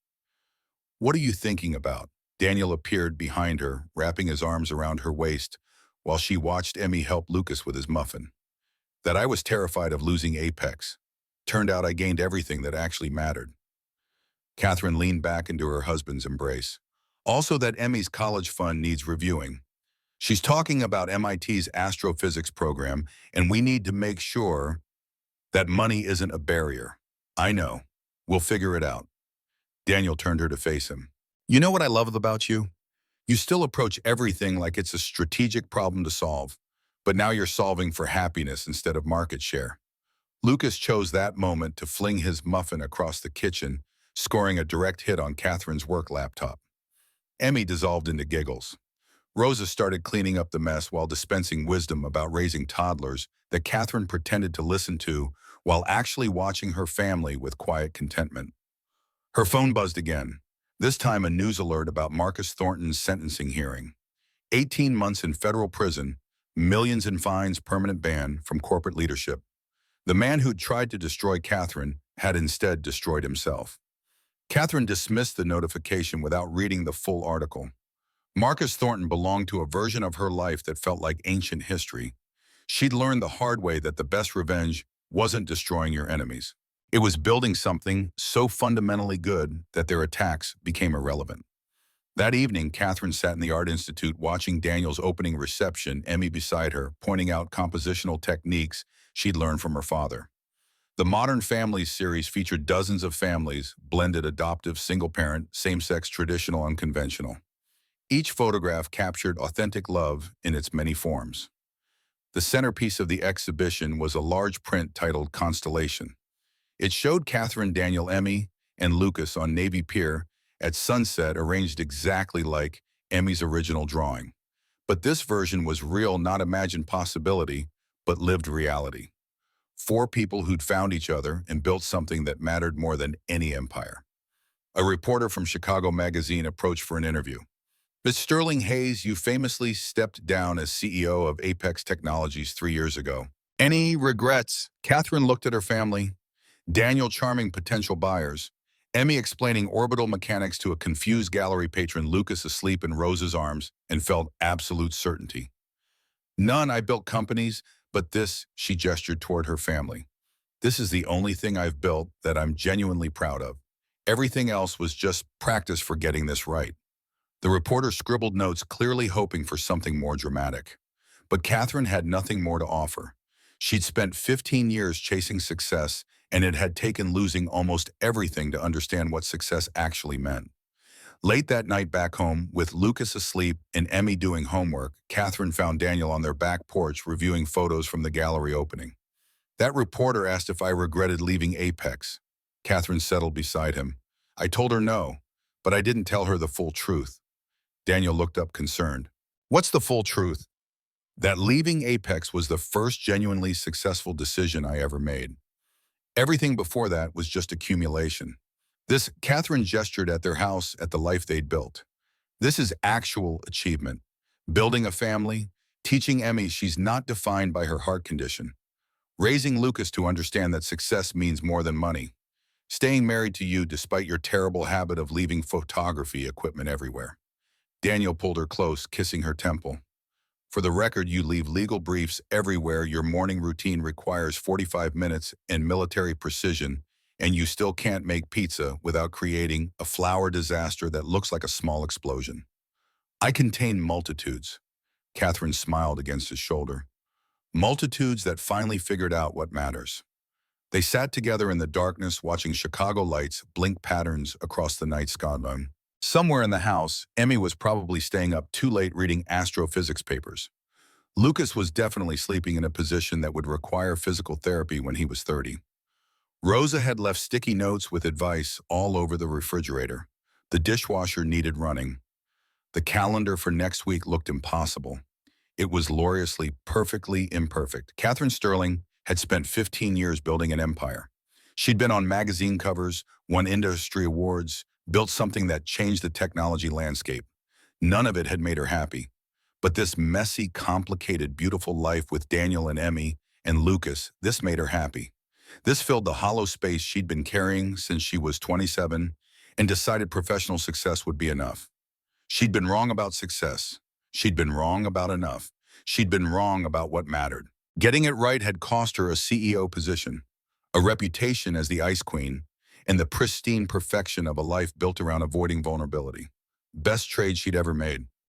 What are you thinking about? Daniel appeared behind her, wrapping his arms around her waist, while she watched Emmy help Lucas with his muffin. That I was terrified of losing Apex. Turned out I gained everything that actually mattered. Catherine leaned back into her husband's embrace. Also that Emmy's college fund needs reviewing. She's talking about MIT's astrophysics program, and we need to make sure that money isn't a barrier. I know. We'll figure it out. Daniel turned her to face him. You know what I love about you? You still approach everything like it's a strategic problem to solve, but now you're solving for happiness instead of market share. Lucas chose that moment to fling his muffin across the kitchen, scoring a direct hit on Catherine's work laptop. Emmy dissolved into giggles. Rosa started cleaning up the mess while dispensing wisdom about raising toddlers that Catherine pretended to listen to while actually watching her family with quiet contentment. Her phone buzzed again, this time a news alert about Marcus Thornton's sentencing hearing. 18 months in federal prison, millions in fines, permanent ban from corporate leadership. The man who'd tried to destroy Catherine had instead destroyed himself. Catherine dismissed the notification without reading the full article. Marcus Thornton belonged to a version of her life that felt like ancient history. She'd learned the hard way that the best revenge wasn't destroying your enemies. It was building something so fundamentally good that their attacks became irrelevant. That evening, Catherine sat in the Art Institute watching Daniel's opening reception, Emmy beside her, pointing out compositional techniques she'd learned from her father. The Modern Families series featured dozens of families, blended adoptive, single-parent, same-sex, traditional, unconventional. Each photograph captured authentic love in its many forms. The centerpiece of the exhibition was a large print titled Constellation. It showed Catherine, Daniel, Emmy, and Lucas on Navy Pier at sunset, arranged exactly like Emmy's original drawing. But this version was real, not imagined possibility, but lived reality. 4 people who'd found each other and built something that mattered more than any empire. A reporter from Chicago Magazine approached for an interview. Ms. Sterling Hayes, you famously stepped down as CEO of Apex Technologies 3 years ago. Any regrets? Catherine looked at her family. Daniel charming potential buyers. Emmy explaining orbital mechanics to a confused gallery patron, Lucas asleep in Rose's arms, and felt absolute certainty. None, I built companies, but this, she gestured toward her family. This is the only thing I've built that I'm genuinely proud of. Everything else was just practice for getting this right. The reporter scribbled notes, clearly hoping for something more dramatic. But Catherine had nothing more to offer. She'd spent 15 years chasing success, and it had taken losing almost everything to understand what success actually meant. Late that night back home, with Lucas asleep and Emmy doing homework, Catherine found Daniel on their back porch reviewing photos from the gallery opening. That reporter asked if I regretted leaving Apex. Catherine settled beside him. I told her no, but I didn't tell her the full truth. Daniel looked up concerned. What's the full truth? That leaving Apex was the first genuinely successful decision I ever made. Everything before that was just accumulation. Catherine gestured at their house, at the life they'd built. This is actual achievement. Building a family, teaching Emmy she's not defined by her heart condition. Raising Lucas to understand that success means more than money. Staying married to you despite your terrible habit of leaving photography equipment everywhere. Daniel pulled her close, kissing her temple. For the record, you leave legal briefs everywhere, your morning routine requires 45 minutes and military precision, and you still can't make pizza without creating a flour disaster that looks like a small explosion. I contain multitudes. Catherine smiled against his shoulder. Multitudes that finally figured out what matters. They sat together in the darkness, watching Chicago lights blink patterns across the night skyline. Somewhere in the house, Emmy was probably staying up too late reading astrophysics papers. Lucas was definitely sleeping in a position that would require physical therapy when he was 30. Rosa had left sticky notes with advice all over the refrigerator. The dishwasher needed running. The calendar for next week looked impossible. It was gloriously, perfectly imperfect. Catherine Sterling had spent 15 years building an empire. She'd been on magazine covers, won industry awards, built something that changed the technology landscape. None of it had made her happy. But this messy, complicated, beautiful life with Daniel and Emmy and Lucas, this made her happy. This filled the hollow space she'd been carrying since she was 27 and decided professional success would be enough. She'd been wrong about success. She'd been wrong about enough. She'd been wrong about what mattered. Getting it right had cost her a CEO position, a reputation as the Ice Queen, and the pristine perfection of a life built around avoiding vulnerability. Best trade she'd ever made.